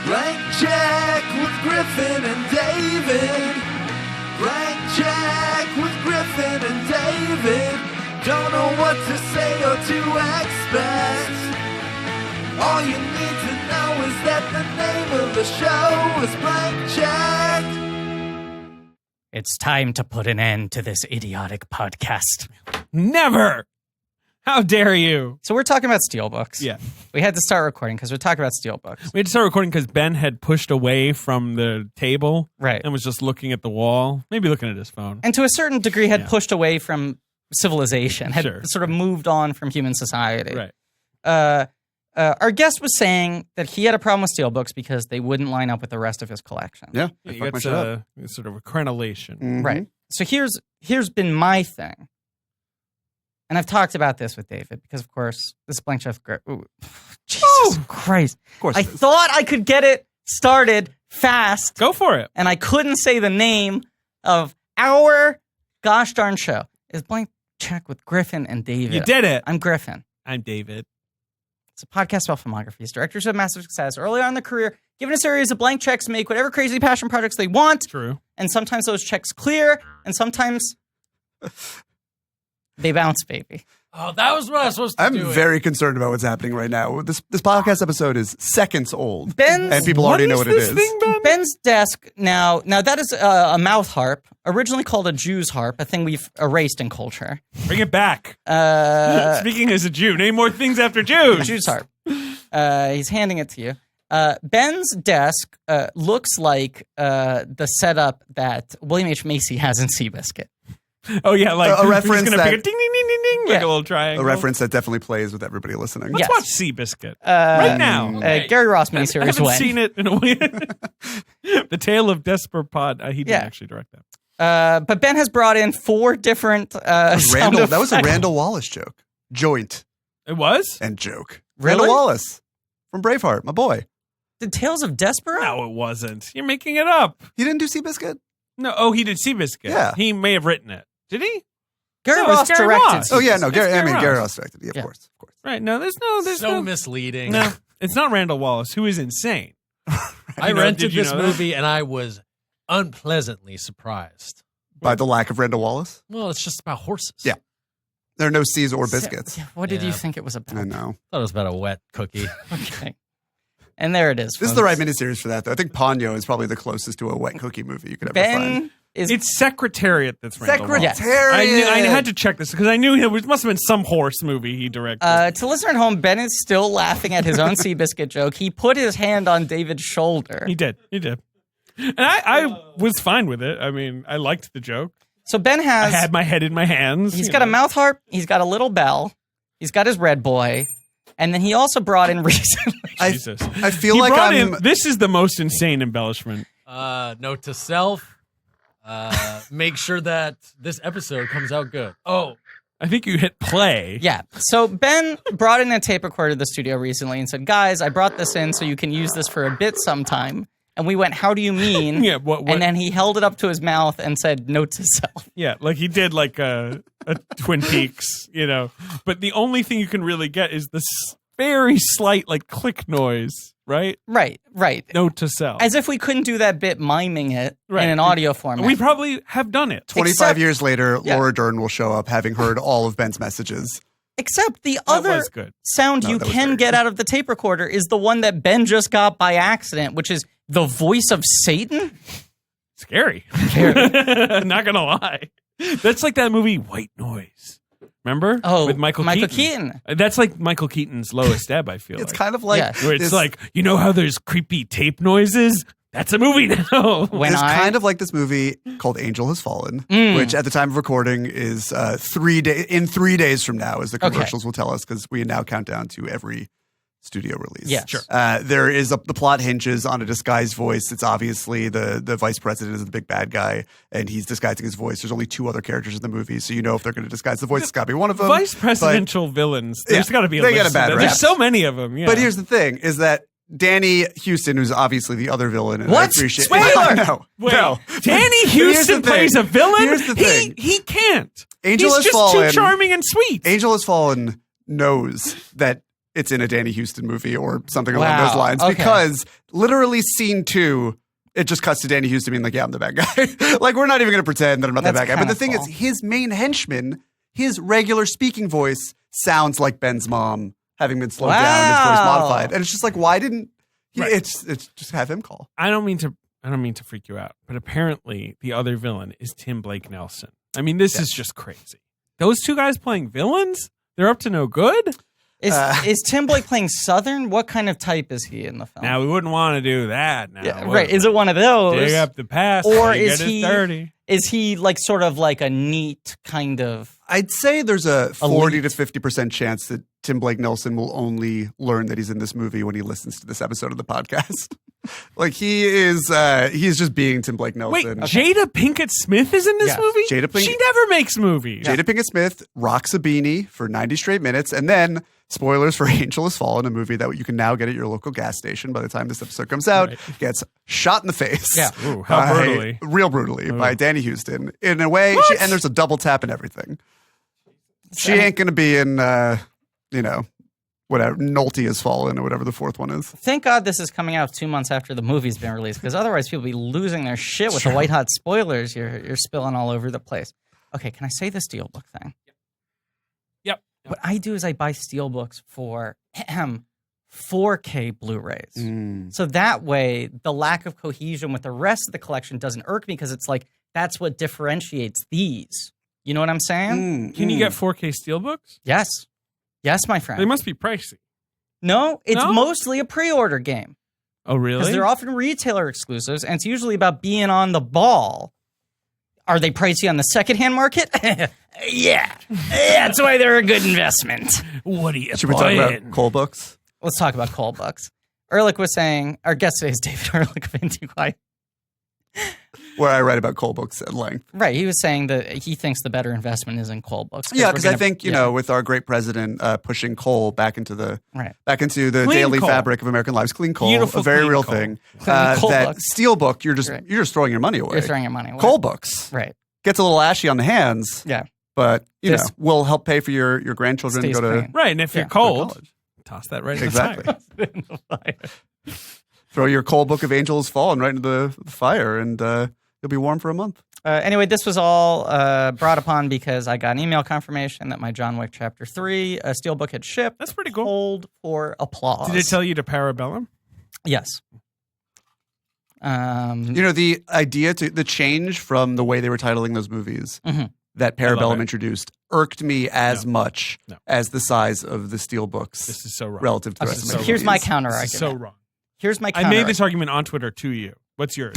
Blank check with Griffin and David. Blank check with Griffin and David. Don't know what to say or to expect. All you need to know is that the name of the show is Blank Check. It's time to put an end to this idiotic podcast. Never! How dare you? So we're talking about steelbooks. Yeah. We had to start recording because we're talking about steelbooks. We had to start recording because Ben had pushed away from the table. Right. And was just looking at the wall. Maybe looking at his phone. And to a certain degree had pushed away from civilization. Had sort of moved on from human society. Right. Our guest was saying that he had a problem with steelbooks because they wouldn't line up with the rest of his collection. Yeah. It's sort of a crenellation. Mm-hmm. Right. So here's been my thing. And I've talked about this with David because, of course, this is Blank Check. Jesus Christ. Of course I thought I could get it started fast. Go for it. And I couldn't say the name of our gosh darn show. It's Blank Check with Griffin and David. You did it. I'm Griffin. I'm David. It's a podcast about filmographies. Directors of massive success early on in their career, given a series of blank checks, make whatever crazy passion projects they want. True. And sometimes those checks clear, and sometimes they bounce, baby. Oh, that was what I was supposed to do. I'm very concerned about what's happening right now. This podcast episode is seconds old. Ben's, and people already know what it is. Ben's desk now that is a mouth harp, originally called a Jew's harp, a thing we've erased in culture. Bring it back. Speaking as a Jew, name more things after Jews. Jew's harp. He's handing it to you. Ben's desk looks like the setup that William H. Macy has in Seabiscuit. Oh, yeah, like a reference that, that, pick a ding, ding, ding, ding, ding, like a little triangle. A reference that definitely plays with everybody listening. Let's watch Seabiscuit right now. Gary Ross miniseries. I haven't seen it in a way. The Tale of Desper Pod. He didn't actually direct that. But Ben has brought in 4 different that was a Randall Wallace joke. Joint. It was? And joke. Really? Randall Wallace from Braveheart, my boy. The Tales of Desper? No, it wasn't. You're making it up. He didn't do Seabiscuit? No. Oh, he did Seabiscuit. Yeah. He may have written it. Did he? Gary Ross directed. Ross. Oh, yeah, no. Gary Ross. Ross directed. Yeah, of course. Right. No, there's so no misleading. No, it's not Randall Wallace, who is insane. I rented this movie and I was unpleasantly surprised. By the lack of Randall Wallace? Well, it's just about horses. Yeah. There are no C's or biscuits. What did you think it was about? I know. I thought it was about a wet cookie. Okay. And there it is. This is the right miniseries for that, though. I think Ponyo is probably the closest to a wet cookie movie you could ever find. It's Secretariat that's Randall Wallace. Secretariat. I had to check this because I knew it must have been some horse movie he directed. To listener at home, Ben is still laughing at his own Seabiscuit joke. He put his hand on David's shoulder. He did. And I was fine with it. I mean, I liked the joke. So Ben has... I had my head in my hands. He's got a mouth harp. He's got a little bell. He's got his Red Boy. And then he also brought in recently... Jesus. I feel like this is the most insane embellishment. Note to self. Make sure that this episode comes out good. Oh, I think you hit play. Yeah. So Ben brought in a tape recorder to the studio recently and said, guys, I brought this in so you can use this for a bit sometime. And we went, how do you mean? Yeah. What? And then he held it up to his mouth and said, note to self. Yeah. Like he did like a Twin Peaks, But the only thing you can really get is this very slight like click noise. Right? Right. Note to self. As if we couldn't do that bit miming it in an audio format. We probably have done it. 25 years later, Laura Dern will show up having heard all of Ben's messages. Except the other sound you can get out of the tape recorder is the one that Ben just got by accident, which is the voice of Satan. Scary. Not going to lie. That's like that movie White Noise. Remember? Oh, with Michael Keaton. That's like Michael Keaton's lowest ebb, I feel It's kind of like... where it's like, you know how there's creepy tape noises? That's a movie now. It's kind of like this movie called Angel Has Fallen, which at the time of recording is 3 days from now, as the commercials will tell us, because we now count down to every studio release. Yeah, sure. There is the plot hinges on a disguised voice. It's obviously the vice president is the big bad guy, and he's disguising his voice. There's only 2 other characters in the movie, so you know if they're going to disguise the voice, it's got to be one of them. Vice presidential villains. There's got to be a list. They get a bad rap. There's so many of them. Yeah. But here's the thing: is that Danny Houston, who's obviously the other villain, and what? I appreciate Spoiler! No. Danny Houston plays a villain. Here's the thing: he can't. Angel He's Has just Fallen. too charming and sweet. Angel Has Fallen knows that it's in a Danny Houston movie or something along Wow, those lines. okay. Because literally scene 2, it just cuts to Danny Houston being like, yeah, I'm the bad guy. Like, we're not even going to pretend that I'm not the That's bad guy. But the kinda thing cool. is, his main henchman, his regular speaking voice sounds like Ben's mom having been slowed down, his voice Wow. modified. And it's just like, why didn't he? Right. It's just have him call. I don't mean to freak you out, but apparently the other villain is Tim Blake Nelson. I mean, this is just crazy. Those two guys playing villains? They're up to no good? Is Tim Blake playing Southern? What kind of type is he in the film? Now, we wouldn't want to do that now. Yeah, would right. we? Is it one of those? Dig up the past, Or you is get it he- dirty. Is he like sort of like a neat kind of? I'd say there's a 40 Elite. to 50% chance that Tim Blake Nelson will only learn that he's in this movie when he listens to this episode of the podcast. Like he's just being Tim Blake Wait, Nelson. Jada Pinkett Smith is in this Yes. movie? Jada Pinkett- She never makes movies. Jada Pinkett Smith rocks a beanie for 90 straight minutes, and then spoilers for Angel Has Fallen, a movie that you can now get at your local gas station by the time this episode comes out, Right. gets shot in the face. Yeah. Ooh, how by- brutally. real brutally by Danny Houston. In a way, and there's a double tap and everything. She ain't gonna be in, whatever Nolte Has Fallen or whatever the fourth one is. Thank God this is coming out 2 months after the movie's been released, because otherwise people be losing their shit with the white hot spoilers you're spilling all over the place. Okay, can I say the Steelbook thing? Yep. What I do is I buy Steelbooks for 4K Blu-rays. So that way, the lack of cohesion with the rest of the collection doesn't irk me, because it's like, that's what differentiates these. You know what I'm saying? Can you get 4K steelbooks? Yes. Yes, my They friend. must be pricey. No, it's No? mostly a pre-order game. Oh, really? Because they're often retailer exclusives, and it's usually about being on the ball. Are they pricey on the secondhand market? Yeah. That's why they're a good investment. What are you Should we talk about Cole books? Let's talk about Cole books. Ehrlich was saying, our guest today is David Ehrlich of IndieWire. Where I write about Cole books at length. Right. He was saying that he thinks the better investment is in Cole books. Yeah, because we're I gonna- think, with our great president pushing coal back into the Right. daily Clean coal. fabric of American lives, clean coal, Beautiful a very clean real coal. thing. Clean coal that books. steelbook, you're just Right. throwing your money away. You're throwing your money away. Coal books Right. gets a little ashy on the hands, Yeah. but This- will help pay for your grandchildren to Stays go to clean. Right, and if Yeah. you're cold, college. toss that right in Exactly. the fire. Throw your coal book of Angels Fallen right into the fire, and you'll be warm for a month. Anyway, this was all brought upon because I got an email confirmation that my John Wick Chapter 3 steelbook had shipped. That's pretty cool. Hold for applause. Did it tell you to parabellum? Yes. The idea the change from the way they were titling those movies Mhm. that I love Parabellum it. introduced irked me as No. much No. as the size of the steel books This is so wrong. relative to the Okay, rest so of the here's my movies. counter This is argument. so wrong. Here's my I counter. made this argument on Twitter to you. What's yours?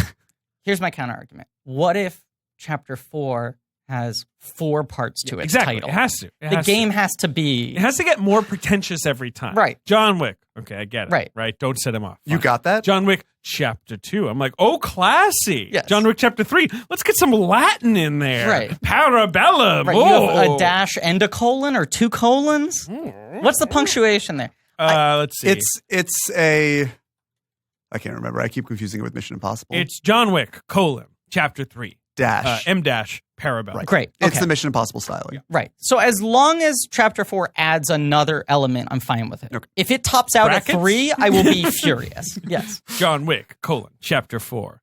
Here's my counter argument. What if Chapter 4 has 4 parts to its exactly. title? It has to. It The has game to. has to be It has to get more pretentious every time. Right. John Wick. Okay, I get it. Right. Right. Don't set him off. You Fine. got that? John Wick Chapter 2. I'm like, oh, classy. Yes. John Wick Chapter 3. Let's get some Latin in there. Right. Parabellum. right. You Oh. have a dash and a colon or 2 colons. What's the punctuation there? Let's see. It's a. I can't remember. I keep confusing it with Mission Impossible. It's John Wick, Chapter 3. dash. M dash Parabellum. Great. It's Okay. the Mission Impossible styling. Right. So as long as Chapter 4 adds another element, I'm fine with it. Okay. If it tops out Brackets? at 3, I will be furious. Yes. John Wick, Chapter 4,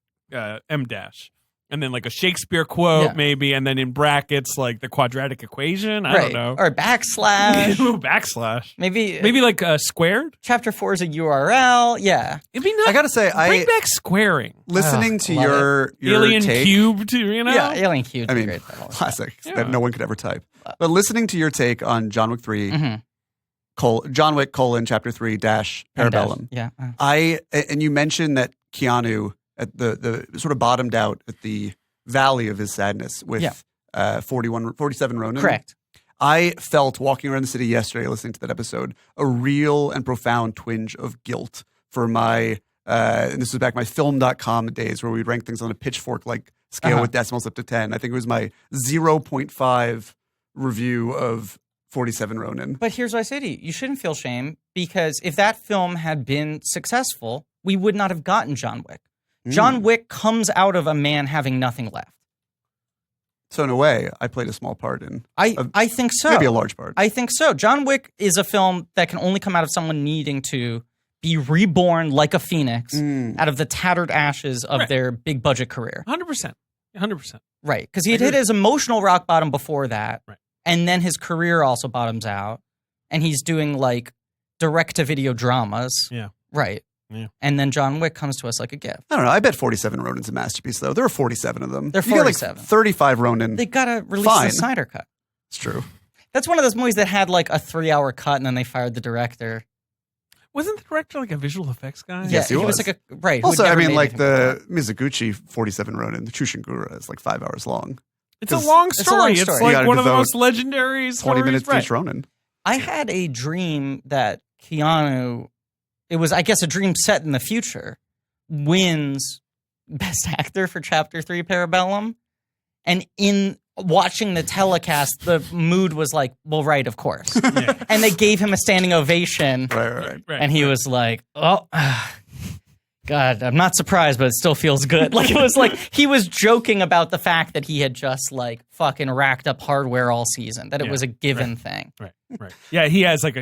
M dash. And then like a Shakespeare quote, Yeah. maybe, and then in brackets, like the quadratic equation. I right. don't know. Or backslash. Ooh, backslash. Maybe Maybe like squared? Chapter 4 is a URL. Yeah. It'd be nice. I gotta say, Bring back squaring. listening to love your Alien take, cubed, you know? Yeah. Alien Cube. I mean, great title. classic Yeah. that no one could ever type. But listening to your take on John Wick 3, Mhm. John Wick Chapter 3 dash And dash. Parabellum. Yeah. And you mentioned that Keanu at the sort of bottomed out at the valley of his sadness with Yeah. 47 Ronin. Correct. I felt walking around the city yesterday listening to that episode a real and profound twinge of guilt for my and this was back my film.com days where we'd rank things on a pitchfork like scale Uh-huh. with decimals up to 10. I think it was my 0.5 review of 47 Ronin. But here's what I say to you. You shouldn't feel shame, because if that film had been successful, we would not have gotten John Wick. John Wick comes out of a man having nothing left. So in a way, I played a small part in. I think so. Maybe a large part. I think so. John Wick is a film that can only come out of someone needing to be reborn like a phoenix out of the tattered ashes of their big budget career. 100%. 100%. Right. Because he had hit his emotional rock bottom before that. Right. And then his career also bottoms out. And he's doing like direct-to-video dramas. Yeah. Right. Yeah. And then John Wick comes to us like a gift. I don't know. I bet 47 Ronin's a masterpiece, though. There are 47 of them. There are You get, 47. like 35 Ronin. They got to release Fine. the Snyder Cut. It's true. That's one of those movies that had like a 3-hour cut and then they fired the director. Wasn't the director like a visual effects guy? Yeah, Yes, he was. like a right. Also, who had I never mean, made like anything the Mizuguchi 47 Ronin, the Chushingura is like 5 hours long. It's a 'Cause long it's a story. long It's, story. You like gotta one of the devote most legendary 20 stories. minutes to Right. each Ronin. I had a dream that Keanu, it was, I guess, a dream set in the future, wins Best Actor for Chapter 3 Parabellum. And in watching the telecast, the mood was like, well, right, of course. And they gave him a standing ovation. Right. Right. And he was like, oh, God, I'm not surprised, but it still feels good. Like, it was like he was joking about the fact that he had just like fucking racked up hardware all season, that it was a given thing. Right. Yeah, he has like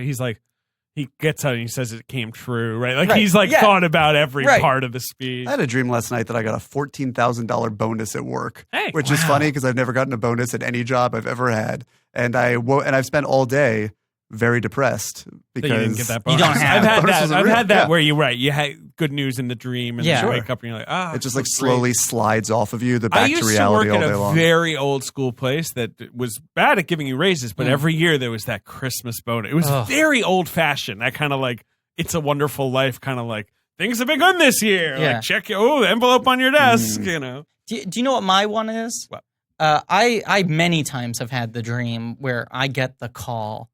he gets out and he says it came true, right? Like Right. he's like Yeah. thought about every Right. part of the speech. I had a dream last night that I got a $14,000 bonus at work, Hey, which is funny because I've never gotten a bonus at any job I've ever had, and I've spent all day very depressed because That you didn't get that You bonus. don't have I've had bonus that. wasn't I've real. had that Yeah. where you had good news in the dream and Yeah. then you Sure. wake up and you're like, it just like that's great. slowly slides off of you, the I back used to to reality work all at day a long. very old school place that was bad at giving you raises, but every year there was that Christmas bonus. It was Ugh. very old fashioned. That kind of like It's a Wonderful Life kind of like things have been good this year. Yeah. Like check your the envelope on your desk. You know. Do you know what my one is? What? I many times have had the dream where I get the call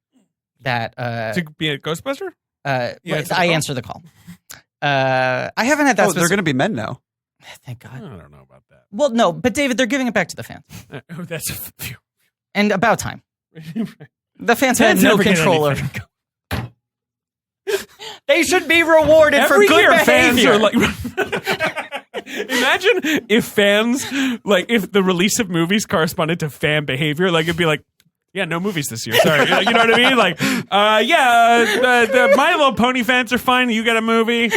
that To be a Ghostbuster. You answer the I call? answer the call. I haven't had that. Oh, they're going to be men now. Thank I God. don't know about that. Well, no, but David, they're giving it back to the fans, Oh, that's a few. and about time. The fans had Fans no never get control anything. over. They should be rewarded Every for good year, behavior. fans are like. Imagine if fans like if the release of movies corresponded to fan behavior. Like it'd be like, yeah, no movies this year. Sorry, you know what I mean? Like, the My Little Pony fans are fine. You get a movie.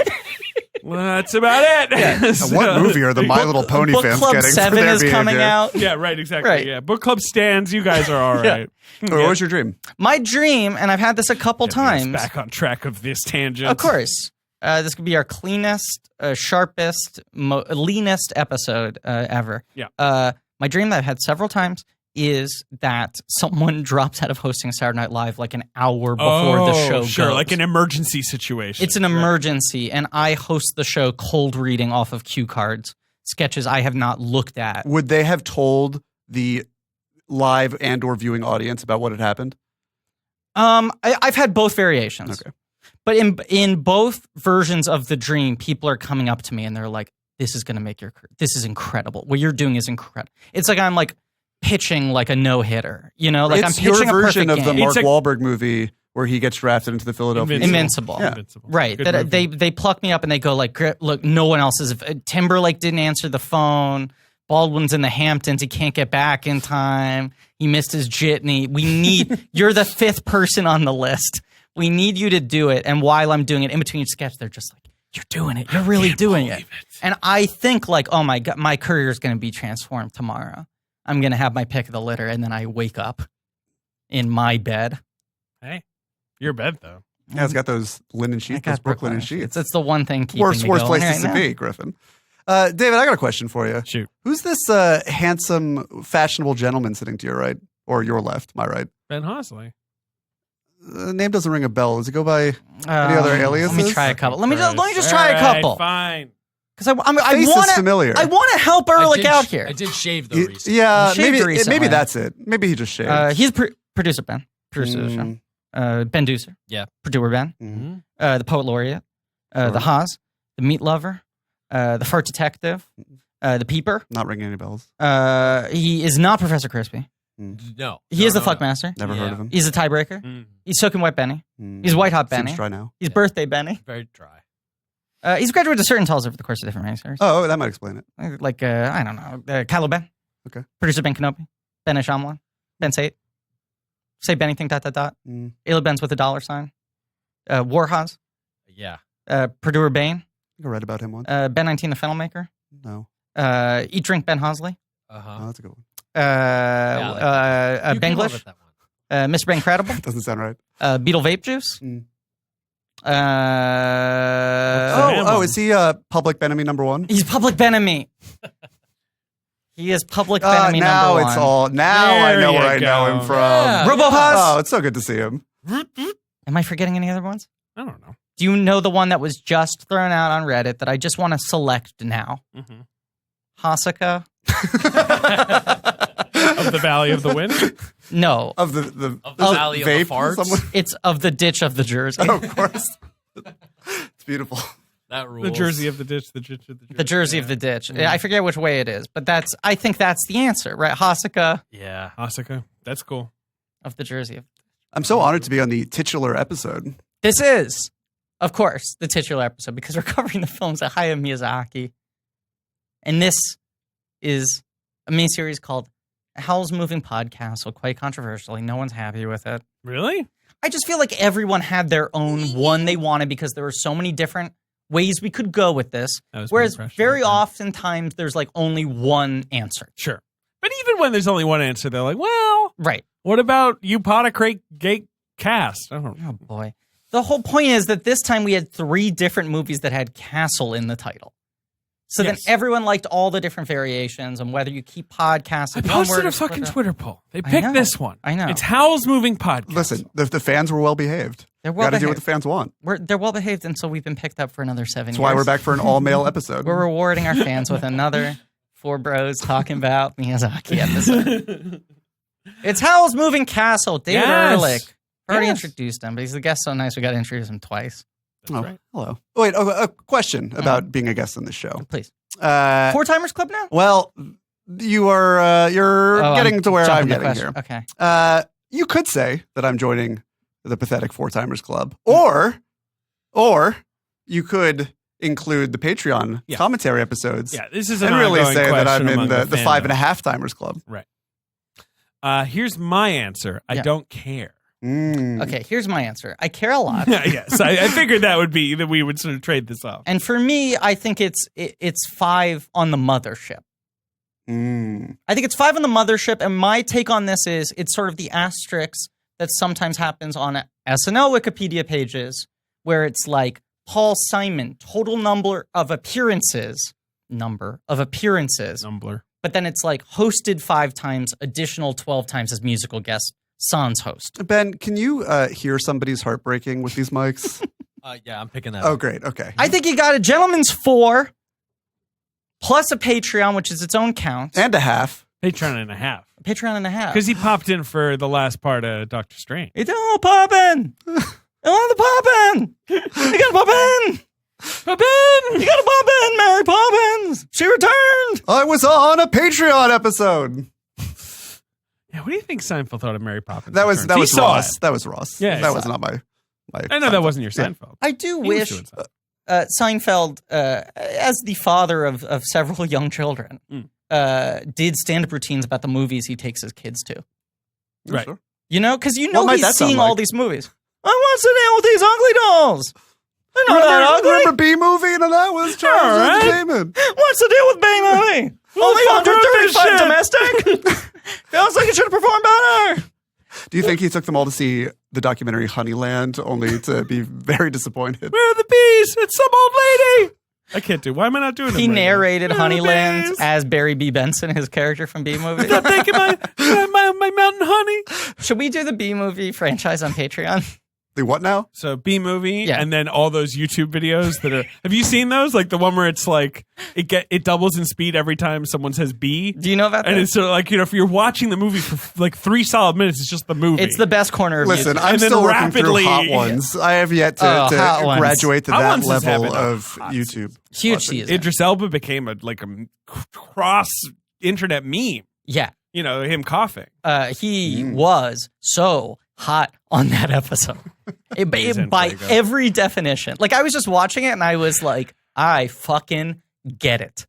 Well, that's about it. And what movie are the My Little Pony Book fans Club getting? for 7 their is coming behavior? out. Yeah, right. Exactly. Right. Yeah, book club stands. You guys are all right. What was your dream? My dream, and I've had this a couple Get us times. back on track of this tangent. Of course. This could be our cleanest, sharpest, leanest episode ever. Yeah. My dream that I've had several times is that someone drops out of hosting Saturday Night Live like an hour before the show Sure, goes. like an emergency situation. It's an emergency, and I host the show cold reading off of cue cards, sketches I have not looked at. Would they have told the live and or viewing audience about what had happened? I've had both variations. Okay. But in both versions of the dream, people are coming up to me and they're like, "This is going to make this is incredible. What you're doing is incredible." It's like I'm like pitching like a no hitter, you know, like It's I'm your pitching a version perfect of the game. Mark It's like- Wahlberg movie where he gets drafted into the Philadelphia Invincible. Yeah. Invincible. Right. Good That movie. they pluck me up and they go like, "Look, no one else is. Timberlake didn't answer the phone. Baldwin's in the Hamptons. He can't get back in time. He missed his jitney. We need you're the fifth person on the list. We need you to do it." And while I'm doing it, in between each sketch, they're just like, "You're doing it. You're really doing it." And I think like, "Oh my God, my career is going to be transformed tomorrow. I'm going to have my pick of the litter." And then I wake up in my bed. Hey, your bed though. Yeah, it's got those linen I sheets, got those Brooklyn sheets. It's the one thing keeping Worst me going places right to now. be, Griffin. David, I got a question for you. Shoot, Who's this handsome, fashionable gentleman sitting to your right or your left? My right. Ben Hosley. The name doesn't ring a bell. Does it go by any other aliases? Let me try a couple. Let me just All try a right, couple Fine. because I Face want is familiar. I want to help Ehrlich out here. I did shave though recently. Yeah, He shaved maybe recently. that's it. Maybe he just shaved. He's producer Ben, producer of the show. Ben Deucer, Yeah. Purdue Ben, Mhm. the poet laureate, the Haas, the meat lover, the fart detective, the peeper. Not ringing any bells. He is not Professor Crispy. No. He is the fuckmaster. Never heard of him. He's the tiebreaker. Mm. He's soaking wet Benny. He's white hot Benny. Seems dry now. He's birthday Benny. Very dry. He's graduated to certain titles over the course of different race series. Oh, that might explain it. Like I don't know, Kylo Ben. Okay. Producer Ben Kenobi. Ben Shamwan. Ben Sate. Say Bennington ... Ayla Benz with $. Warhaz. Yeah. Purdue Urbane. I read about him once. Ben 19 the Fennel Maker. No. Eat Drink Ben Hosley. Uh-huh. Oh, that's a good one. You came up Benglish. with that one. Mr. Incredible. Doesn't sound right. Beetle Vape Juice. Is he Public Enemy #1? He's Public Enemy. He is Public Enemy now #1. it's all. Now I There know you where I know go. him from. Yeah. Robohaz. Oh, it's so good to see him. Am I forgetting any other ones? I don't know. Do you know the one that was just thrown out on Reddit that I just want to select now? Mm-hmm. Hasaka? Of the Valley of the Wind? No. Of the Valley of the vape Farts? someone? It's of the ditch of the Jersey. Oh, of course. It's beautiful. That rules. The Jersey of the ditch, the ditch of the Jersey. The Jersey of the ditch. I forget which way it is, but I think that's the answer, right? Hasaka Yeah. Osaka. That's cool. of the Jersey. I'm so honored to be on the titular episode. This is, of course, the titular episode because we're covering the films of Hayao Miyazaki. And this is a miniseries called Howl's Moving Podcast, so quite controversially. No one's happy with it. Really? I just feel like everyone had their own one they wanted because there were so many different ways we could go with this. That was my Whereas impression, very okay. oftentimes there's like only one answer. Sure. But even when there's only one answer, they're like, well, Right. what about Upotacrate Gate Cast? I don't know. Oh, boy. The whole point is that this time we had 3 different movies that had castle in the title. So Yes. then everyone liked all the different variations and whether you keep podcasts. I one posted word a or split fucking up. Twitter poll. They I picked know. this one. I know. It's Howl's Moving Podcast. Listen, the fans were well behaved. They're Got well to do what behaved. the fans want. They're well behaved until we've been picked up for another 7 years. That's why we're back for an all male episode. We're rewarding our fans with another 4 bros talking about Miyazaki episode. It's Howl's Moving Castle. David Yes. Ehrlich. Already Yes. introduced him, but he's the guest so nice we got to introduce him twice. Oh, right. hello. Oh, wait, a question about being a guest on this show. Please. 4 Timers Club now? Well, you're Oh, getting I'm to where I'm jumping the getting question. here. Okay. You could say that I'm joining the pathetic 4-timers club, or you could include the Patreon Yeah. commentary episodes, Yeah, this is an and really ongoing say that I'm question in among the fandom. 5.5-timers club. Here's my answer. I Yeah. don't care. Okay, here's my answer. I care a lot. Yes, I figured that would be that we would sort of trade this off. And for me, I think it's 5 on the mothership. I think it's 5 on the mothership, and my take on this is it's sort of the asterisk that sometimes happens on SNL Wikipedia pages, where it's like Paul Simon, total number of appearances, Numbler. but then it's like hosted 5 times, additional 12 times as musical guest, sans host. Ben, can you hear somebody's heart breaking with these mics? Yeah, I'm picking that Oh, up. great. Okay. I think you got a gentleman's 4 plus a Patreon, which is its own count. And a half. Patreon and a half. A Patreon and a half. Because he popped in for the last part of Doctor Strange. It's all poppin'. I want the poppin'. You gotta pop in. Poppin'! You gotta pop in, Mary Poppins. She returned. I was on a Patreon episode. Yeah, what do you think Seinfeld thought of Mary Poppins? That was Returns? He saw Ross. it. That was Ross. Yeah, he that saw was it. not my. I know that wasn't your Yeah. Seinfeld. I do He was wish doing something. Seinfeld, as the father of several young children, did stand-up routines about the movies he takes his kids to. Right. Sure. You know, because you What know might he's that sound seeing all like? these movies. I want to sit down with these ugly dolls. They're not that ugly. Remember B movie? And that was Charles All right. Entertainment. What's the deal with B-movie? Only fuck wrote this 135 shit? domestic. Feels like it should have performed better. Do you think he took them all to see the documentary Honeyland, only to be very disappointed? Where are the bees? It's some old lady. I can't do. Why am I not doing it? He narrated Where are the Honeyland bees? as Barry B. Benson, his character from B-movie. Stop taking my mountain honey. Should we do the B-movie franchise on Patreon? The what now? So B movie, Yeah. and then all those YouTube videos that are. Have you seen those? Like the one where it's like it doubles in speed every time someone says B. Do you know about And that? it's sort of like, you know, if you're watching the movie for like 3 solid minutes, it's just the movie. It's the best corner of Listen, YouTube. I'm And then still working through rapidly- Hot Ones. I have yet to Hot Ones. graduate to Hot that Ones is level having a of hot YouTube. Huge watching. season. Idris Elba became a cross internet meme. Yeah. You know, him coughing. He was so hot on that episode. By Fuego. every definition. Like, I was just watching it and I was like, I fucking get it.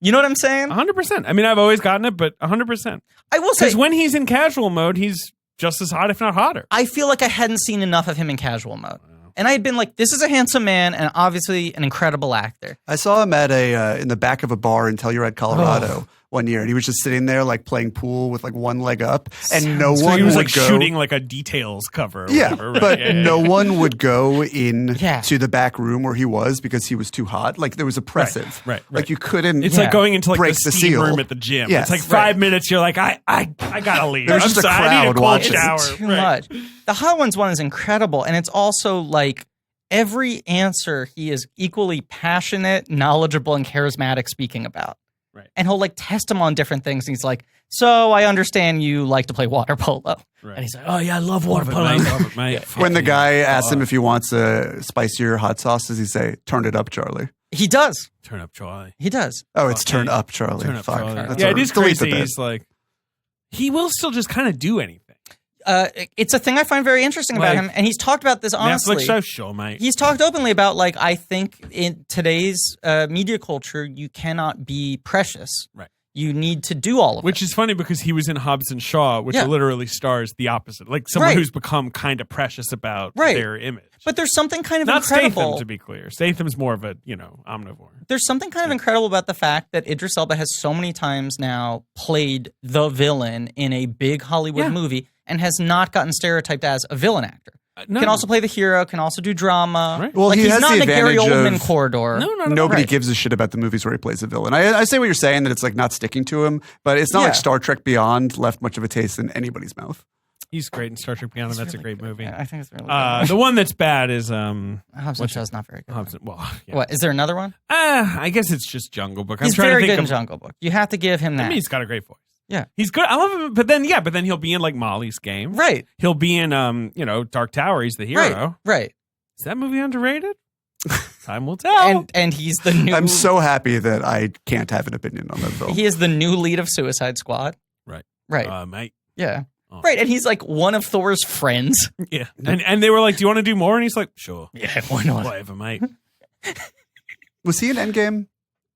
You know what I'm saying? 100%. I mean, I've always gotten it, but 100%. I will say, Because when he's in casual mode, he's just as hot, if not hotter. I feel like I hadn't seen enough of him in casual mode. And I had been like, this is a handsome man and obviously an incredible actor. I saw him at in the back of a bar in Telluride, Colorado one year, and he was just sitting there like playing pool with like one leg up, and no So one he was would like go. shooting like a details cover. Or Yeah, whatever, right? but no one would go in Yeah. to the back room where he was because he was too hot. Like there was oppressive. Right. Like you couldn't. It's like going into like break the steam seal. room at the gym. Yes. It's like 5 minutes. You're like, I gotta leave. There's I'm just a sorry, I need a crowd cold watching. shower. Too Right. much. The Hot Ones one is incredible. And it's also like every answer he is equally passionate, knowledgeable, and charismatic speaking about. Right. And he'll like test him on different things. And he's like, so I understand you like to play water polo. Right. And he's like, oh yeah, I love water Love it, polo. mate. Love it, mate. When the Fucking guy asks him God. if he wants a spicier hot sauce, does he say, "Turn it up, Charlie"? He does. Turn up, Charlie. He does. Oh, it's Fuck turn yeah. up, Charlie. Turn up, Fuck. Charlie. That's Yeah, a- it is delete the crazy. bit. He's like, he will still just kind of do anything. It's a thing I find very interesting about Like, him. And he's talked about this honestly. Netflix show, sure, mate. He's talked openly about like, I think in today's media culture, you cannot be precious. Right. You need to do all of Which it. is funny because he was in Hobbs and Shaw, which Yeah. literally stars the opposite. Like someone Right. who's become kind of precious about Right. their image. But there's something kind of Not incredible. Statham, to be clear. Statham's more of a, omnivore. There's something kind of incredible about the fact that Idris Elba has so many times now played the villain in a big Hollywood Yeah. movie and has not gotten stereotyped as a villain actor. No. Can also play the hero, can also do drama. Right. Well, like he he's has not the in a Gary advantage Oldman of- corridor. No. Nobody Right. gives a shit about the movies where he plays a villain. I say what you're saying, that it's like not sticking to him, but it's not Yeah. like Star Trek Beyond left much of a taste in anybody's mouth. He's great in Star Trek Beyond, and that's a great movie. Yeah, I think it's really good. The one that's bad is Hobbs and Shaw's not very good. Hobbs. Well, yeah. What, is there another one? I guess it's just Jungle Book. I'm He's trying very to think good in of, Jungle Book. You have to give him I that. mean, he's got a great voice. Yeah. He's good. I love him, but then he'll be in like Molly's Game. Right. He'll be in Dark Tower. He's the hero. Right. Is that movie underrated? Time will tell. And he's the new I'm so happy that I can't have an opinion on that film. he is the new lead of Suicide Squad. Right. Right. Mate. Yeah. Oh. Right. And he's like one of Thor's friends. Yeah. And they were like, "Do you want to do more?" And he's like, "Sure." Yeah, why not? Whatever, mate. Was he in Endgame?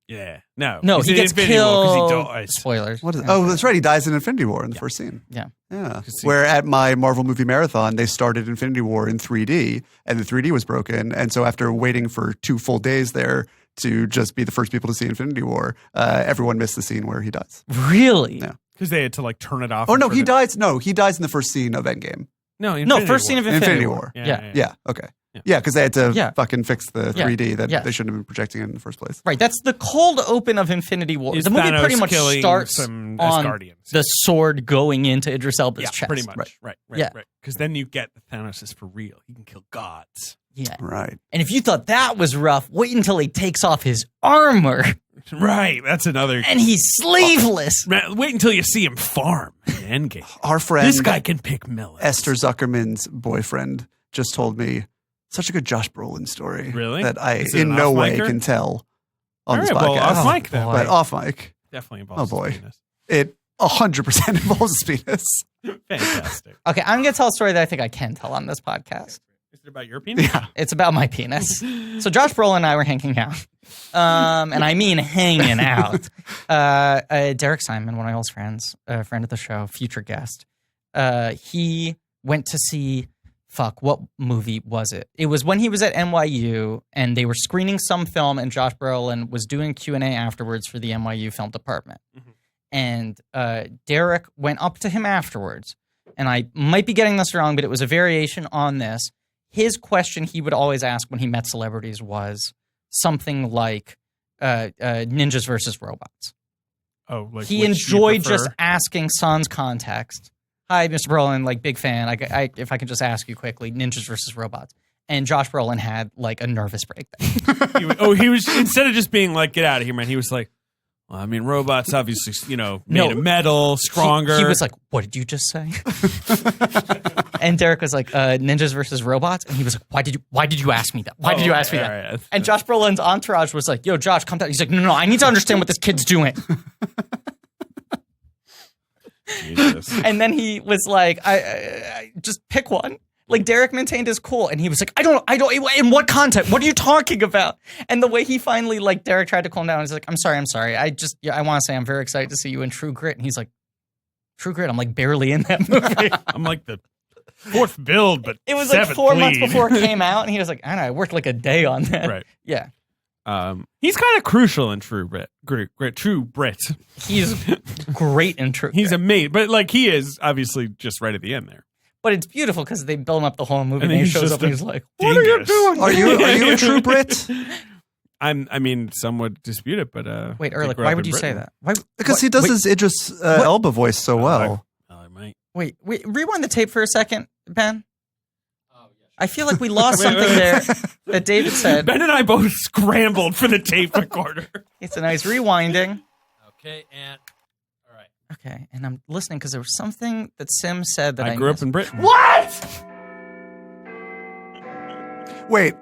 Yeah. No. No, He's he in gets Infinity War killed. 'cause he dies. Spoilers. What is it? Oh, that's right. He dies in Infinity War in the first scene. Yeah. Yeah. he- Where at my Marvel movie marathon, they started Infinity War in 3D, and the 3D was broken. And so after waiting for 2 full days there to just be the first people to see Infinity War, everyone missed the scene where he dies. Really? Yeah. Because they had to like turn it off. Oh, no, for he the- dies. No, he dies in the first scene of Endgame. No, No, first scene of Infinity War. War. Yeah. Yeah, okay. Yeah, because they had to Yeah. fucking fix the 3D that Yeah. they shouldn't have been projecting it in the first place. Right. That's the cold open of Infinity War. Is The movie Thanos pretty much killing starts some on Asgardians. the sword going into Idris Elba's Yeah, chest. pretty much. Right. Yeah. Because then you get that Thanos is for real. He can kill gods. Yeah. Right. And if you thought that was rough, wait until he takes off his armor Right. That's another. and he's sleeveless. Man, wait until you see him farm in Endgame. Our friend This guy can pick melons. Esther Zuckerman's boyfriend just told me such a good Josh Brolin story. Really? That I Is it in an no way off-micer? can tell on All this right, well, podcast. off mic then. boy. But off mic, Definitely involves Oh, boy. his penis. it 100% involves his penis. Fantastic. Okay, I'm going to tell a story that I think I can tell on this podcast. Is it about your penis? Yeah. It's about my penis. So Josh Brolin and I were hanging out. And I mean hanging out. Derek Simon, one of my old friends, a friend of the show, future guest, he went to see, what movie was it? It was when he was at NYU and they were screening some film and Josh Brolin was doing Q&A afterwards for the NYU film department. Mhm. And Derek went up to him afterwards, and I might be getting this wrong, but it was a variation on this. His question he would always ask when he met celebrities was something like ninjas versus robots. Oh, like He which you enjoyed prefer? just asking sans context. Hi, Mr. Brolin, like big fan. If I could just ask you quickly, ninjas versus robots. And Josh Brolin had like a nervous breakdown. He was instead of just being like, "Get out of here, man." He was like, "Well, I mean, robots obviously, made of metal, stronger." He was like, "What did you just say?" And Derek was like, "Ninjas versus robots," and he was like, "Why did you ask me that? Why did you ask me that?" Right. And Josh Brolin's entourage was like, "Yo, Josh, come down." He's like, "No, I need to understand what this kid's doing." Jesus. And then he was like, I just pick one. Like Derek maintained his cool, and he was like, I don't. In what context? What are you talking about? And the way he finally, like, Derek tried to calm down. He's like, I'm sorry. I want to say I'm very excited to see you in True Grit. And he's like, True Grit? I'm like barely in that movie. I'm like the 4th build, but it was like 4 months before it came out, and he was like, I don't know, I worked like a day on that. Right. Yeah. He's kind of crucial in True Brit. True Brit. He's great in True Grit. He's amazing, but like he is obviously just right at the end there. But it's beautiful because they build him up the whole movie, and then he he's shows just up and a he's like, dingus. what are you doing? Are you a true Brit? I mean, some would dispute it, but Wait, I Ehrlich, grew why up would in you say Britain. that? Because he does his Idris Elba voice so well. I might. Wait, rewind the tape for a second, Ben. I feel like we lost something there that David said. Ben and I both scrambled for the tape recorder. It's a nice rewinding. Okay, and all right. Okay, and I'm listening because there was something that Sim said that I grew missed. up in Britain. What? Wait.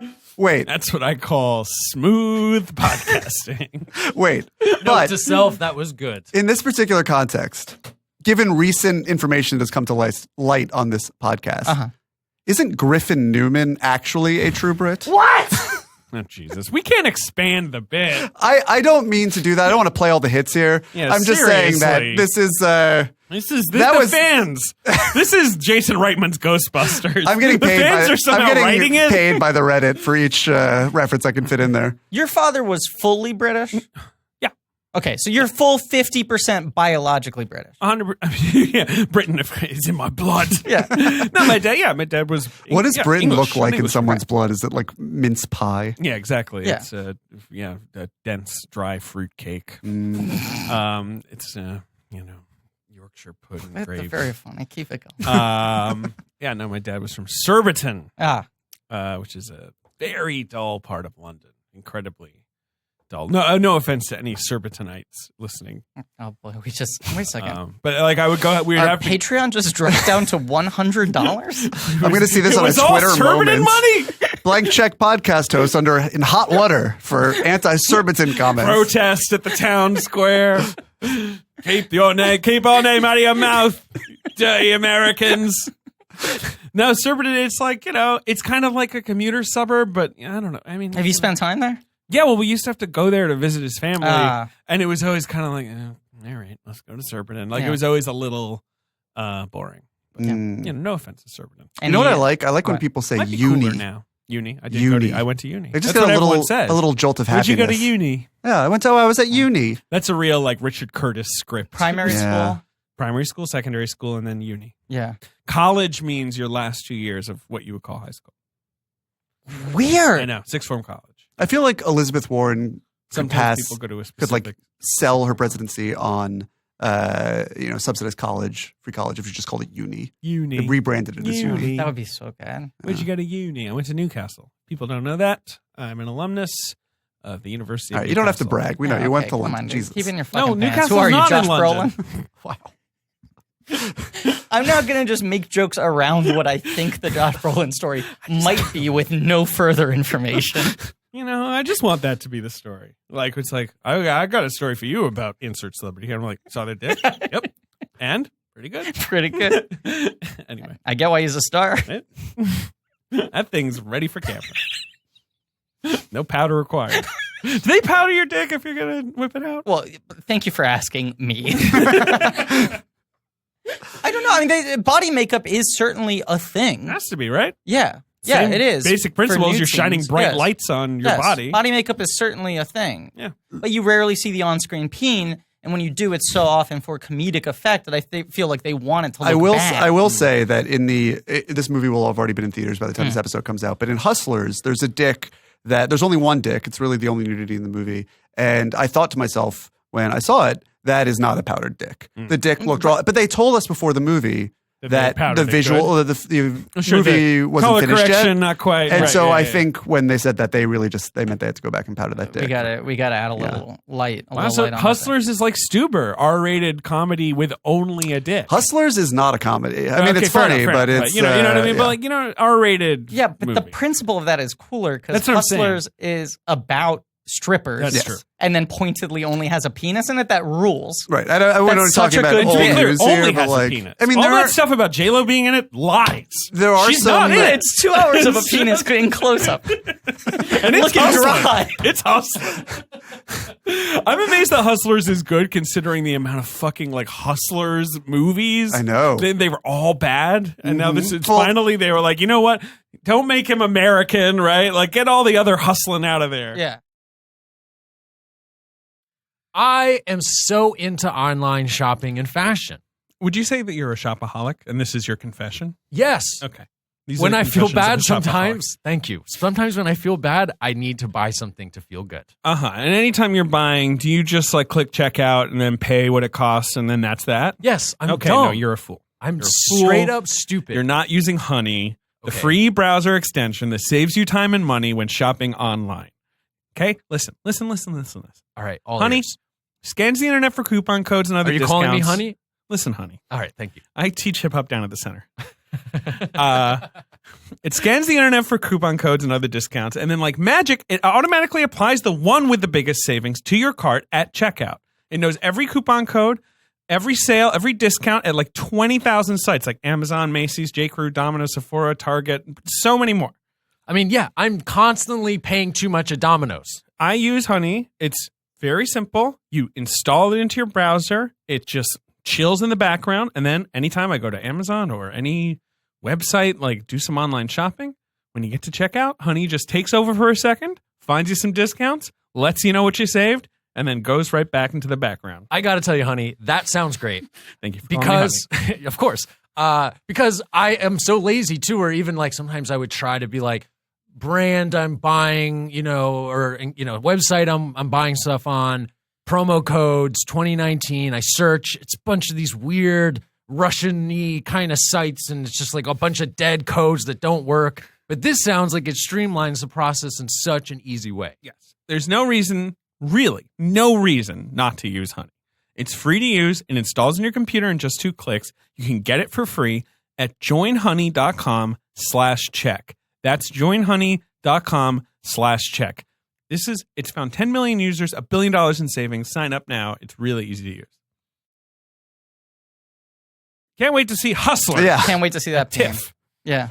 That's what I call smooth podcasting. Wait. Note But to self, that was good. in this particular context, given recent information that's come to light on this podcast, isn't Griffin Newman actually a true Brit? What? Oh, Jesus. We can't expand the bit. I don't mean to do that. I don't want to play all the hits here. Yeah, I'm just saying that seriously. this is... That was fans. This is Jason Reitman's Ghostbusters. I'm getting paid. The fans are somehow writing it. Paid by the Reddit for each reference I can fit in there. Your father was fully British? Yeah. Okay, so you're full 50% biologically British. 100%. Yeah, Britain is in my blood. Yeah. No, my dad. Yeah, my dad was. What does Britain English, look like in English. someone's blood? Is it like mince pie? Yeah, exactly. Yeah. It's a dense, dry fruit cake. It's Yorkshire pudding That's gravy. very funny. Keep it going. Yeah, no, my dad was from Surbiton, which is a very dull part of London. Incredibly dull. No offense to any Surbitonites listening. Oh boy, wait a second. But like I would go, we would Our have to. Patreon just dropped down to $100? I'm going to see this It on a was all Twitter Surbiton moment. money. Blank check podcast host in hot water for anti-Surbiton comments. Protest at the town square. Keep our name out of your mouth, dirty Americans. No, Surbiton, it's like, it's kind of like a commuter suburb, but I don't know. I mean, Have you spent time there? Yeah, well, we used to have to go there to visit his family, Ah. and it was always kind of like, all right, let's go to Surbiton. Like, Yeah. it was always a little boring. But, Mm. no offense to Surbiton. You know what I like? I like when people say Might be uni. cooler now. Uni. I did Uni. I went to uni. They just That's get what a everyone says. little jolt of Where'd happiness. you go to uni? Yeah, I was at uni. That's a real, like, Richard Curtis script. Primary Yeah. school? Primary school, secondary school, and then uni. Yeah. College means your last 2 years of what you would call high school. Weird. I know, sixth form college. I feel like Elizabeth Warren Sometimes people go to a could specific. like sell her presidency on subsidized college, free college if you just called it uni. Uni. They rebranded it as uni. That would be so good. Where'd you go to uni? I went to Newcastle. People don't know that. I'm an alumnus of the University All of right, you don't have to Newcastle. brag. We know Yeah, you went okay, to come London. on, dude. Jesus. Keep in your fucking pants. Newcastle's Who are you, not Josh in London. Brolin? Wow. I'm now going to just make jokes around what I think the Josh Brolin story might be with no further information. I just want that to be the story. Like, it's like, I got a story for you about insert celebrity. I'm like, saw their dick? Yep. And? Pretty good. Pretty good. Anyway. I get why he's a star. Right? That thing's ready for camera. No powder required. Do they powder your dick if you're going to whip it out? Well, thank you for asking me. I don't know. I mean, body makeup is certainly a thing. It has to be, right? Yeah. Yeah, Same it is. Basic For principles. nude You're shining scenes, bright yes. lights on your Yes, body. Body makeup is certainly a thing. Yeah. But you rarely see the on-screen peen, and when you do, it's so often for comedic effect that I feel like they want it to look bad. I will say that this movie will have already been in theaters by the time this episode comes out. But in Hustlers, there's a dick there's only one dick. It's really the only nudity in the movie. And I thought to myself when I saw it, that is not a powdered dick. The dick looked raw. But they told us before the movie that the visual, the movie wasn't color finished correction, yet. not quite. And right, so yeah, I yeah. think when they said that, they meant they had to go back and powder that dick. We gotta add a little light. Wow, so Hustlers is like Stuber, R-rated comedy with only a dick. Hustlers is not a comedy. I mean, Okay, it's fair funny, enough, but fair enough. it's you know what I mean. yeah. But like R-rated. Yeah, but movie. the principle of that is cooler because That's what I'm saying. Hustlers is about strippers. That's true. And then pointedly only has a penis in it, that rules. Right. I wouldn't That's talking such a about good old joke. news only here, has but a like, penis. I mean, all there that are, stuff about J-Lo being in it lies. there are She's some not in that- it. It's 2 hours of a penis in close up. And it's looking Hustler. dry. It's Hustler. I'm amazed that Hustlers is good considering the amount of fucking like Hustlers movies. I know. They were all bad. And now this is Well- finally they were like, you know what? Don't make him American, right? Like get all the other hustling out of there. Yeah. I am so into online shopping and fashion. Would you say that you're a shopaholic and this is your confession? Yes. Okay. These When are I feel confessions bad of a shopaholic. sometimes, thank you. Sometimes when I feel bad, I need to buy something to feel good. Uh-huh. And anytime you're buying, do you just like click checkout and then pay what it costs and then that's that? Yes, I'm okay, dumb. no, you're a fool. I'm You're a fool. straight up stupid. You're not using Honey, the Okay. free browser extension that saves you time and money when shopping online. Okay? Listen. All right, all Honey, ears. scans the internet for coupon codes and other Are you discounts. calling me honey? Listen, honey. All right, thank you. I teach hip hop down at the center. It scans the internet for coupon codes and other discounts, and then like magic, it automatically applies the one with the biggest savings to your cart at checkout. It knows every coupon code, every sale, every discount at like 20,000 sites like Amazon, Macy's, J.Crew, Domino's, Sephora, Target, so many more. I mean, yeah, I'm constantly paying too much at Domino's. I use Honey. It's very simple. You install it into your browser. It just chills in the background. And then anytime I go to Amazon or any website, like do some online shopping, when you get to checkout, Honey just takes over for a second, finds you some discounts, lets you know what you saved, and then goes right back into the background. I got to tell you, honey, that sounds great. Thank you for calling me Because, of course, because I am so lazy too, or even like sometimes I would try to be like, brand I'm buying, or website I'm buying stuff on, promo codes 2019. I search, it's a bunch of these weird Russian-y kind of sites, and it's just like a bunch of dead codes that don't work. But this sounds like it streamlines the process in such an easy way. Yes. There's no reason, really, no reason not to use Honey. It's free to use and installs on your computer in just 2 clicks. You can get it for free at joinhoney.com/check. That's joinhoney.com/check. It's found 10 million users, $1 billion in savings. Sign up now. It's really easy to use. Can't wait to see Hustler. Yeah. Can't wait to see that peen. Tiff. Yeah.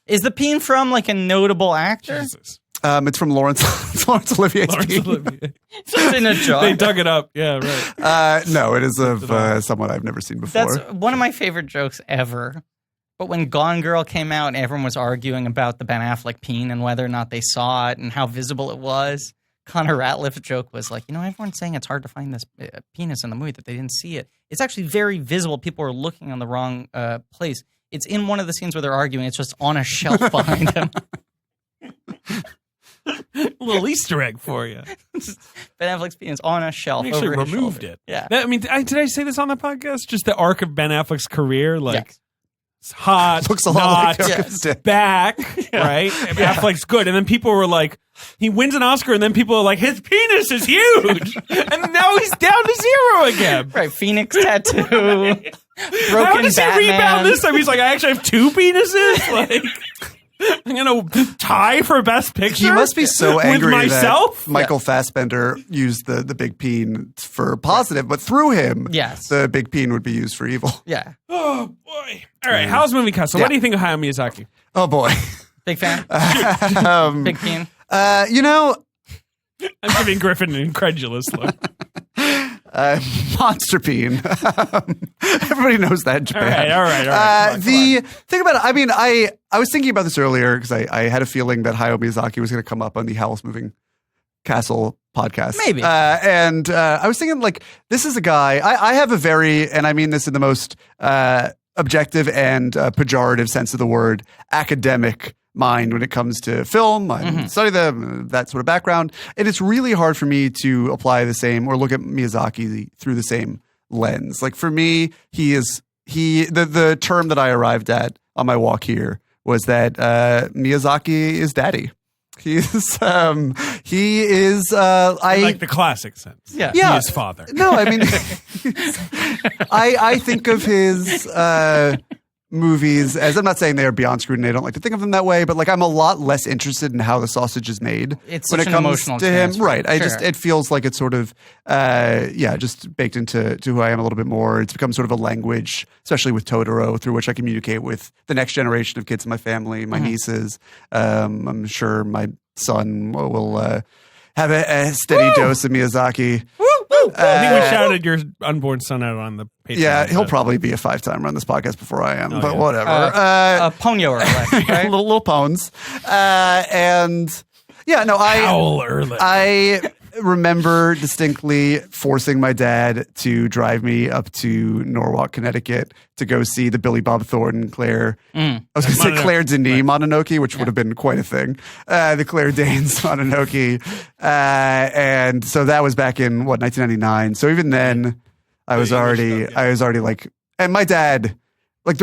Is the peen from like a notable actor? Jesus. It's from Laurence Olivier's Lawrence peen. Olivier. Just in a jar. They dug it up. Yeah, right. No, it is of someone I've never seen before. That's one of my favorite jokes ever. But when Gone Girl came out and everyone was arguing about the Ben Affleck peen and whether or not they saw it and how visible it was, Connor Ratliff's joke was like, everyone's saying it's hard to find this penis in the movie, that they didn't see it. It's actually very visible. People are looking on the wrong place. It's in one of the scenes where they're arguing. It's just on a shelf behind them. A little Easter egg for you. Ben Affleck's penis on a shelf. I actually over his removed shoulder. it. Yeah. Did I say this on the podcast? Just the arc of Ben Affleck's career, like Yes. it's hot, Looks a lot like not, Kirk's dick. back, right? Affleck's good, and then people were like, he wins an Oscar, and then people are like, his penis is huge, and now he's down to 0 again. Right. Phoenix tattoo. Broken How does Batman. he rebound this time? He's like, I actually have 2 penises. Like, I'm gonna tie for Best Picture. He must be so angry with myself. that Michael Fassbender used the big peen for positive, but through him, Yes. the big peen would be used for evil. Yeah. Oh boy! All right, how's movie cast? So, what Yeah. do you think of Hayao Miyazaki? Oh boy. Big fan. Big peen. I'm giving Griffin an incredulous look. Monster peen. Everybody knows that in Japan. All right. Come on. The thing about it, I was thinking about this earlier because I had a feeling that Hayao Miyazaki was going to come up on the Howl's Moving Castle podcast. Maybe. And I was thinking, like, this is a guy, I have a very, and I mean this in the most objective and pejorative sense of the word, academic mind when it comes to film. I study that sort of background. And it's really hard for me to apply the same or look at Miyazaki through the same lens. Like for me, the term that I arrived at on my walk here was that Miyazaki is daddy. He is Like the classic sense. Yeah. He is father. No, I mean, I think of his movies, as I'm not saying they are beyond scrutiny, I don't like to think of them that way, but like I'm a lot less interested in how the sausage is made It's when such it an comes emotional to him. transfer. Right. Sure. It feels like it's sort of, just baked into who I am a little bit more. It's become sort of a language, especially with Totoro, through which I communicate with the next generation of kids in my family, my nieces. I'm sure my son will have a steady dose of Miyazaki. I think we shouted your unborn son out on the Patreon. Yeah, he'll probably be a 5-timer on this podcast before I am, but yeah. whatever. Ponyo Ehrlich, right? little pones. And yeah, no, Howl Ehrlich. I remember distinctly forcing my dad to drive me up to Norwalk, Connecticut to go see the Billy Bob Thornton, Claire. I was going to say Claire Denis Mononoke, which would have been quite a thing. The Claire Danes Mononoke. And so that was back in 1999. So even then I was already like, and my dad, like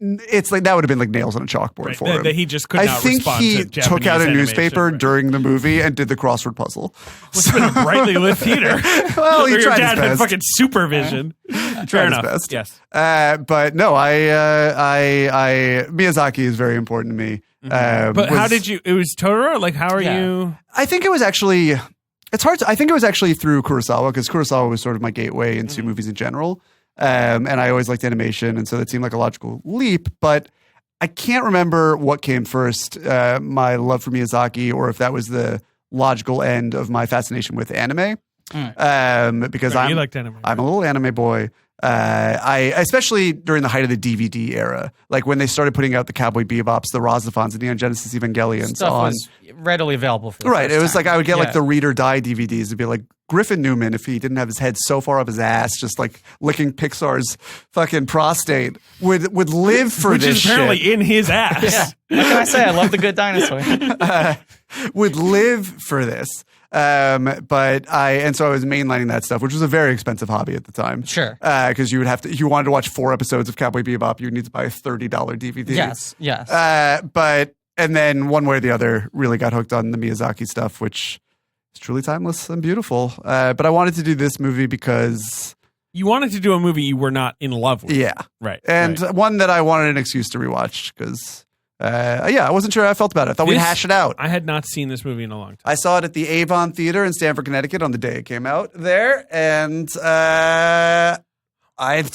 it's like that would have been like nails on a chalkboard for him. That he just could not I think respond he to Japanese took out a animation, newspaper right. during the movie and did the crossword puzzle. It's been a brightly lit theater. Well, he Where your tried his dad had best. fucking supervision. Tried Fair his enough. best. Yes. But no, I Miyazaki is very important to me. But how did you? It was Totoro. Like, how are you? I think it was actually. It's hard. I think it was actually through Kurosawa because Kurosawa was sort of my gateway into movies in general, and I always liked animation, and so that seemed like a logical leap. But I can't remember what came first, my love for Miyazaki, or if that was the logical end of my fascination with anime. Because You liked anime. I'm a little anime boy. I especially during the height of the DVD era, like when they started putting out the Cowboy Bebops, the Rosafons, the Neon Genesis Evangelions Stuff on. was readily available for the Right. first It was time. like I would get like Yeah. the Read or Die DVDs. It'd be like Griffin Newman, if he didn't have his head so far up his ass, just like licking Pixar's fucking prostate, would live for Which this is apparently shit. in his ass. What can I say? I love the Good Dinosaur. Would live for this. So I was mainlining that stuff, which was a very expensive hobby at the time. Sure. Because you would have to, if you wanted to watch 4 episodes of Cowboy Bebop, you would need to buy a $30 DVD. Yes. And then one way or the other, really got hooked on the Miyazaki stuff, which is truly timeless and beautiful. But I wanted to do this movie because, You wanted to do a movie you were not in love with. yeah. Right. And right. one that I wanted an excuse to rewatch because, I wasn't sure how I felt about it. I thought we'd hash it out. I had not seen this movie in a long time. I saw it at the Avon Theater in Stamford, Connecticut on the day it came out there. And that's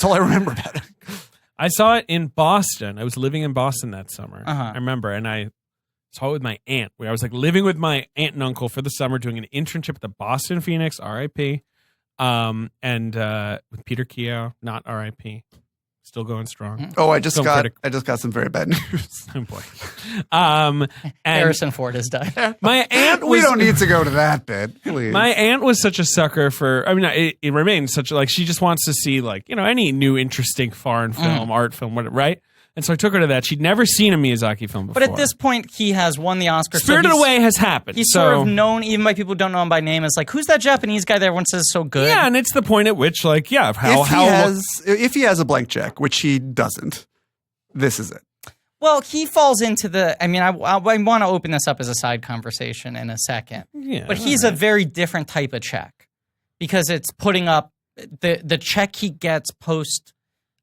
all I remember about it. I saw it in Boston. I was living in Boston that summer. Uh-huh. I remember, and I saw it with my aunt. Where I was like living with my aunt and uncle for the summer, doing an internship at the Boston Phoenix, R.I.P. And with Peter Keogh, not R.I.P. Still going strong. Oh, I just Film got critic. some very bad news. Oh boy. And Harrison Ford has died. my aunt was. We don't need to go to that bit, please. My aunt was such a sucker for. I mean, it remains such a, like she just wants to see any new interesting foreign film, art film, whatever, right? And so I took her to that. She'd never seen a Miyazaki film before. But at this point, he has won the Oscar. Spirited so Away has happened. He's so, sort of known, even by people who don't know him by name, as like, who's that Japanese guy that everyone says is so good? Yeah, and it's the point at which, if he has a blank check, which he doesn't, this is it. Well, he falls into the. I mean, I want to open this up as a side conversation in a second. Yeah, but he's a very different type of check because it's putting up the check he gets post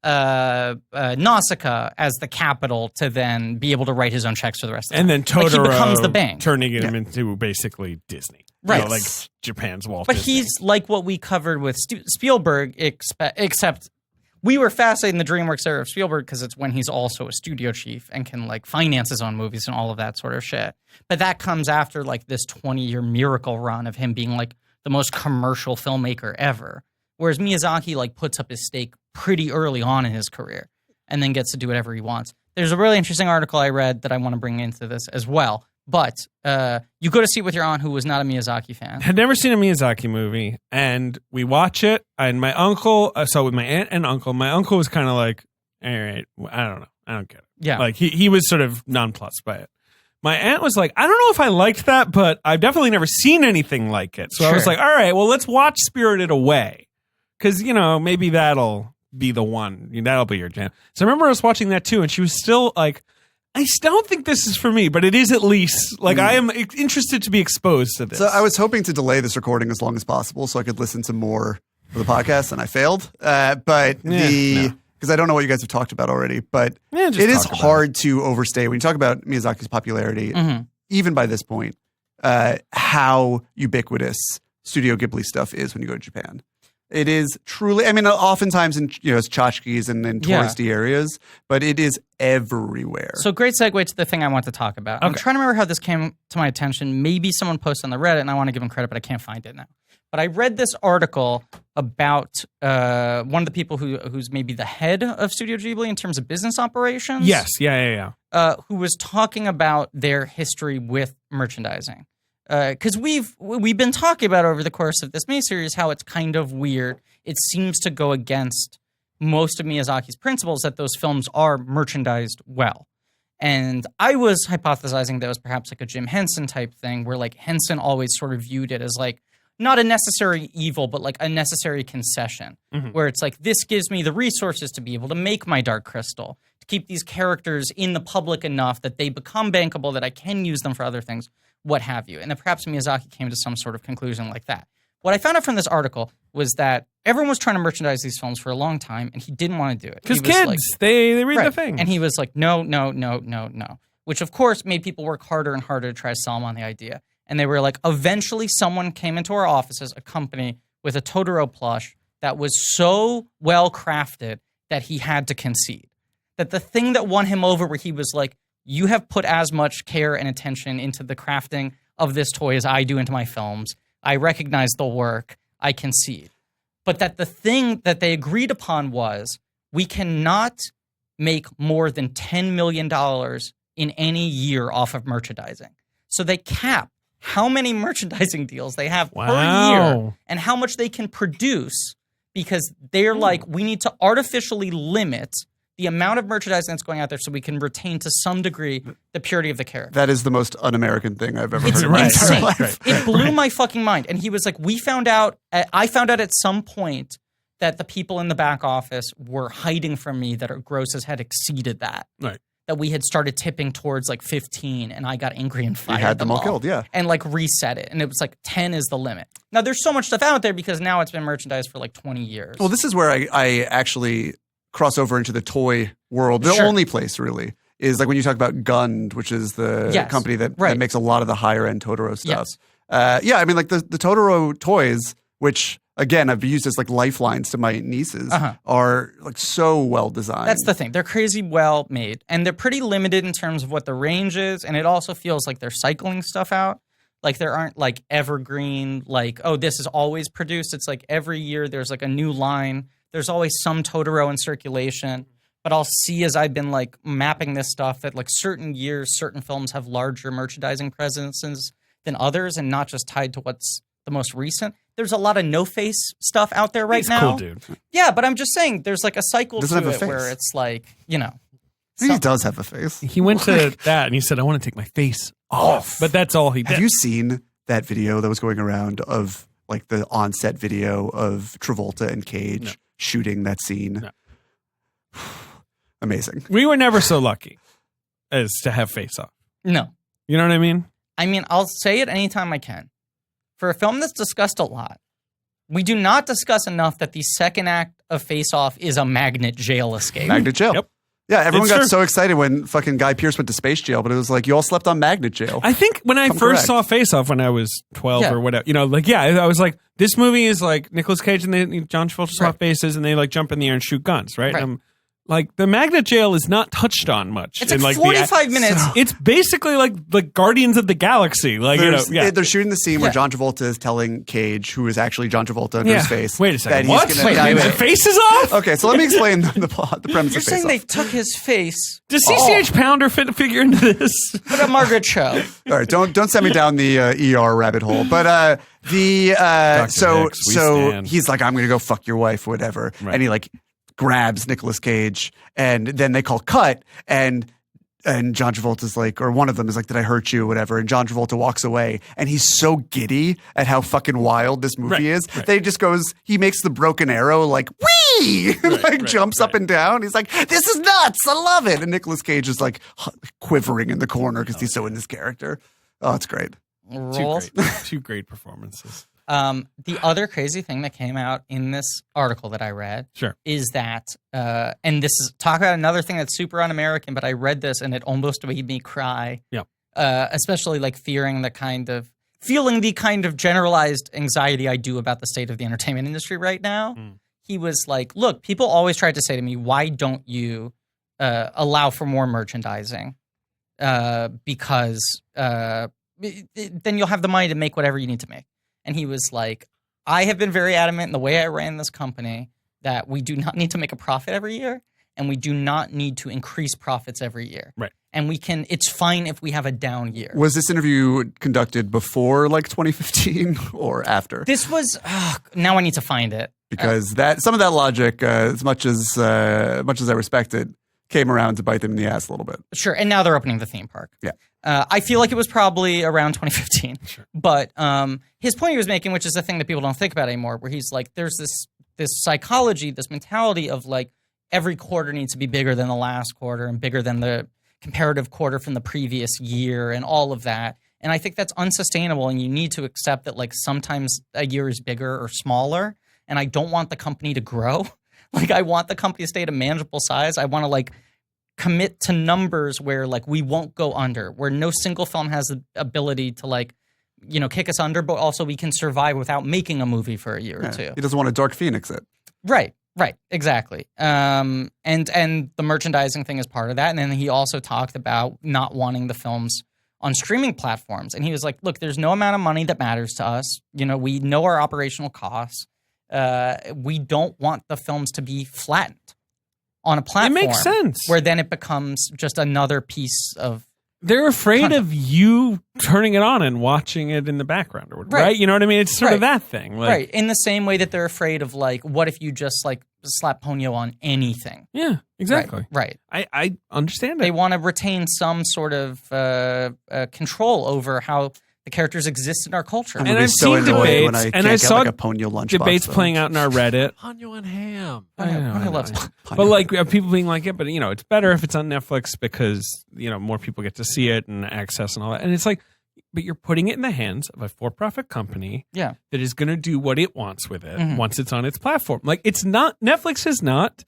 Nausicaa as the capital to then be able to write his own checks for the rest of the and time. then Totoro Like he becomes the bank. turning him into basically Disney. Right. Like Japan's Walt But Disney. he's like what we covered with Spielberg, except we were fascinated in the DreamWorks era of Spielberg because it's when he's also a studio chief and can like finance his own movies and all of that sort of shit. But that comes after like this 20-year miracle run of him being like the most commercial filmmaker ever. Whereas Miyazaki like puts up his stake pretty early on in his career and then gets to do whatever he wants. There's a really interesting article I read that I want to bring into this as well. But you go to see it with your aunt who was not a Miyazaki fan. Had never seen a Miyazaki movie, and we watch it, and my uncle, so with my aunt and uncle, my uncle was kind of like, all right, I don't know. I don't get it. Yeah. Like, he was sort of nonplussed by it. My aunt was like, I don't know if I liked that, but I've definitely never seen anything like it. So I was Sure. like, all right, well, let's watch Spirited Away. Because, maybe that'll be the one. That'll be your jam. So I remember I was watching that too, and she was still like, I still don't think this is for me, but it is at least, like, I am interested to be exposed to this. So I was hoping to delay this recording as long as possible so I could listen to more of the podcast, and I failed. But because I don't know what you guys have talked about already, but Yeah, just it is talk about hard to overstate when you talk about Miyazaki's popularity, even by this point, how ubiquitous Studio Ghibli stuff is when you go to Japan. It is truly, I mean, oftentimes in it's tchotchkes and in touristy areas, but it is everywhere. So great segue to the thing I want to talk about. I'm trying to remember how this came to my attention. Maybe someone posted on the Reddit, and I want to give them credit, but I can't find it now. But I read this article about one of the people who's maybe the head of Studio Ghibli in terms of business operations. Yes, yeah. Who was talking about their history with merchandising. Because we've been talking about over the course of this miniseries how it's kind of weird. It seems to go against most of Miyazaki's principles that those films are merchandised well. And I was hypothesizing that it was perhaps like a Jim Henson type thing where like Henson always sort of viewed it as like not a necessary evil, but like a necessary concession where it's like, this gives me the resources to be able to make my Dark Crystal, to keep these characters in the public enough that they become bankable, that I can use them for other things, what have you. And then perhaps Miyazaki came to some sort of conclusion like that. What I found out from this article was that everyone was trying to merchandise these films for a long time, and he didn't want to do it. Because kids, they read the thing. And he was like, no. Which, of course, made people work harder and harder to try to sell him on the idea. And they were like, eventually someone came into our offices, a company with a Totoro plush that was so well crafted that he had to concede. That the thing that won him over where he was like, you have put as much care and attention into the crafting of this toy as I do into my films. I recognize the work. I concede. But that the thing that they agreed upon was, we cannot make more than $10 million in any year off of merchandising. So they cap how many merchandising deals they have per year and how much they can produce, because they're like, we need to artificially limit the amount of merchandising that's going out there so we can retain to some degree the purity of the character. That is the most un-American thing I've ever It's heard in my entire insane. life. It blew my fucking mind. And he was like, I found out at some point that the people in the back office were hiding from me that our grosses had exceeded that. Right. That we had started tipping towards like 15, and I got angry and fired You had them all all killed, yeah. and like reset it. And it was like 10 is the limit. Now there's so much stuff out there because now it's been merchandised for like 20 years. Well, this is where I actually cross over into the toy world. The only place really is like when you talk about Gund, which is the company that makes a lot of the higher end Totoro stuff. Yes. I mean, like the Totoro toys, which again I've used as like lifelines to my nieces, are like so well designed. That's the thing. They're crazy well made, and they're pretty limited in terms of what the range is. And it also feels like they're cycling stuff out. Like there aren't like evergreen, like, oh, this is always produced. It's like every year there's like a new line. There's always some Totoro in circulation. But I'll see as I've been like mapping this stuff that like certain years, certain films have larger merchandising presences than others, and not just tied to what's the most recent. There's a lot of no-face stuff out there right now. Cool, dude. Yeah, but I'm just saying there's like a cycle Doesn't to have a it face. where it's like, you know. He does have a face. He went to that and he said, I want to take my face off. But that's all he did. Have you seen that video that was going around of like the on-set video of Travolta and Cage shooting that scene? No. Amazing. We were never so lucky as to have face off. No. You know what I mean? I mean, I'll say it anytime I can. For a film that's discussed a lot, we do not discuss enough that the second act of Face Off is a magnet jail escape. Magnet jail. Yep. Yeah, everyone It's got true. so excited when fucking Guy Pearce went to space jail, but it was like, you all slept on magnet jail. I think when I Come first correct. saw Face Off when I was 12 Yeah. or whatever, you know, like, I was like, this movie is like Nicolas Cage and John Travolta swap Right. faces and they like jump in the air and shoot guns, right? Right. Like the magnet jail is not touched on much. It's in, like the 45 minutes. It's basically like the Guardians of the Galaxy. Like, They're shooting the scene where Yeah. John Travolta is telling Cage, who is actually John Travolta under his face. Wait a second. that he's What? gonna- Wait, Yeah, the face is off? Okay, so let me explain the plot, the premise You're of Face saying Off. they took his face, Does CCH Pounder figure into this? put a Margaret Cho. All right, don't send me down the ER rabbit hole. But so Hicks, we stand. he's like, I'm gonna go fuck your wife, whatever, Right. and he like grabs Nicolas Cage, and then they call cut, and John Travolta's like, or one of them is like, did I hurt you, whatever, and John Travolta walks away, and he's so giddy at how fucking wild this movie Right, is right. that he just goes, he makes the broken arrow like wee, like right, jumps up and down. He's like, this is nuts, I love it, and Nicolas Cage is like quivering in the corner because he's so in his character. Oh, it's great. Rolls. Two great performances. The other crazy thing that came out in this article that I read is that, and this is talk about another thing that's super un-American, but I read this and it almost made me cry. Yeah. Especially like feeling the kind of generalized anxiety I do about the state of the entertainment industry right now. He was like, look, people always tried to say to me, why don't you allow for more merchandising? Because then you'll have the money to make whatever you need to make. And he was like, I have been very adamant in the way I ran this company that we do not need to make a profit every year, and we do not need to increase profits every year. Right. And it's fine if we have a down year. Was this interview conducted before like 2015 or after? This was, now I need to find it. Because some of that logic, as much as I respect it, came around to bite them in the ass a little bit. Sure, and now they're opening the theme park. Yeah. I feel like it was probably around 2015. Sure. But his point he was making, which is the thing that people don't think about anymore, where he's like, there's this psychology, this mentality of like every quarter needs to be bigger than the last quarter and bigger than the comparative quarter from the previous year and all of that. And I think that's unsustainable, and you need to accept that like sometimes a year is bigger or smaller, and I don't want the company to grow. Like I want the company to stay at a manageable size. I want to like commit to numbers where like we won't go under, where no single film has the ability to like, you know, kick us under, but also we can survive without making a movie for a year or two. He doesn't want to Dark Phoenix it. Right, exactly. And the merchandising thing is part of that. And then he also talked about not wanting the films on streaming platforms. And he was like, look, there's no amount of money that matters to us. You know, we know our operational costs. We don't want the films to be flattened on a platform. It makes sense. Where then it becomes just another piece of They're afraid content. of you turning it on and watching it in the background, or right? You know what I mean? It's sort of that thing, like, right? In the same way that they're afraid of like, what if you just like slap Ponyo on anything? Yeah, exactly. Right. I understand it. They want to retain some sort of control over how the characters exist in our culture. And I've seen debates, when I and can't I get saw like a Ponyo lunchbox. debates playing out in our Reddit. Ponyo and ham. Ponyo loves But like people being like, yeah, but you know, it's better if it's on Netflix because you know more people get to see it and access and all that. And it's like, but you're putting it in the hands of a for-profit company, that is going to do what it wants with it once it's on its platform. Like it's not Netflix is not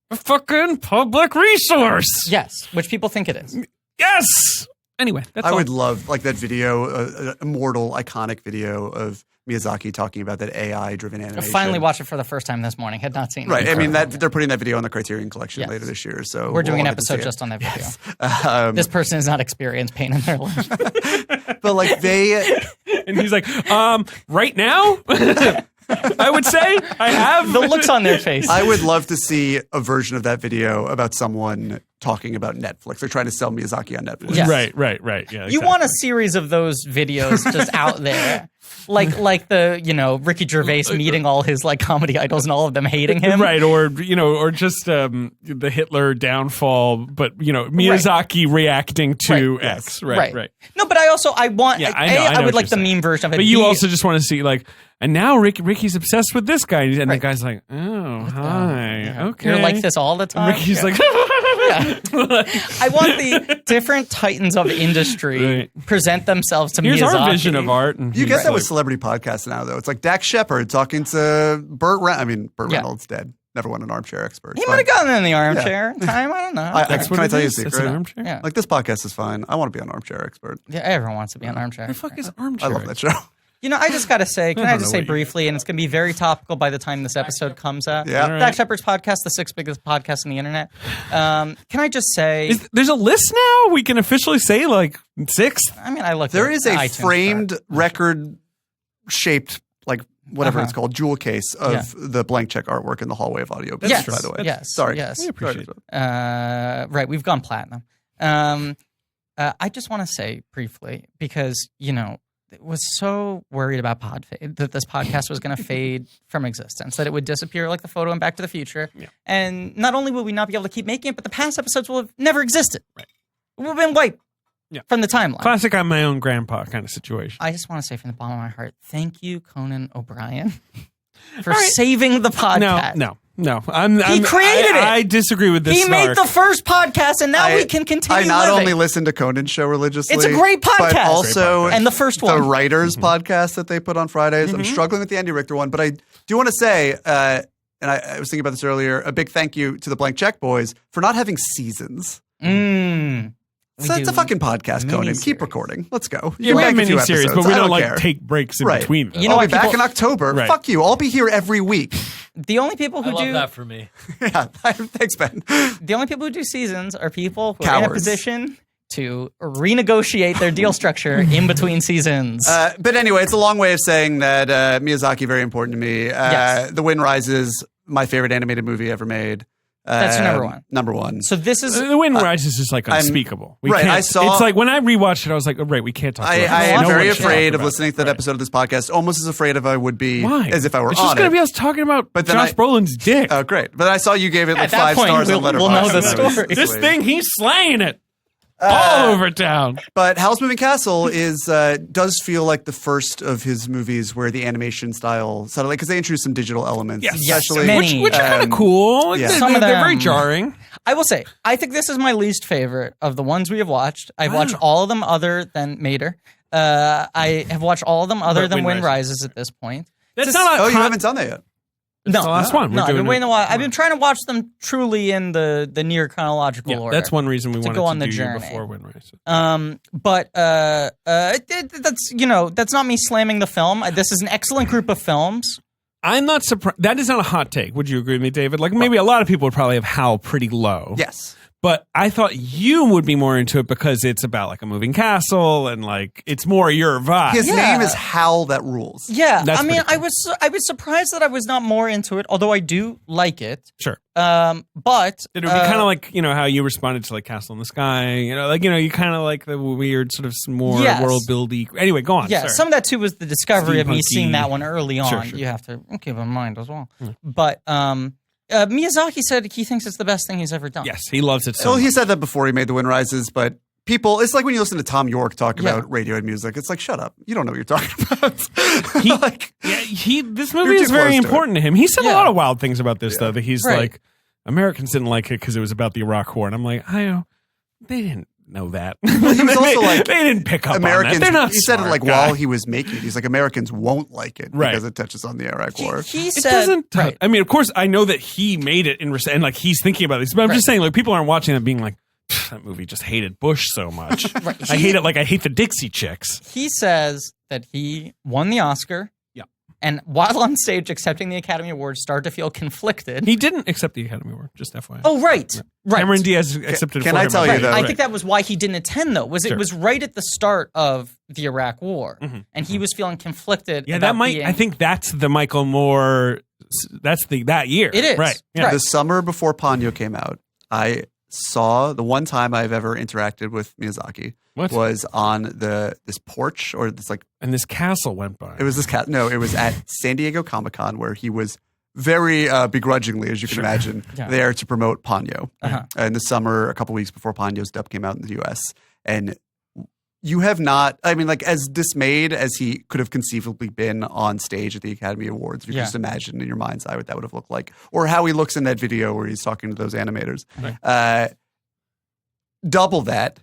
a fucking public resource. Yes, which people think it is. Yes. Anyway, that's all. I would love like that video, immortal, iconic video of Miyazaki talking about that AI-driven animation. I finally watched it for the first time this morning. Had not seen it. Right. I mean, they're putting that video on the Criterion Collection later this year. So we're doing an all get to see episode it. just on that video. Yes. This person has not experienced pain in their life. But like and he's like, right now? I would say I have the looks on their face. I would love to see a version of that video about someone talking about Netflix. They're trying to sell Miyazaki on Netflix. Yes. Right. Yeah, exactly. You want a series of those videos just out there. Like the, you know, Ricky Gervais meeting all his like comedy idols and all of them hating him. Right, or you know, or just the Hitler downfall, but you know, Miyazaki reacting to X. Right. No, but I want I would like the meme version of it. But you also just want to see like, and now Ricky's obsessed with this guy, and the guy's like, oh, hi, okay, you're like this all the time. Ricky's like, I want the different titans of industry present themselves to Here's Miyazaki. our vision of art. And You get that with celebrity podcasts now, though. It's like Dax Shepard talking to Burt Reynolds dead. Never won an armchair expert. He might have gotten in the armchair in time. I don't know. Can I tell you a secret? It's an armchair. Yeah. Like this podcast is fine. I want to be an armchair expert. Yeah, everyone wants to be an armchair. The fuck is armchair? I love that show. You know, I just got to say, can I just say what you- briefly, and it's going to be very topical by the time this episode comes out. Yeah. All right. Dax Shepard's podcast, the 6th biggest podcast on the internet. Can I just say, There's a list now. We can officially say like 6th. I mean, I looked There at is a iTunes framed chart. record-shaped, like whatever Uh-huh. it's called, jewel case of the blank check artwork in the hallway of audio. Yes, by the way. yes, Sorry. yes. We appreciate it. Right, we've gone platinum. I just want to say briefly, because, you know, was so worried about pod fade, that this podcast was going to fade from existence, that it would disappear like the photo in Back to the Future. Yeah. And not only will we not be able to keep making it, but the past episodes will have never existed. Right. We've been wiped from the timeline. Classic I'm my own grandpa kind of situation. I just want to say from the bottom of my heart, thank you, Conan O'Brien, for saving the podcast. No. No, He created it. I disagree with this. He made the first podcast, and now we can continue. I not living. only listen to Conan's show religiously. It's a great podcast. But also and the first one. the writers podcast that they put on Fridays. I'm struggling with the Andy Richter one, but I do want to say, and I was thinking about this earlier, a big thank you to the Blank Check Boys for not having seasons. So it's a fucking podcast, Conan. Keep recording. Let's go. Yeah, we have mini-series, but we don't like take breaks in between them. You know I'll be what, back in October. Right. Fuck you. I'll be here every week. The only people who I love do that for me. Yeah. Thanks, Ben. the only people who do seasons are people who are in a Cowards. position to renegotiate their deal structure in between seasons. But anyway, it's a long way of saying that Miyazaki, very important to me. Yes. The Wind Rises, my favorite animated movie ever made. That's your number one. Number one. So this is The Wind Rises is like unspeakable. We right, can't- I saw- It's like when I rewatched it, I was like, oh, right, we can't talk about I this. am No very one should afraid talk of about listening it. to that episode of this podcast, almost as afraid as I would be Why? as if I were It's on just going it. to be us talking about But then Josh Brolin's dick. Oh, great. But I saw you gave it like At that 5 point, stars on we'll Letterboxd. know the That was story. This sweet. thing, he's slaying it. All over town. But Howl's Moving Castle is does feel like the first of his movies where the animation style suddenly, because they introduced some digital elements, Yes. especially Many. Which are kind of cool. yeah. They're, Some of they're very them- jarring. I will say, I think this is my least favorite of the ones we have watched. I've watched all of them other than Mater. I have watched all of them other than Wind Rises at this point. That's not a Oh, you con- haven't done that yet. No, the last one. We're No, I've been doing waiting it. a while. I've been trying to watch them truly in the near chronological Yeah, order. that's one reason we wanted go on to the do journey. before Wind Rises. But that's that's not me slamming the film. This is an excellent group of films. I'm not surprised. That is not a hot take. Would you agree with me, David? Like maybe a lot of people would probably have Howl pretty low. Yes. But I thought you would be more into it because it's about like a moving castle and like it's more your vibe. His Yeah. name is Howl That Rules. Yeah, That's I mean, pretty I was surprised that I was not more into it, although I do like it. Sure. But It would be kind of like, how you responded to like Castle in the Sky, you kind of like the weird sort of more Yes. world buildy. Anyway, go on. yeah, sorry. some of that too was the discovery of me Steampunky. seeing that one early on. Sure, sure. You have to keep in mind as well. But Miyazaki said he thinks it's the best thing he's ever done. Yes, he loves it so Well, much. he said that before he made The Wind Rises, but people, it's like when you listen to Tom York talk Yeah. about Radiohead music. It's like, shut up. You don't know what you're talking about. This movie You're is too very close to it. important to him. He said a Yeah. lot of wild things about this, though, that he's Right. like, Americans didn't like it because it was about the Iraq War. And I'm like, they didn't know that. he was also like, they didn't pick up Americans, on that. They're not he said it smart, like guy. while he was making it. He's like, Americans won't like it Right. because it touches on the Iraq War. He It said, doesn't. right. I mean, of course, I know that he made it and like he's thinking about this, but I'm just saying, like people aren't watching it being like, that movie just hated Bush so much. I hate it like I hate the Dixie Chicks. He says that he won the Oscar. Yeah. And while on stage accepting the Academy Award, started to feel conflicted. He didn't accept the Academy Award, just FYI. Oh, right. Right. Cameron Diaz accepted it Can for I him. tell you, Right. though? I think that was why he didn't attend, though. Sure. It was right at the start of the Iraq War, and he was feeling conflicted. Yeah, about that might. being- I think that's the Michael Moore. That's that year. It is. right. Yeah. Right. The summer before Ponyo came out, I saw the one time I've ever interacted with Miyazaki What? was on this porch or this like And this castle went by. it was this cat. No, it was at San Diego Comic-Con where he was very begrudgingly, as you can imagine, Yeah. there to promote Ponyo Uh-huh. in the summer, a couple weeks before Ponyo's dub came out in the U.S. And you have not, I mean, like as dismayed as he could have conceivably been on stage at the Academy Awards, you can Yeah. just imagine in your mind's eye what that would have looked like, or how he looks in that video where he's talking to those animators. Double that.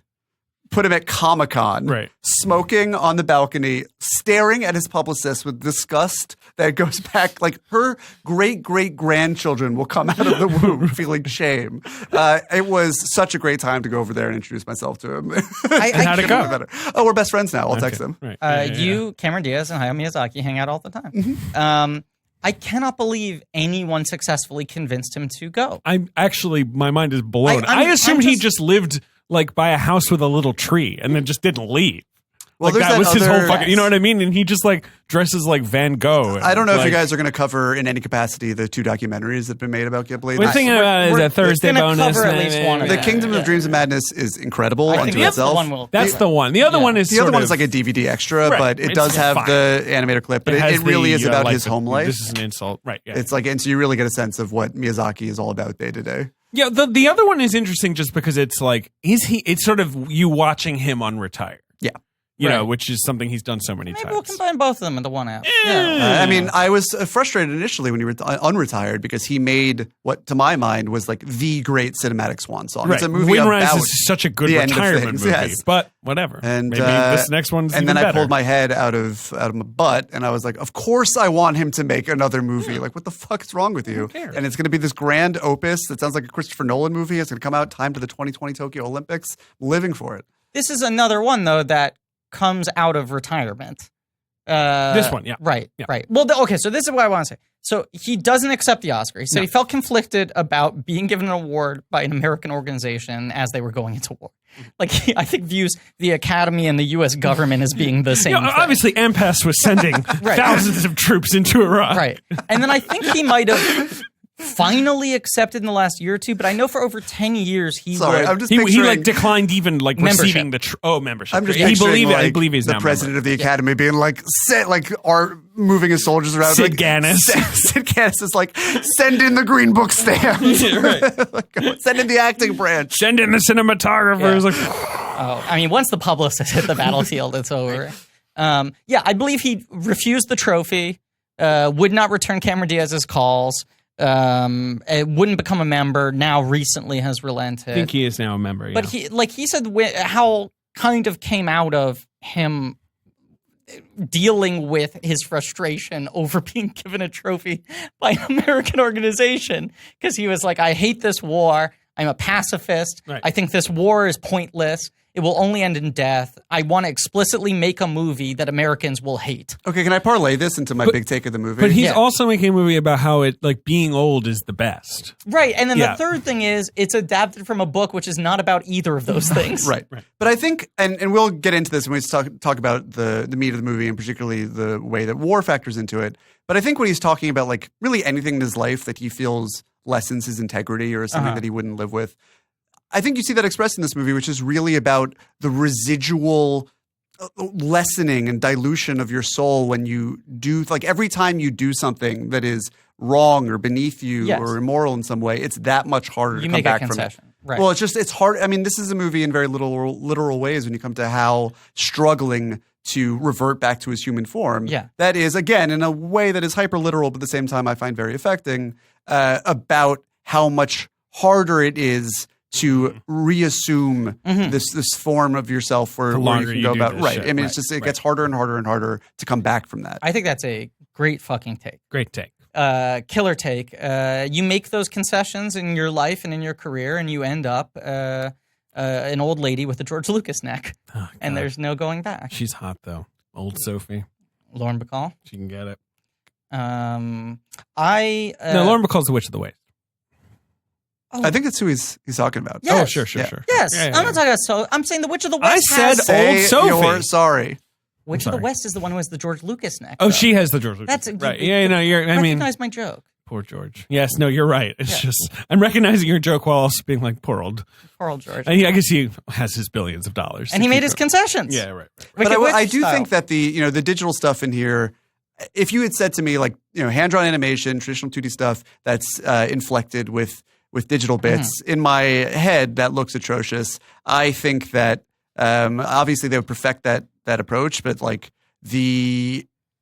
Put him at Comic-Con, Right. smoking on the balcony, staring at his publicist with disgust that goes back like her great-great-grandchildren will come out of the womb feeling shame. It was such a great time to go over there and introduce myself to him. how'd it go? Better. Oh, we're best friends now. I'll text him. Right. Yeah. You, Cameron Diaz, and Hayao Miyazaki hang out all the time. Mm-hmm. I cannot believe anyone successfully convinced him to go. I'm actually, my mind is blown. I'm I assumed he just- just lived like by a house with a little tree and then just didn't leave. Well, Like there's that that was his whole other- fucking, you know what I mean? And he just like dresses like Van Gogh. I don't know if you Like- guys are going to cover in any capacity the 2 documentaries that have been made about Ghibli. We're thinking about it as a Thursday gonna bonus. cover at least one of the them. Kingdom Yeah. of Dreams and Madness is incredible I unto think that's the itself. one we'll. That's the one. The other Yeah. one is The other sort one of- is like a DVD extra, Right. but it It's does have fine. the animator clip. But has it really the, is about like his the- home life. This is an insult. Right. Yeah. It's like, and so you really get a sense of what Miyazaki is all about day to day. Yeah, the other one is interesting just because it's like, it's sort of you watching him unretire. Yeah. you know, Right. which is something he's done so many Maybe times. we'll combine both of them into one app. I mean, I was frustrated initially when he unretired because he made what, to my mind, was like the great cinematic swan song. Right. It's a movie Windrise about is such a good the end of retirement things, movie, yes. but whatever. And maybe this next one's and even then I better. pulled my head out of my butt, and I was like, "Of course, I want him to make another movie. Like, what the fuck is wrong with you?" cares? And it's going to be this grand opus that sounds like a Christopher Nolan movie. It's going to come out time to the 2020 Tokyo Olympics. I'm living for it. This is another one though that comes out of retirement. This one, yeah. Right, Yeah. right. Well, okay, so this is what I want to say. So he doesn't accept the Oscar. He said he felt conflicted about being given an award by an American organization as they were going into war. Like, I think views the Academy and the U.S. government as being the same You know, thing. obviously, AMPAS was sending thousands of troops into Iraq. Right. And then I think he might have finally accepted in the last year or two, but I know for over 10 years he Sorry, would. I'm just He picturing. like declined even like Membership. receiving the membership. I'm just he picturing, believed like, I believe he's the now president member. of the Academy being like, moving his soldiers around. Sid like, Ganis. Sid Ganis is like, send in the Green Book stamp. Like, send in the acting branch. Send in the cinematographers. Yeah. Like, Oh, I mean, once the publicist hit the battlefield, it's over. Yeah, I believe he refused the trophy, would not return Cameron Diaz's calls, it wouldn't become a member. Now, recently has relented. I think he is now a member. But yeah. he said how kind of came out of him dealing with his frustration over being given a trophy by an American organization because he was like, I hate this war. I'm a pacifist. Right. I think this war is pointless. It will only end in death. I want to explicitly make a movie that Americans will hate. Okay, can I parlay this into my big take of the movie? But he's Yeah. also making a movie about how it like being old is the best. Right. And then Yeah. the third thing is it's adapted from a book which is not about either of those things. Right. But I think, and we'll get into this when we talk about the meat of the movie and particularly the way that war factors into it. But I think when he's talking about like really anything in his life that he feels lessens his integrity or is something that he wouldn't live with, I think you see that expressed in this movie, which is really about the residual lessening and dilution of your soul when you do, like every time you do something that is wrong or beneath you Yes. or immoral in some way, it's that much harder to You come make a back from it. concession. Right. Well, it's hard. I mean, this is a movie in very literal ways when you come to Howl struggling to revert back to his human form. Yeah. That is, again, in a way that is hyper literal, but at the same time I find very affecting, about how much harder it is to reassume this form of yourself where you longer can you go do about this right. shit. I mean, Right. it's just it Right. gets harder and harder and harder to come back from that. I think that's a great fucking take. Great take. Killer take. You make those concessions in your life and in your career, and you end up an old lady with a George Lucas neck, and there's no going back. She's hot though. Old Sophie. Lauren Bacall. She can get it. No, Lauren Bacall's the Witch of the Waste. I think that's who he's talking about. Yes. Oh, sure. Yeah. Yes, Yeah, I'm not talking about. I'm saying the Witch of the I West. said has, Say Old Sophie. you're sorry. Witch of the sorry. West is the one who has the George Lucas neck. Oh, though. she has the George Lucas. That's right. Yeah, no, you're. I mean, recognize my joke. poor George. Yes, no, you're right. It's just I'm recognizing your joke while also being like poor old. Poor old George. I guess he has his billions of dollars, And to he made keep his it- concessions. Yeah, right. But Wicked Witch I do style. think that the digital stuff in here, if you had said to me like hand drawn animation, traditional 2D stuff that's inflected with digital bits in my head that looks atrocious. I think that obviously they would perfect that approach, but like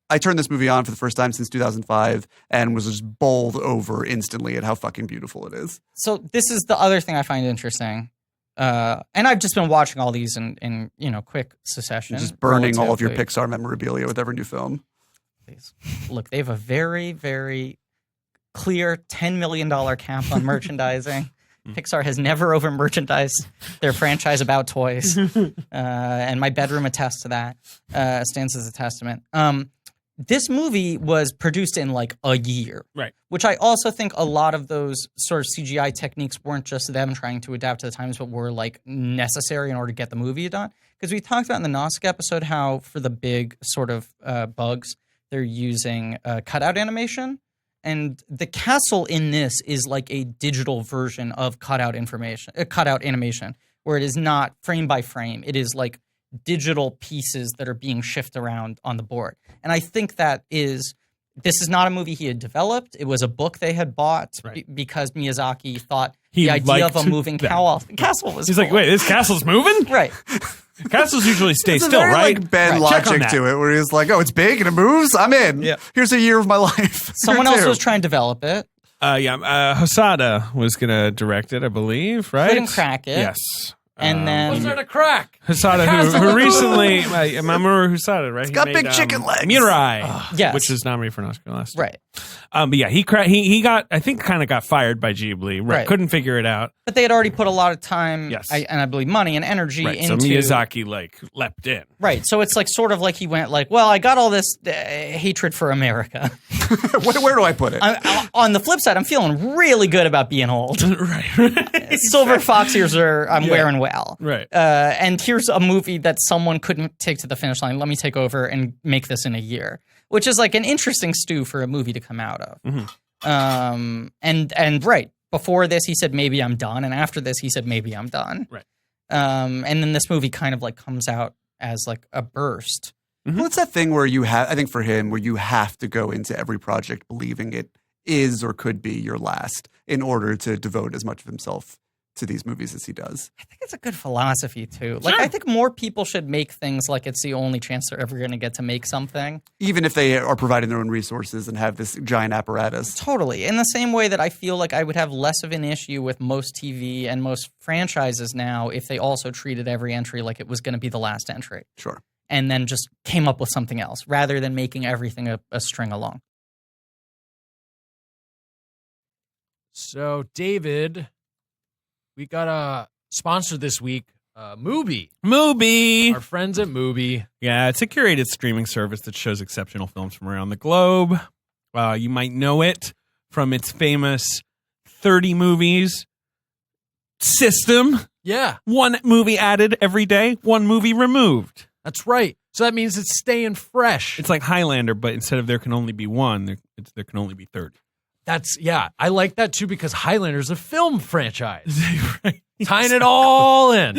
I turned this movie on for the first time since 2005 and was just bowled over instantly at how fucking beautiful it is. So this is the other thing I find interesting. And I've just been watching all these in quick succession. Just burning all of your relatively. Pixar memorabilia with every new film. Please. Look, they have a very, very clear $10 million cap on merchandising. Pixar has never over merchandised their franchise about toys. And my bedroom attests to that, stands as a testament. This movie was produced in like a year. Right. Which I also think a lot of those sort of CGI techniques weren't just them trying to adapt to the times, but were like necessary in order to get the movie done. Because we talked about in the Gnostic episode how for the big sort of bugs, they're using cutout animation. And the castle in this is like a digital version of cutout animation, where it is not frame by frame. It is like digital pieces that are being shifted around on the board. And I think this is not a movie he had developed. It was a book they had bought because Miyazaki thought He the idea of liked a moving that. castle was He's cool. like, wait, this castle's moving? Right. Castles usually stay It's a still, very, right? like, Ben Right. Check on logic that. to it, where he's like, "Oh, it's big and it moves. I'm in. Yep. Here's a year of my life." Someone Here else too. was trying to develop it. Hosada was going to direct it, I believe, right? Couldn't crack it. Yes. And then What's there to crack? Hosada, who recently, Mamoru Hosada, right? It's got big chicken legs. Mirai, yes. which is nominated for an Oscar last year. Right. But yeah, he got, I think, kind of got fired by Ghibli. Right. Couldn't figure it out. But they had already put a lot of time Yes. and I believe money and energy Right. So into Miyazaki leapt in. Right. So it's like sort of like he went like, well, I got all this hatred for America. Where do I put it? On the flip side, I'm feeling really good about being old. Right. Silver fox ears I'm wearing well. Right. And here's a movie that someone couldn't take to the finish line. Let me take over and make this in a year, which is like an interesting stew for a movie to come out of. Mm-hmm. And right before this, he said maybe I'm done, and after this, he said maybe I'm done. Right. And then this movie kind of like comes out as like a burst. Well, it's that thing where you have, I think for him, where you have to go into every project believing it is or could be your last in order to devote as much of himself to these movies as he does. I think it's a good philosophy too. Like, Sure. I think more people should make things like it's the only chance they're ever going to get to make something. Even if they are providing their own resources and have this giant apparatus. Totally. In the same way that I feel like I would have less of an issue with most TV and most franchises now if they also treated every entry like it was going to be the last entry. Sure. And then just came up with something else rather than making everything a string along. So, David, we got a sponsor this week, Mubi. Mubi. Our friends at Mubi. Yeah, it's a curated streaming service that shows exceptional films from around the globe. You might know it from its famous 30 movies system. Yeah, One movie added every day, one movie removed. that's right. So that means it's staying fresh. It's like Highlander, but instead of there can only be one, there can only be 30. Yeah, I like that too because Highlander's a film franchise. Right. Tying it all in.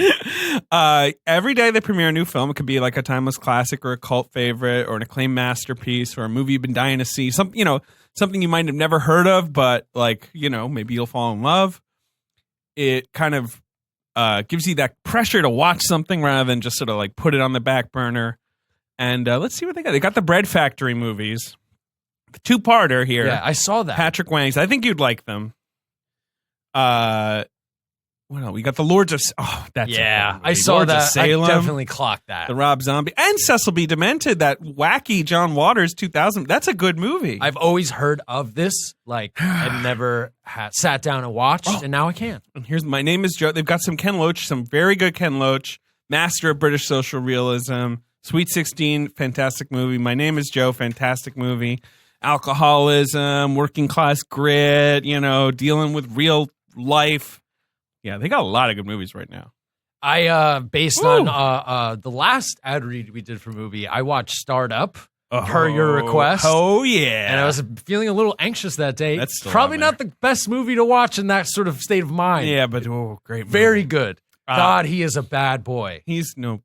Every day they premiere a new film. It could be like a timeless classic or a cult favorite or an acclaimed masterpiece or a movie you've been dying to see. Something you might have never heard of, but maybe you'll fall in love. It kind of gives you that pressure to watch something rather than just sort of like put it on the back burner. And let's see what they got. They got the Bread Factory movies. The two-parter here. Yeah, I saw that. Patrick Wang's. I think you'd like them. What else? We got the Lords of... Oh, that's a fun movie. I saw Lords that. Of Salem, I definitely clocked that. the Rob Zombie, and Cecil B. Demented, that wacky John Waters 2000. That's a good movie. I've always heard of this. Like, I've never sat down and watched, and now I can. And here's My Name is Joe. They've got some Ken Loach, some very good Ken Loach, master of British social realism. Sweet 16, fantastic movie. My Name is Joe, fantastic movie. Alcoholism, working class grit, dealing with real life. Yeah, they got a lot of good movies right now. I based on the last ad read we did for Movie, I watched Startup per your request. Oh, yeah. And I was feeling a little anxious that day. That's still probably on there. not the best movie to watch in that sort of state of mind. Yeah, but great movie. Very good. God, he is a bad boy. He's in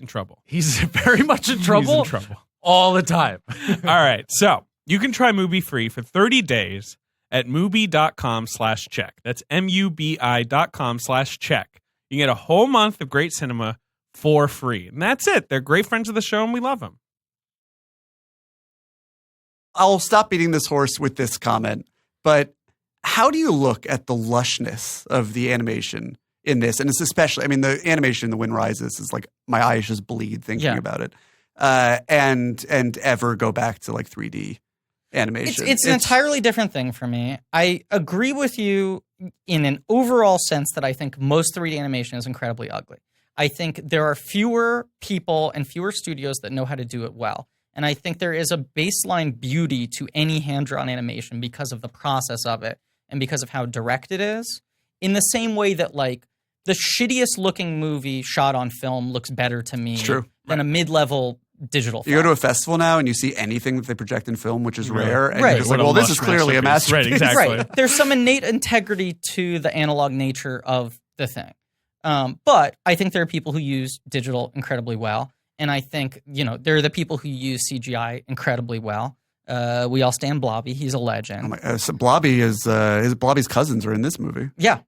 trouble. He's very much in trouble. He's in trouble. All the time. All right, so you can try Mubi free for 30 days at Mubi.com/check. That's MUBI.com/check. You can get a whole month of great cinema for free. And that's it. They're great friends of the show, and we love them. I'll stop beating this horse with this comment, but how do you look at the lushness of the animation in this? And it's especially, the animation in The Wind Rises is like my eyes just bleed thinking about it. And ever go back to like 3D animation. It's an entirely different thing for me. I agree with you in an overall sense that I think most 3D animation is incredibly ugly. I think there are fewer people and fewer studios that know how to do it well. And I think there is a baseline beauty to any hand-drawn animation because of the process of it and because of how direct it is. In the same way that, like, the shittiest looking movie shot on film looks better to me than a mid-level digital film. You go to a festival now and you see anything that they project in film, which is rare, and Right. you're just like, well, this is clearly a masterpiece. Right, exactly. Right. There's some innate integrity to the analog nature of the thing. But I think there are people who use digital incredibly well. And I think, there are the people who use CGI incredibly well. We all stand Blobby. He's a legend. So Blobby's cousins are in this movie. Yeah.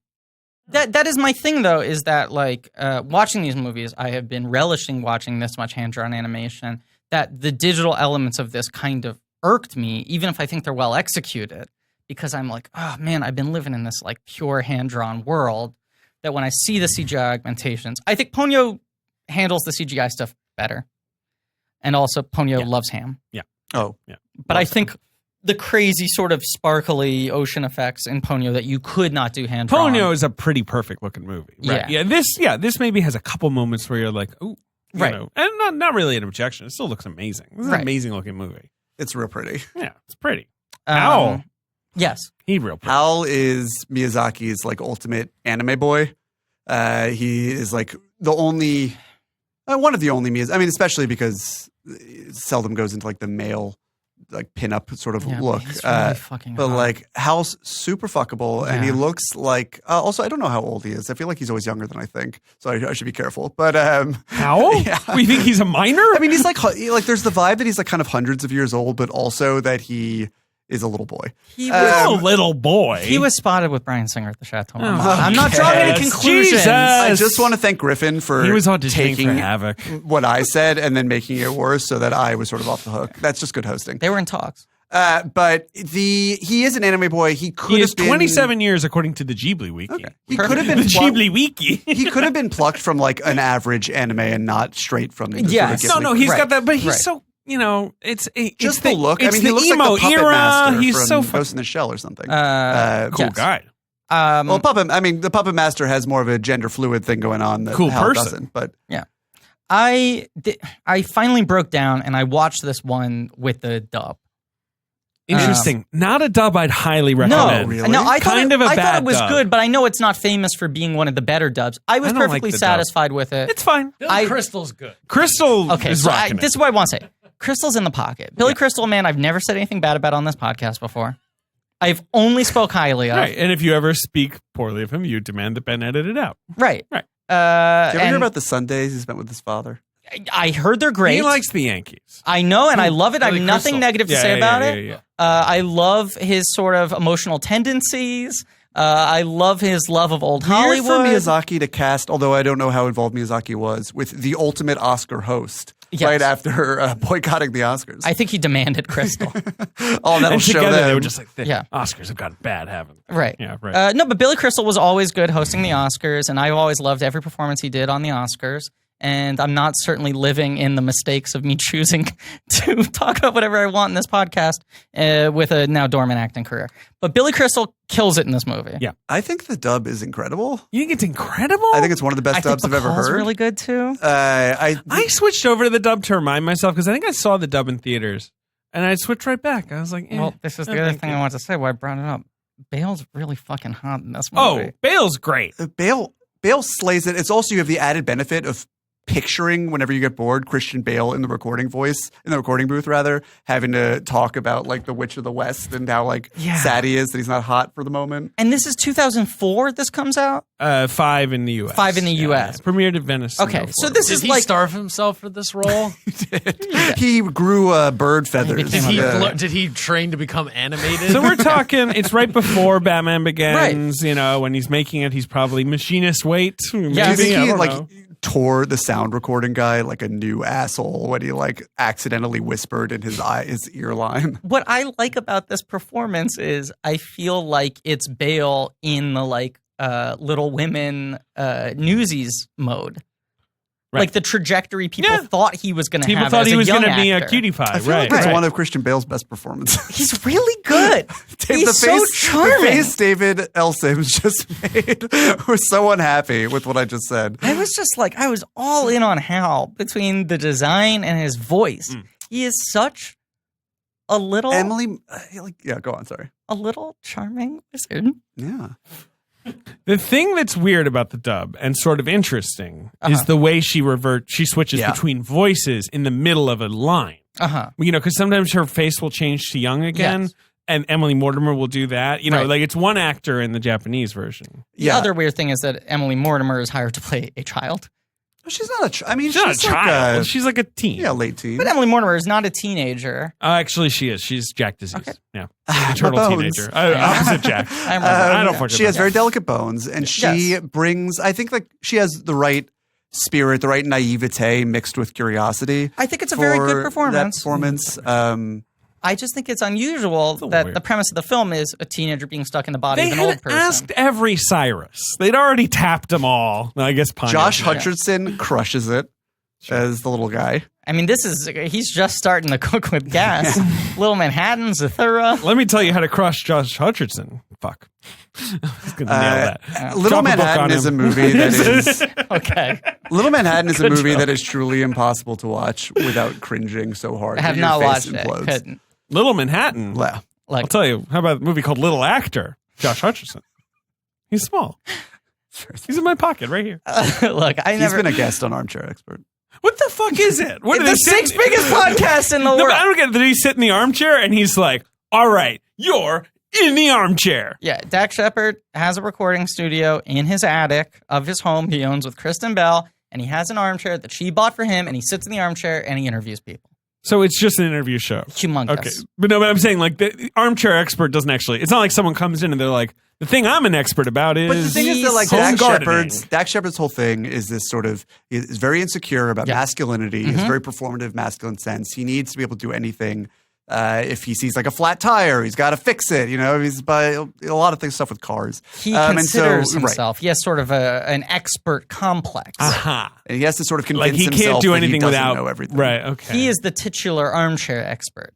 That is my thing, though, is that, like, watching these movies, I have been relishing watching this much hand-drawn animation, that the digital elements of this kind of irked me, even if I think they're well executed, because I'm like, oh, man, I've been living in this, like, pure hand-drawn world, that when I see the CGI augmentations, I think Ponyo handles the CGI stuff better. And also, Ponyo loves ham. Yeah. Oh. Yeah. But I think the crazy sort of sparkly ocean effects in Ponyo that you could not do hand-drawn. Ponyo is a pretty perfect looking movie. Right? Yeah. This maybe has a couple moments where you're like, ooh, Right. know, and not really an objection. It still looks amazing. This is an amazing looking movie. It's real pretty. Yeah, it's pretty. Howl. Yes. He real pretty. Howl is Miyazaki's like ultimate anime boy. He is like the only, one of the only Miyazaki. I mean, especially because it seldom goes into like the male, like pinup sort of look. He's really fucking but hot. like Howl's super fuckable, and he looks like. Also, I don't know how old he is. I feel like he's always younger than I think, so I should be careful. But Howl? Yeah. We think he's a minor? I mean, he's like there's the vibe that he's like kind of hundreds of years old, but also that he is a little boy. He was a little boy. He was spotted with Bryan Singer at the Chateau. Oh, I'm not drawing any yes. conclusions. Jesus. I just want to thank Griffin for He was auditioning taking for Havoc. what I said and then making it worse so that I was sort of off the hook. That's just good hosting. They were in talks. But he is an anime boy. He could He have is been 27 years according to the Ghibli Wiki. Okay. He could have been The plucked, Ghibli Wiki. he could have been plucked from like an average anime and not straight from the Yes. sort of No, Ghibli. he's Right. got that, but he's Right. so, it's Just the the look. I It's mean, he the looks emo like the Puppet era. Master He's from so Ghost in the Shell or something. cool Yes. guy. Well, the Puppet Master has more of a gender fluid thing going on that Cool Hal person. doesn't. But I finally broke down and I watched this one with the dub. Interesting. Not a dub I'd highly No, recommend. really? no, I thought Kind it, of a I thought bad it was dub. good, but I know it's not famous for being one of the better dubs. I was I don't like perfectly the dub. satisfied with it. It's fine. Billy Crystal's good. Crystal Okay, is so rocking this is what I want to say. Crystal's in the pocket. Billy Crystal, man, I've never said anything bad about on this podcast before. I've only spoke highly of. Right. And if you ever speak poorly of him, you demand that Ben edit it out. Right. Right. did you ever hear and about the Sundays he spent with his father? I heard they're great. He likes the Yankees. I know, and I love it. I have Billy nothing Crystal. negative to say about it. Yeah. I love his sort of emotional tendencies. I love his love of old Hollywood. Weird for Miyazaki to cast, although I don't know how involved Miyazaki was, with the ultimate Oscar host Yes. right after boycotting the Oscars. I think he demanded Crystal. Oh, that'll And show together them. they were just like, the Yeah. Oscars have gotten bad, haven't they? Right. Yeah, right. No, but Billy Crystal was always good hosting the Oscars, and I've always loved every performance he did on the Oscars. And I'm not certainly living in the mistakes of me choosing to talk about whatever I want in this podcast with a now dormant acting career. But Billy Crystal kills it in this movie. Yeah. I think the dub is incredible. You think it's incredible? I think it's one of the best I think dubs I've ever Bacall's heard. really good too. I switched over to the dub to remind myself because I think I saw the dub in theaters. And I switched right back. I was like, Well, this is the no, other thank thing you. I wanted to say. Why I brought it up. Bale's really fucking hot in this Oh, movie. Bale's great. Bale slays it. It's also you have the added benefit of picturing whenever you get bored Christian Bale in the recording booth rather, having to talk about like the Witch of the West and how like sad he is that he's not hot for the moment. And this is 2004. This comes out. 5 in the U.S. 5 in the US. Premiered at Venice. in Okay, 04. so this Did is he like starve himself for this role? He grew bird feathers. Did he Yeah. did he train to become animated? So we're talking, it's right before Batman Begins, you know, when he's making it, he's probably machinist weight. Do you Maybe, think I he don't like know. tore the sound recording guy like a new asshole when he like accidentally whispered in his ear line? what I like about this performance is I feel like it's Bale in the like Little Women Newsies mode. Right. Like the trajectory people thought he was going to have. People thought as he a was young going to be a actor. cutie pie, I feel right? like it's right. one of Christian Bale's best performances. He's really good. He's so charming. The face David L. Sims just made was so unhappy with what I just said. I was just like, I was all in on Hal between the design and his voice. He is such a little Emily, go on, sorry. a little charming wizard. Yeah. The thing that's weird about the dub and sort of interesting is the way she switches between voices in the middle of a line. You know, because sometimes her face will change to young again. Yes. And Emily Mortimer will do that. You know, Right. like it's one actor in the Japanese version. The other weird thing is that Emily Mortimer is hired to play a child. She's not a. I mean, She's not a child. Like She's like a teen. yeah, late teen. But Emily Mortimer is not a teenager. Actually, she is. She's Jack disease. Okay. Yeah, eternal bones. teenager. Opposite Jack. I remember. I don't fuck She with has that. very delicate bones, and she brings. I think like she has the right spirit, the right naivete mixed with curiosity. I think it's a very good for performance. That performance. I just think it's unusual that weird. the premise of the film is a teenager being stuck in the body They of an had old person. asked every Cyrus. They'd already tapped them all. I guess Ponyo Josh did. Hutcherson crushes it as the little guy. I mean, he's just starting to cook with gas. Little Manhattan, Zathura. Let me tell you how to crush Josh Hutcherson. Fuck. I was gonna nail that. Little Drop a book Manhattan on is a him. movie that is. Okay. Little Manhattan is a movie joke. that is truly impossible to watch without cringing so hard. I have that your not face watched implodes. it. Couldn't. Little Manhattan. Yeah. I'll Like, tell you. How about a movie called Little Actor? Josh Hutcherson. He's small. He's in my pocket right here. look, I He's never. been a guest on Armchair Expert. What the fuck is it? What It's did the they sixth biggest podcast in the No, world. but I don't get it. Did he sit in the armchair and he's like, all right, you're in the armchair. Yeah, Dak Shepard has a recording studio in his attic of his home he owns with Kristen Bell, and he has an armchair that she bought for him, and he sits in the armchair and he interviews people. So it's just an interview show. Humongous. Okay. But I'm saying like the armchair expert doesn't actually, it's not like someone comes in and they're like, the thing I'm an expert about is. But the thing is that like home gardening. Dak Shepard's whole thing is this sort of is very insecure about Yeah. masculinity. He's very performative masculine sense. He needs to be able to do anything. If he sees like a flat tire, he's got to fix it. You know, he's by a lot of things stuff with cars. He And considers so- himself. He has sort of an expert complex. Aha. And he has to sort of convince Like he himself can't do that anything he doesn't without. know everything. Right. Okay. He is the titular armchair expert.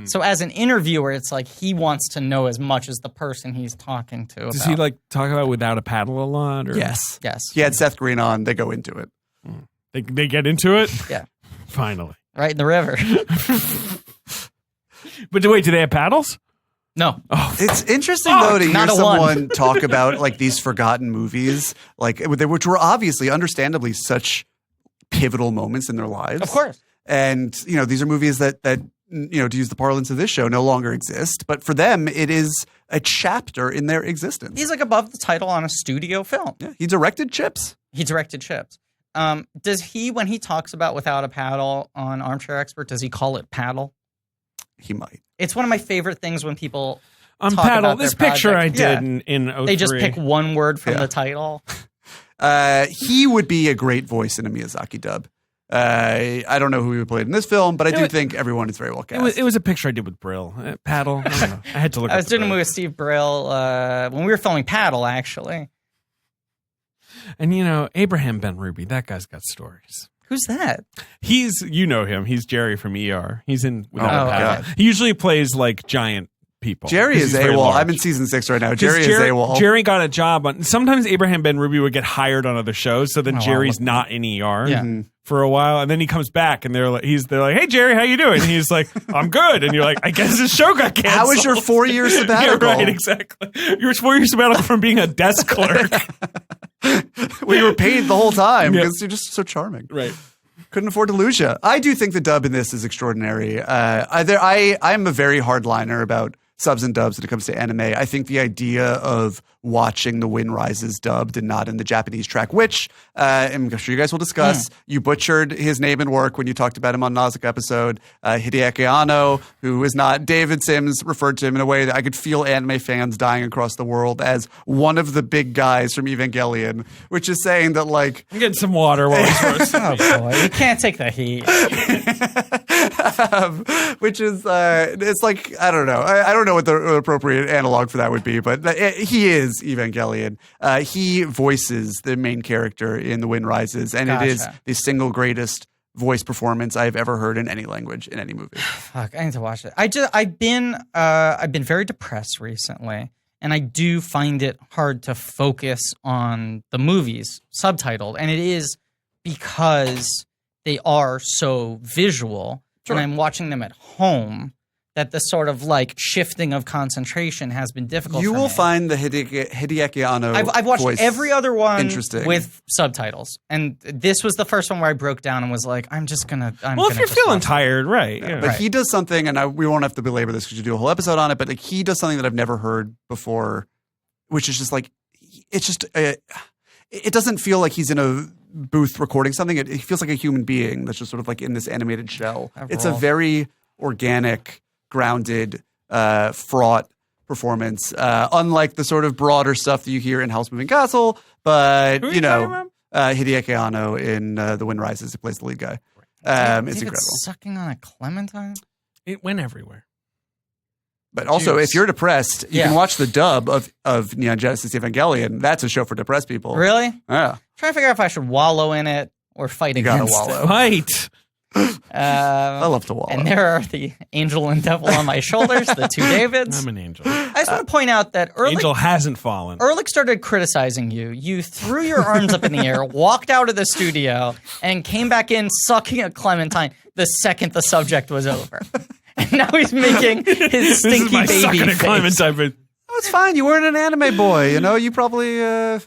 So as an interviewer, it's like he wants to know as much as the person he's talking to. Does about. he like talk about without a paddle a lot? Or Yes. Yes. He had Seth Green on. They go into it. They get into it? Yeah. Finally. Right in the river. But wait, do they have paddles? No. It's interesting though to hear not a one. someone talk about like these forgotten movies, like which were obviously, understandably, such pivotal moments in their lives. Of course. And these are movies that to use the parlance of this show, no longer exist. But for them, it is a chapter in their existence. He's like above the title on a studio film. Yeah, he directed Chips. He directed Chips. Does he, when he talks about Without a Paddle on Armchair Expert, does he call it paddle? He might. It's one of my favorite things when people On talk paddle. about This their picture I project. did in 03. They just pick one word from Yeah. the title. He would be a great voice in a Miyazaki dub. I don't know who he would play in this film, but I do think everyone is very well cast. It was a picture I did with Brill. Paddle. I don't know. I had to look I was up doing a the movie with Steve Brill when we were filming Paddle, actually. And Abraham Ben Ruby, that guy's got stories. Who's that? He's him. He's Jerry from ER. He's in Without Oh, a Paddle. God. He usually plays like giant people. Jerry 'cause is he's very AWOL. large. I'm in season 6 right now. 'Cause Jerry is AWOL. Jerry got a job on. Sometimes Abraham Ben Ruby would get hired on other shows, so then wow. Jerry's not in ER Yeah. for a while, and then he comes back, and they're like, "Hey Jerry, how you doing?" And he's like, "I'm good," and you're like, "I guess his show got canceled." How was your 4-year sabbatical? Yeah, right, exactly. Your 4-year sabbatical from being a desk clerk. We were paid the whole time Yeah. because you're just so charming. Right. Couldn't afford to lose you. I do think the dub in this is extraordinary. I'm a very hardliner about subs and dubs when it comes to anime. I think the idea of watching The Wind Rises dubbed and not in the Japanese track, which I'm sure you guys will discuss. You butchered his name and work when you talked about him on Nausicaa episode. Hideaki Anno, who is not David Sims, referred to him in a way that I could feel anime fans dying across the world as one of the big guys from Evangelion, which is saying that like I'm getting some water while he's roasting. Oh, boy. You can't take the heat. which is it's like I don't know. I don't know what the appropriate analog for that would be, but he is Evangelion. He voices the main character in The Wind Rises, and it is Gotcha. the single greatest voice performance I've ever heard in any language in any movie. Fuck, I need to watch it. I've been very depressed recently, and I do find it hard to focus on the movies subtitled, and it is because they are so visual, and I'm watching them at home. That the sort of like shifting of concentration has been difficult. You for will me. find the Hideaki Anno. I've watched voice every other one interesting. with subtitles, and this was the first one where I broke down and was like, "I'm just gonna." Well, if you're feeling tired, right? Yeah. But Right. he does something, and we won't have to belabor this because you do a whole episode on it. But like, he does something that I've never heard before, which is just like it's just it doesn't feel like he's in a booth recording something. It feels like a human being that's just sort of like in this animated shell. It's a very organic, grounded, fraught performance, unlike the sort of broader stuff that you hear in House Moving Castle. But Who are you talking about? Hideaki Anno in The Wind Rises, who plays the lead guy. It's David incredible. Sucking on a clementine. It went everywhere. But also, if you're depressed, you can Yeah. watch the dub of Neon Genesis Evangelion. That's a show for depressed people. Really? Yeah. Trying to figure out if I should wallow in it or fight gotta against wallow. it. Right. I love to wallow. And there are the angel and devil on my shoulders, the two Davids. I'm an angel. I just want to point out that Angel hasn't fallen. Ehrlich started criticizing you. You threw your arms up in the air, walked out of the studio, and came back in sucking a clementine the second the subject was over. And now he's making his This is stinky my baby sucking a face. clementine. But Oh, it's fine. You weren't an anime boy. You know, you probably, you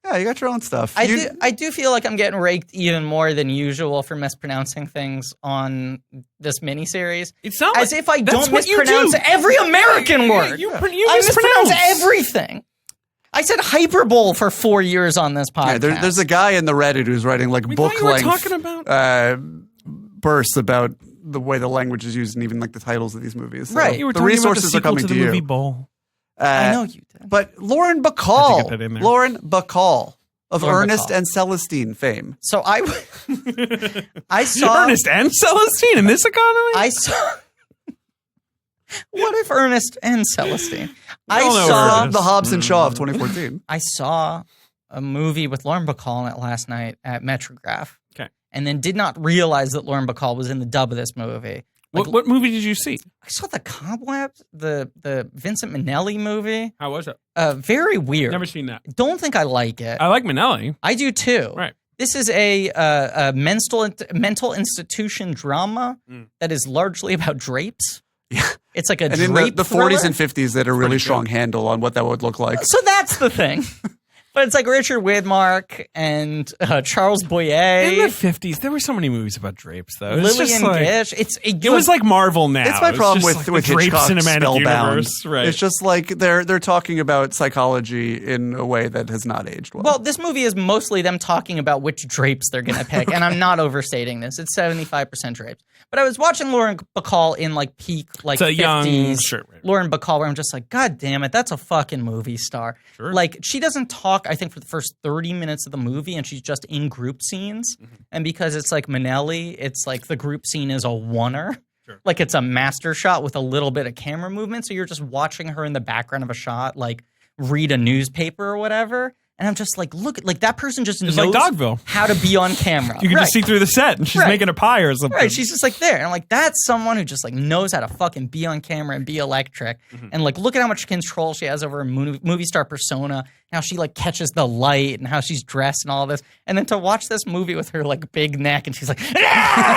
got your own stuff. I do feel like I'm getting raked even more than usual for mispronouncing things on this miniseries. it's not As like, if I that's don't what you mispronounce do. every American word. You I mispronounce everything. I said hyperbole for 4 years on this podcast. Yeah, there's a guy in the Reddit who's writing like We thought book you were length talking about- bursts about the way the language is used and even like the titles of these movies. So Right. You were the talking resources about the are coming sequel to the you. movie Bowl. I know you did. But Lauren Had to get that in Bacall, there. Lauren Bacall of Lauren Ernest Bacall. and Celestine fame. So I saw Ernest and Celestine in this economy? I saw. What if Ernest and Celestine? I all know saw Ernest. The Hobbs and Shaw of 2014. I saw a movie with Lauren Bacall in it last night at Metrograph. Okay. And then did not realize that Lauren Bacall was in the dub of this movie. What movie did you see? I saw the Cobwebs, the Vincent Minnelli movie. How was it? Very weird. Never seen that. Don't think I like it. I like Minnelli. I do too. Right. This is a mental institution drama that is largely about drapes. Yeah. It's like a And in drape the 40s thriller. and 50s, they had a really pretty strong handle on what that would look like. So that's the thing. But it's like Richard Widmark and Charles In Boyer, the 50s, there were so many movies about drapes, though. It's just Lillian like, Gish. it was like Marvel now. It's my problem just with like the drapes Hitchcock's cinematic Spellbound. universe. Right. It's just like they're talking about psychology in a way that has not aged well. Well, this movie is mostly them talking about which drapes they're going to pick, and I'm not overstating this. It's 75% drapes. But I was watching Lauren Bacall in like peak like It's a 50s. young- sure, right. Lauren Bacall, where I'm just like, God damn it, that's a fucking movie star. Sure. Like she doesn't talk, I think, for the first 30 minutes of the movie, and she's just in group scenes. Mm-hmm. And because it's like Minnelli, it's like the group scene is a oneer. Sure. Like it's a master shot with a little bit of camera movement. So you're just watching her in the background of a shot, like read a newspaper or whatever. And I'm just like, look, like that person just It's knows like Dogville. how to be on camera. You can Right. just see through the set, and she's Right. making a pie or something. Right, she's just like there. And I'm like, that's someone who just like knows how to fucking be on camera and be electric. Mm-hmm. And like, look at how much control she has over her movie star persona, how she like catches the light and how she's dressed and all this. And then to watch this movie with her like big neck and she's like,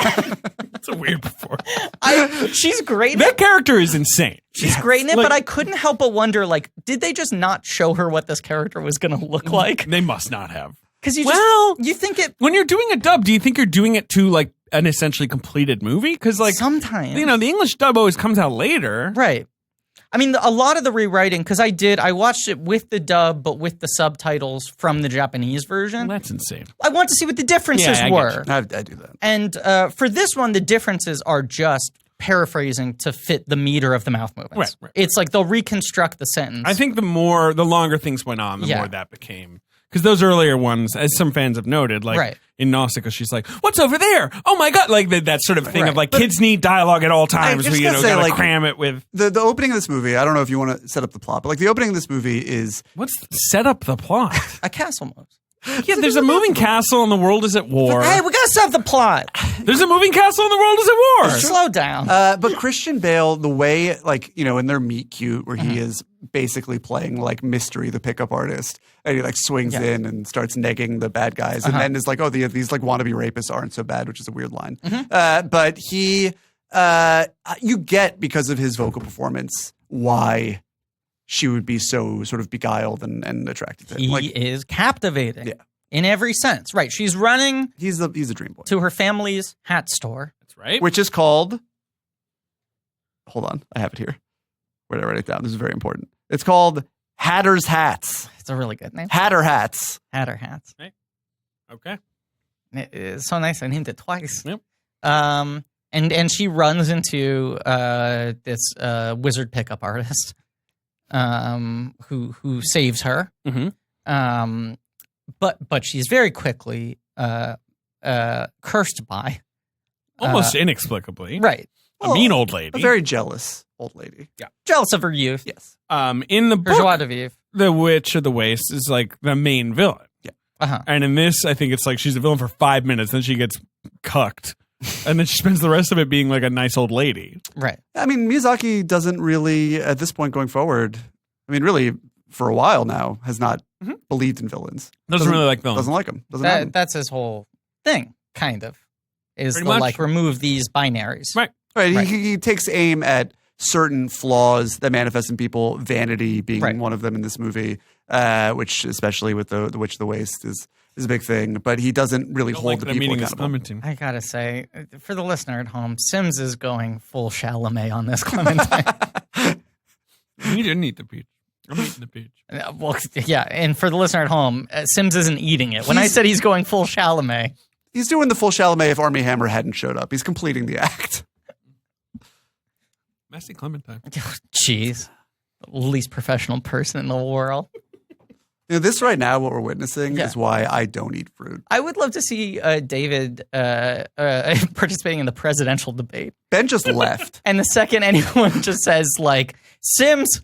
It's a weird performance. she's great. in That it. character is insane. She's great in it, Like- but I couldn't help but wonder, like, did they just not show her what this character was going to look like? They must not have. Because you Well- you think it When you're doing a dub, do you think you're doing it to like an essentially completed movie? Because like sometimes, you know, the English dub always comes out later. right. I mean, a lot of the rewriting, because I watched it with the dub, but with the subtitles from the Japanese version. Well, that's insane. I want to see what the differences Yeah, I get were. you. I do that. And for this one, the differences are just paraphrasing to fit the meter of the mouth movements. Right. It's like they'll reconstruct the sentence. I think the longer things went on, the Yeah. more that became. Because those earlier ones, as some fans have noted, like Right. in Nausicaa, she's like, "What's over there? Oh my god!" Like that sort of thing Right. of like kids need dialogue at all times. just We gotta say, gotta like, cram it with. The opening of this movie, I don't know if you want to set up the plot, but like the opening of this movie is What's set up the plot? a castle moves. Yeah, there's a moving castle and the world is at war. Hey, we gotta set up the plot. There's a moving castle and the world is at war. Slow down. but Christian Bale, the way, like, you know, in their meet cute where he is basically playing like Mystery, the pickup artist, and he like swings in and starts negging the bad guys, and then is like, oh, these like wannabe rapists aren't so bad, which is a weird line. But he, you get, because of his vocal performance, why she would be so sort of beguiled and attracted to him. He Like, is captivating. Yeah. In every sense. Right. She's running he's a dream boy. to her family's hat store. That's right. Which is called, hold on, I have it here. Where did I write it down? This is very important. It's called Hatter's Hats. It's a really good name. Hatter Hats. Hatter hats. Okay. It's so nice. I named it twice. Yep. And she runs into this wizard pickup artist who saves her. Mm-hmm. But she's very quickly cursed by. Almost inexplicably. Right. A mean old lady. A very jealous old lady. Jealous of her youth. Yes. In the Her joie book, de vivre. the Witch of the Waste is like the main villain. Uh-huh. And in this, I think it's like she's a villain for 5 minutes, then she gets cucked. And then she spends the rest of it being like a nice old lady. Right. I mean, Miyazaki doesn't really, at this point going forward, I mean, really, for a while now, has not believed in villains. Doesn't really like villains. Doesn't like them. Doesn't have them. That's his whole thing, kind of. Is Pretty to much. like remove these binaries. Right. Right. Right. He takes aim at certain flaws that manifest in people, vanity being Right. one of them in this movie, which, especially with the Witch of the Waste, is a big thing. But he doesn't really Don't hold like the that people meeting is accountable. Clementine. I gotta say, for the listener at home, Sims is going full Chalamet on this Clementine. You didn't eat the peach. I'm eating the peach. Well, yeah, and for the listener at home, Sims isn't eating it. When I said he's going full Chalamet, He's doing the full Chalamet if Armie Hammer hadn't showed up. He's completing the act. Messy Clementine. jeez, least professional person in the world. You know, this right now, what we're witnessing Yeah. is why I don't eat fruit. I would love to see David participating in the presidential debate. Ben just left. And the second anyone just says, like, Sims,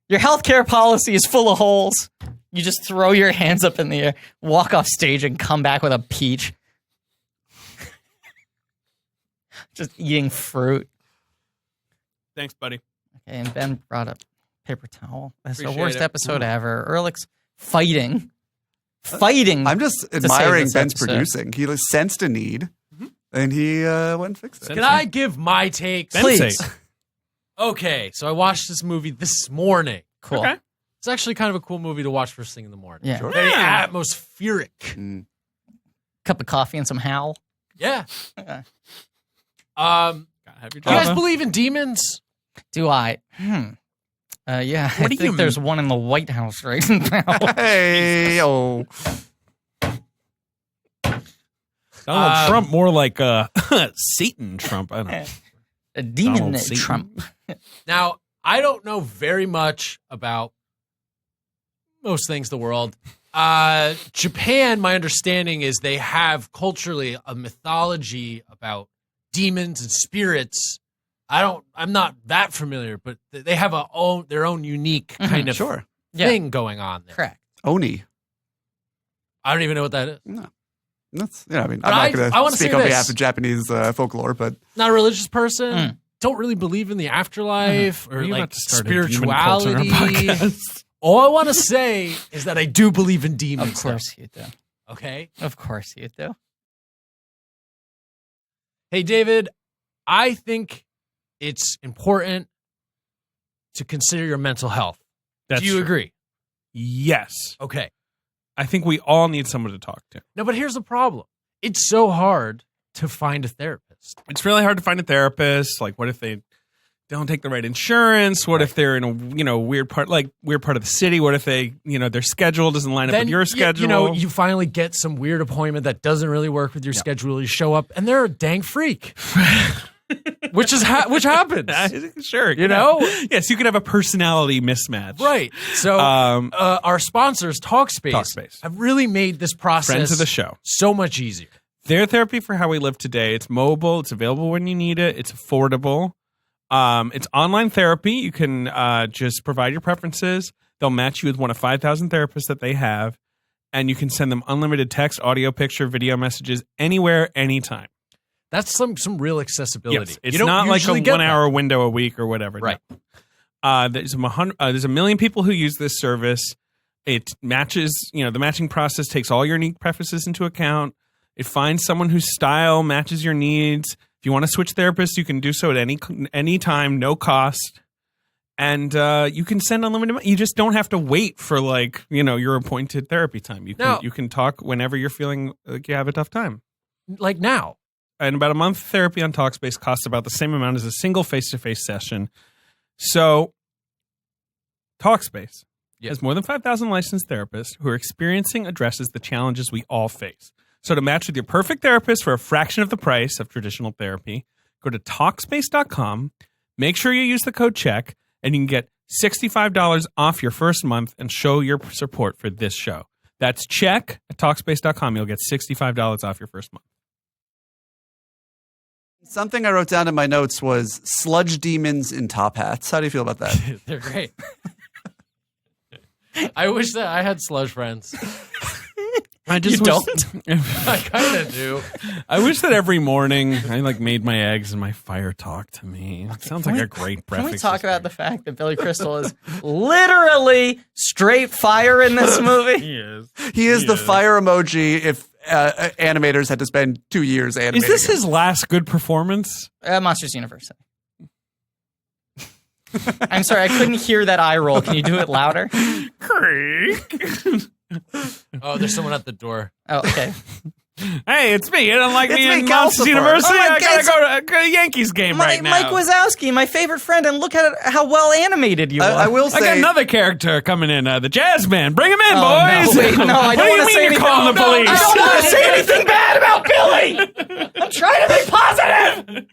your healthcare policy is full of holes, you just throw your hands up in the air, walk off stage, and come back with a peach. Just eating fruit. Thanks, buddy. Okay, and Ben brought up paper towel. That's the Appreciate worst it. episode ever. Ehrlich's fighting. Fighting. I'm just save admiring this Ben's episode. producing. He sensed a need, and he went and fixed it. Sen- Can I give my takes? Please. Namesake. Okay, so I watched this movie this morning. Cool. Okay. It's actually kind of a cool movie to watch first thing in the morning. Yeah. Sure. Very Yeah. atmospheric. Mm. Cup of coffee and some Howl. Yeah. Okay. Um, Gotta have your do you guys Java. believe in demons? Do I? Yeah, What I do think you there's one in the White House right now. Hey, oh. Donald Trump more like Satan Trump. I don't know. A demon Donald Satan. Trump. Now, I don't know very much about most things in the world. Japan, my understanding is they have culturally a mythology about demons and spirits. I'm not that familiar, but they have their own unique kind of Sure. Yeah. thing going on there. Correct. Oni. I don't even know what that is. No. That's, I mean, But I'm I not going wanna to speak say on this. behalf of Japanese folklore, but Not a religious person. Mm. Don't really believe in the afterlife Are or you like about to start a demon cult on our spirituality. podcast? All I want to say is that I do believe in demons. Of course you do. though, okay. Of course you do. Hey, David, I think it's important to consider your mental health. That's Do you true. agree? Yes. Okay. I think we all need someone to talk to. No, but here's the problem. It's so hard to find a therapist. It's really hard to find a therapist. Like, what if they don't take the right insurance? What if they're in a weird part of the city? What if they their schedule doesn't line up with your schedule? You finally get some weird appointment that doesn't really work with your schedule. You show up and they're a dang freak, which happens. Sure, You know? Yes, you could have a personality mismatch. Right. So our sponsors, Talkspace, have really made this process Friends of the show. so much easier. Their therapy for how we live today. It's mobile. It's available when you need it. It's affordable. It's online therapy. You can just provide your preferences. They'll match you with one of 5,000 therapists that they have, and you can send them unlimited text, audio, picture, video messages anyway, anytime. That's some real accessibility. Yes, it's You don't not like a usually get 1 that. hour window a week or whatever. Right. No. There's a million people who use this service. It matches, the matching process takes all your unique preferences into account. It finds someone whose style matches your needs. If you want to switch therapists, you can do so at any time, no cost. And you can send unlimited money. You just don't have to wait for your appointed therapy time. You can talk whenever you're feeling like you have a tough time. Like now. And about a month of therapy on Talkspace costs about the same amount as a single face-to-face session. So Talkspace has more than 5,000 licensed therapists who are experiencing addresses the challenges we all face. So to match with your perfect therapist for a fraction of the price of traditional therapy, go to Talkspace.com, make sure you use the code CHECK, and you can get $65 off your first month and show your support for this show. That's CHECK at Talkspace.com. You'll get $65 off your first month. Something I wrote down in my notes was sludge demons in top hats. How do you feel about that? They're great. I wish that I had sludge friends. I just You I kind of do. I wish that every morning I made my eggs and my fire talked to me. It sounds like a great breakfast. Can we talk about the fact that Billy Crystal is literally straight fire in this movie? He is. He is the fire emoji if animators had to spend 2 years animating. Is this him. his last good performance? Monsters University. I'm sorry, I couldn't hear that eye roll. Can you do it louder? Creak. Oh, there's someone at the door. Oh, okay. Hey, it's me. You don't like It's me me, in Monsters Calcifer. University? Oh my I God, gotta go to a Yankees game right now. Mike Wazowski, my favorite friend, and look at how well animated you are. I will I got say another character coming in, the Jazz Man. Bring him in, Oh, boys. no, wait, no, I don't What do you wanna mean say you're anything. calling the No, police? I don't want to say anything bad about Billy. I'm trying to be positive.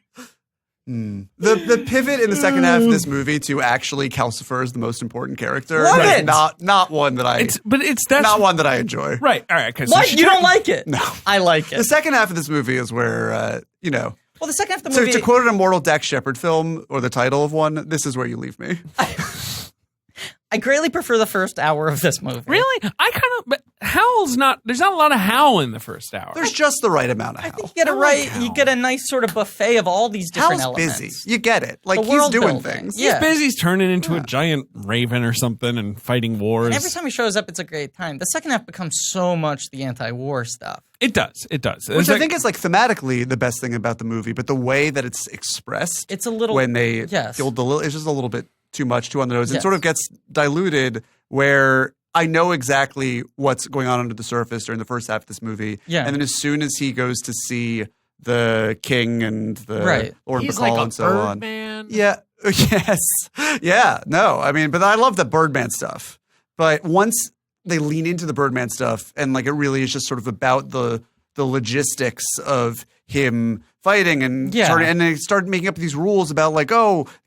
the pivot in the second half of this movie to actually Calcifer is the most important character. Love is it. Not one that I That's not one that I enjoy. right. All right. What? You don't like it? No. I like The it. second half of this movie is where Well, the second half of the So movie. to quote an immortal Dax Shepard film or the title of one, this is where you leave me. I greatly prefer the first hour of this movie. Really? But Howl's not. There's not a lot of Howl in the first hour. There's just the right amount of I Howl. think you get it right. You get a nice sort of buffet of all these different Howl's elements. busy. You get it. Like The he's world doing building. things. Yeah. He's busy. He's turning into a giant raven or something and fighting wars. And every time he shows up, it's a great time. The second half becomes so much the anti-war stuff. It does. It does. Which I think is thematically the best thing about the movie, but the way that it's expressed, It's a little when they yes. killed the it's just a little bit too much, too on the nose. It Yes. sort of gets diluted where I know exactly what's going on under the surface during the first half of this movie. Yeah. And then as soon as he goes to see the king and the Right. Lord He's Bacall like a and so on. Birdman. Yeah. Yes. Yeah. No. I mean, but I love the Birdman stuff. But once they lean into the Birdman stuff and it really is just sort of about the logistics of him fighting and turning, and they start making up these rules about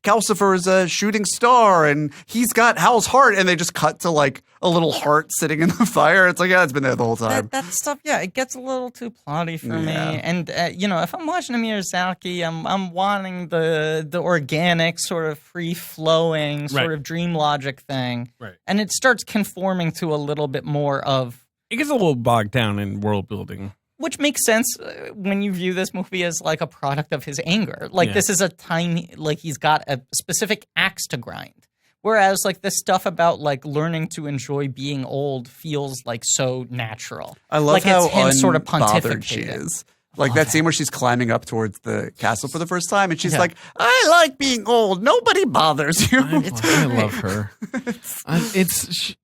Calcifer is a shooting star and he's got Howl's heart, and they just cut to a little heart sitting in the fire. It's it's been there the whole time. That stuff, it gets a little too plotty for me. And if I'm watching a Miyazaki, I'm wanting the organic, sort of free flowing, sort of dream logic thing. Right. And it starts conforming to a little bit more of. It gets a little bogged down in world building. Which makes sense when you view this movie as a product of his anger. This is a tiny, he's got a specific axe to grind. Whereas this stuff about learning to enjoy being old feels so natural. I love how it's him sort of unbothered she pontificating. is. That scene where she's climbing up towards the castle for the first time, and she's like, "I like being old. Nobody bothers you." I love her.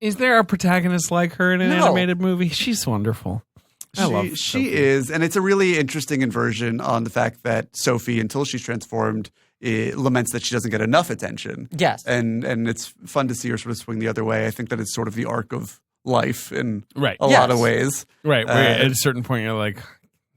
Is there a protagonist like her in an animated movie? She's wonderful. She is, and it's a really interesting inversion on the fact that Sophie, until she's transformed, laments that she doesn't get enough attention. Yes. And it's fun to see her sort of swing the other way. I think that it's sort of the arc of life in a Yes. lot of ways. Right. Where at a certain point you're like,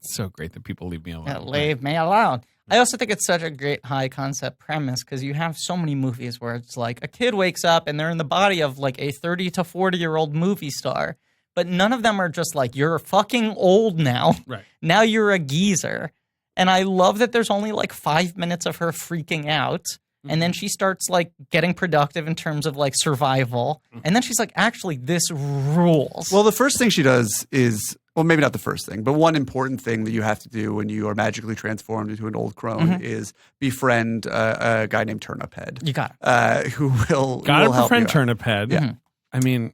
it's so great that people leave me alone. Leave me alone. I also think it's such a great high concept premise because you have so many movies where it's a kid wakes up and they're in the body of a 30 to 40-year-old movie star. But none of them are just you're fucking old now. Right. Now you're a geezer. And I love that there's only 5 minutes of her freaking out. And then she starts getting productive in terms of survival. And then she's actually, this rules. Well, the first thing she does is, well, maybe not the first thing, but one important thing that you have to do when you are magically transformed into an old crone is befriend a guy named Turnip Head. You got it. Who will Gotta help befriend you out. Turnip Head. Yeah. I mean,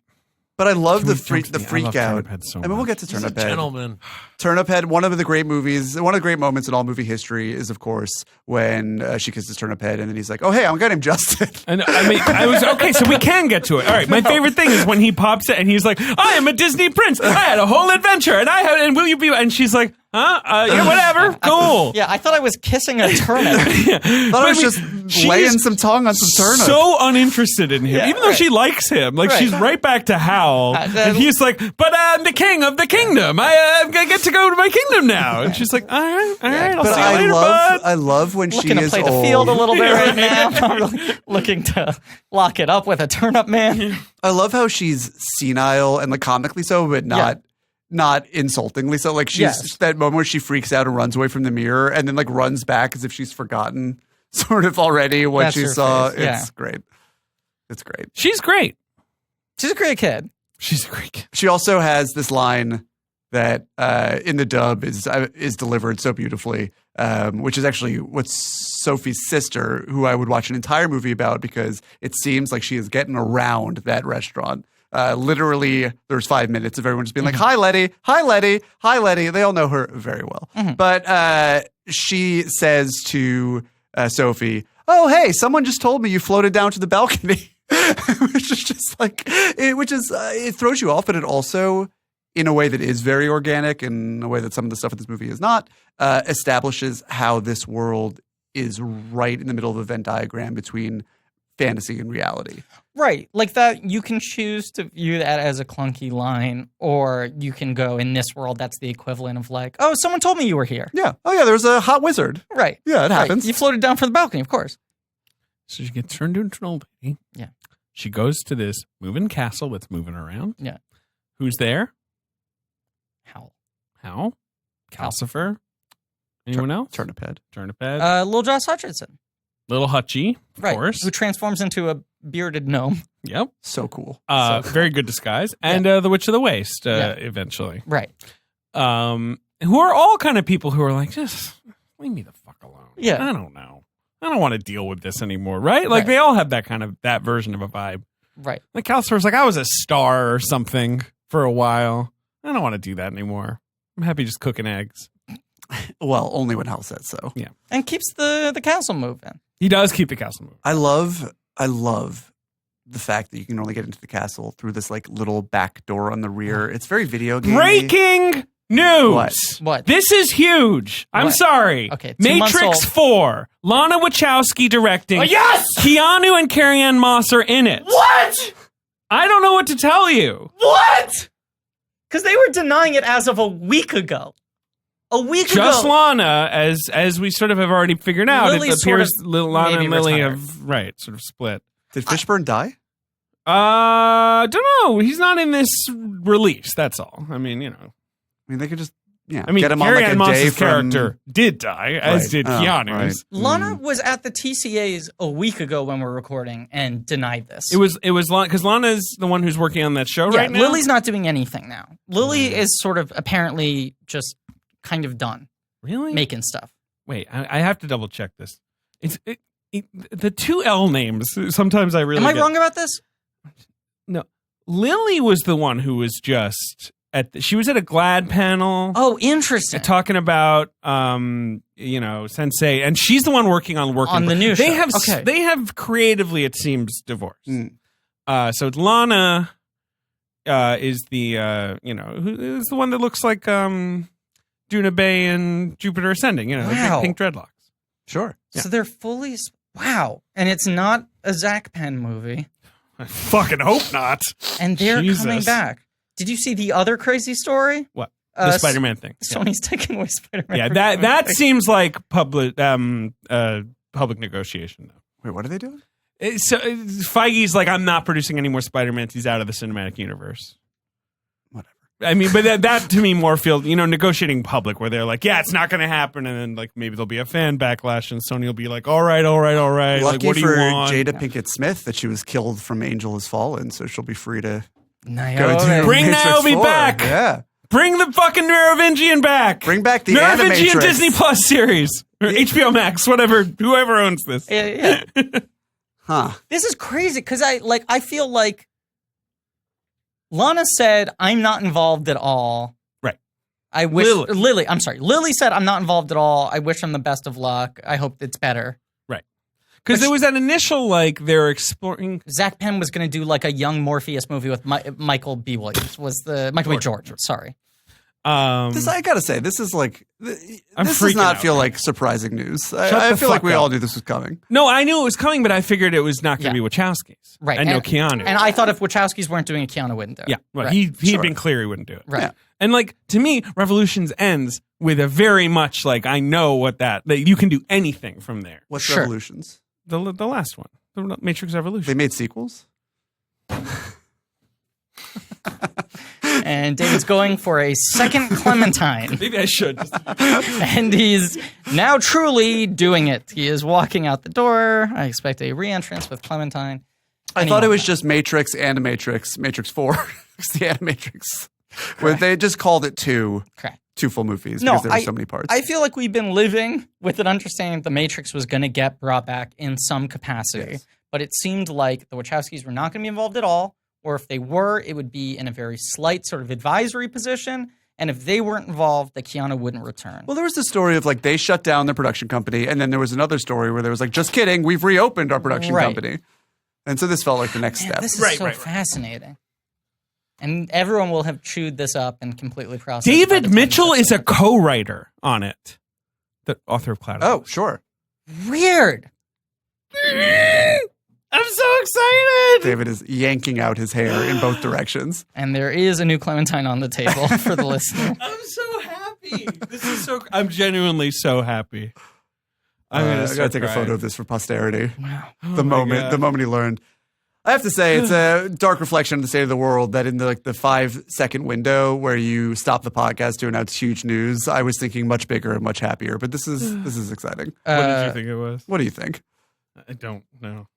But I love Can the we freak jump to the I love freak out. Turnip Head so I mean, we'll get to He's a Turnip Head. gentleman. Turnip Head, one of the great movies, one of the great moments in all movie history is, of course, when she kisses Turnip Head, and then he's like, "Oh, hey, I'm a guy named Justin." And I was okay, so we can get to it. All right, my favorite thing is when he pops it and he's like, "I am a Disney prince. I had a whole adventure, and will you be?" And she's like, Huh? Yeah, whatever. Cool. Yeah, I thought I was kissing a turnip. Thought I was just laying some tongue on some turnip. So uninterested in him, Yeah, even though she likes him. Like, she's right back to Howl. And he's like, but I'm the king of the kingdom. I get to go to my kingdom now. And she's like, all right, I'll see you later, bud. I love when Looking she to is play old. the field a little bit right now. Not really looking to lock it up with a turnip man. I love how she's senile and like comically so, but not insultingly so. Like she's that moment where she freaks out and runs away from the mirror and then like runs back as if she's forgotten sort of already what That's she her saw. face, yeah. It's great. It's great. She's great. She's a great kid. She's a great kid. She also has this line that in the dub is delivered so beautifully, which is actually what's Sophie's sister, who I would watch an entire movie about because it seems like she is getting around that restaurant. Literally, there's 5 minutes of everyone just being like, "Hi, Letty. Hi, Letty. Hi, Letty." They all know her very well. But she says to Sophie, "Oh, hey, someone just told me you floated down to the balcony," which is just like, it throws you off, but it also, in a way that is very organic, in a way that some of the stuff in this movie is not, establishes how this world is right in the middle of a Venn diagram between fantasy and reality. Right. Like that, you can choose to view that as a clunky line, or you can go, in this world, that's the equivalent of like, oh, someone told me you were here. Yeah. Oh, yeah, there's a hot wizard. Right. Yeah, it happens. You floated down from the balcony, of course. So she gets turned into an old lady. Yeah. She goes to this moving castle that's moving around. Yeah. Who's there? Howl. Calcifer? Anyone else? Turnip head. Lil Josh Hutcherson. Little Hutchie, of course. Who transforms into a bearded gnome. Yep. So cool. Very good disguise. And the Witch of the Waste, eventually. Right. Who are all kind of people who are like, just leave me the fuck alone. Yeah. I don't know. I don't want to deal with this anymore, right? Like, they all have that version of a vibe. Right. Like, Calcifer's like, I was a star or something for a while. I don't want to do that anymore. I'm happy just cooking eggs. Well, only when Hal says so. Yeah. And keeps the castle moving. He does keep the castle moving. I love the fact that you can only get into the castle through this like little back door on the rear. It's very video game. Breaking news. What? This is huge. I'm What? sorry. Okay, 2 months Matrix old. 4. Lana Wachowski directing. Oh, yes! Keanu and Carrie-Anne Moss are in it. What? I don't know what to tell you. What? Because they were denying it as of a week ago. A week Just ago. Lana, as we sort of have already figured out, Lily it appears sort of Lana maybe and Lily retired. have sort of split. Did Fishburne die? Don't know. He's not in this release. That's all. I mean, I mean, they could just I mean, get him on like Carrie-Anne a day Moss's from character did die, as Right. did Oh, Keanu's. right. Lana was at the TCAs a week ago when we're recording and denied this. It was because Lana's the one who's working on that show right now. Lily's not doing anything now. Lily is sort of apparently just kind of done Really? making stuff. Wait, I have to double check this. The two L names. Sometimes I really Am I get- wrong about this? No, Lily was the one who was just she was at a GLAAD panel. Oh, interesting. Talking about Sensei, and she's the one working on the new They show. have Okay. they have creatively, it seems, divorced. Mm. So it's Lana is the who is the one that looks like Duna Bay and Jupiter Ascending. The Wow. big pink dreadlocks. Sure. So they're fully. Wow. And it's not a Zach Penn movie. I fucking hope not. And they're Jesus. coming back. Did you see the other crazy story? What? The Spider-Man thing. Sony's taking away Spider-Man. Yeah, that seems like public negotiation though. Wait, what are they doing? So Feige's like, I'm not producing any more Spider-Mans. He's out of the cinematic universe. Whatever. I mean, but that to me more feels, negotiating public where they're like, yeah, it's not going to happen. And then like maybe there'll be a fan backlash and Sony will be like, all right. Lucky Like, what do for you want? Jada Pinkett Smith that she was killed from Angel Has Fallen, so she'll be free to go Naomi. do Bring Matrix Naomi 4. back! Yeah. Bring the fucking Merovingian back. Bring back the Merovingian Animatrix. Disney Plus series. Or HBO Max, whatever, whoever owns this. Yeah. Huh. This is crazy because I feel like Lana said, I'm not involved at all. Right. I wish Lily. Lily said, I'm not involved at all. I wish him the best of luck. I hope it's better. Right. Because there was that initial, they're exploring. Zach Penn was going to do like a young Morpheus movie with Michael B. Williams. Michael B. George. Sorry. I gotta say, this is like this does freaking not out. feel like surprising news. I the feel like fuck we up. all knew this was coming. No, I knew it was coming, but I figured it was not going to be Wachowski's. Right. And no Keanu. And I thought if Wachowskis weren't doing it, Keanu wouldn't do it. Yeah, well, Right. he'd Sure. been clear he wouldn't do it. Right. Yeah. And like to me, Revolutions ends with a very much like I know what that you can do anything from there. What's Sure. Revolutions? The last one, the Matrix Evolution. They made sequels. And David's going for a second Clementine. Maybe I should. And he's now truly doing it. He is walking out the door. I expect a re-entrance with Clementine. I thought it was just Matrix and Matrix 4. It's the Animatrix. Where they just called it two Correct. full movies No, because there were so many parts. I feel like we've been living with an understanding that the Matrix was going to get brought back in some capacity. Yes. But it seemed like the Wachowskis were not going to be involved at all. Or if they were, it would be in a very slight sort of advisory position. And if they weren't involved, the Keanu wouldn't return. Well, there was the story of like they shut down their production company, and then there was another story where there was like, just kidding, we've reopened our production Right. company. And so this felt like the next Man, step. this is Right, so right. fascinating. And everyone will have chewed this up and completely processed it by the David time Mitchell it's is a co-writer on it. The author of Cloud. Oh, sure. weird. I'm so excited. David is yanking out his hair in both directions. And there is a new Clementine on the table for the listener. I'm so happy. This is so. I'm genuinely so happy. I'm I gonna gotta start take a crying. photo of this for posterity. Wow. The my moment God. the moment he learned. I have to say, it's a dark reflection of the state of the world that in the 5-second window where you stop the podcast to announce huge news, I was thinking much bigger and much happier. But this is exciting. What did you think it was? What do you think? I don't know.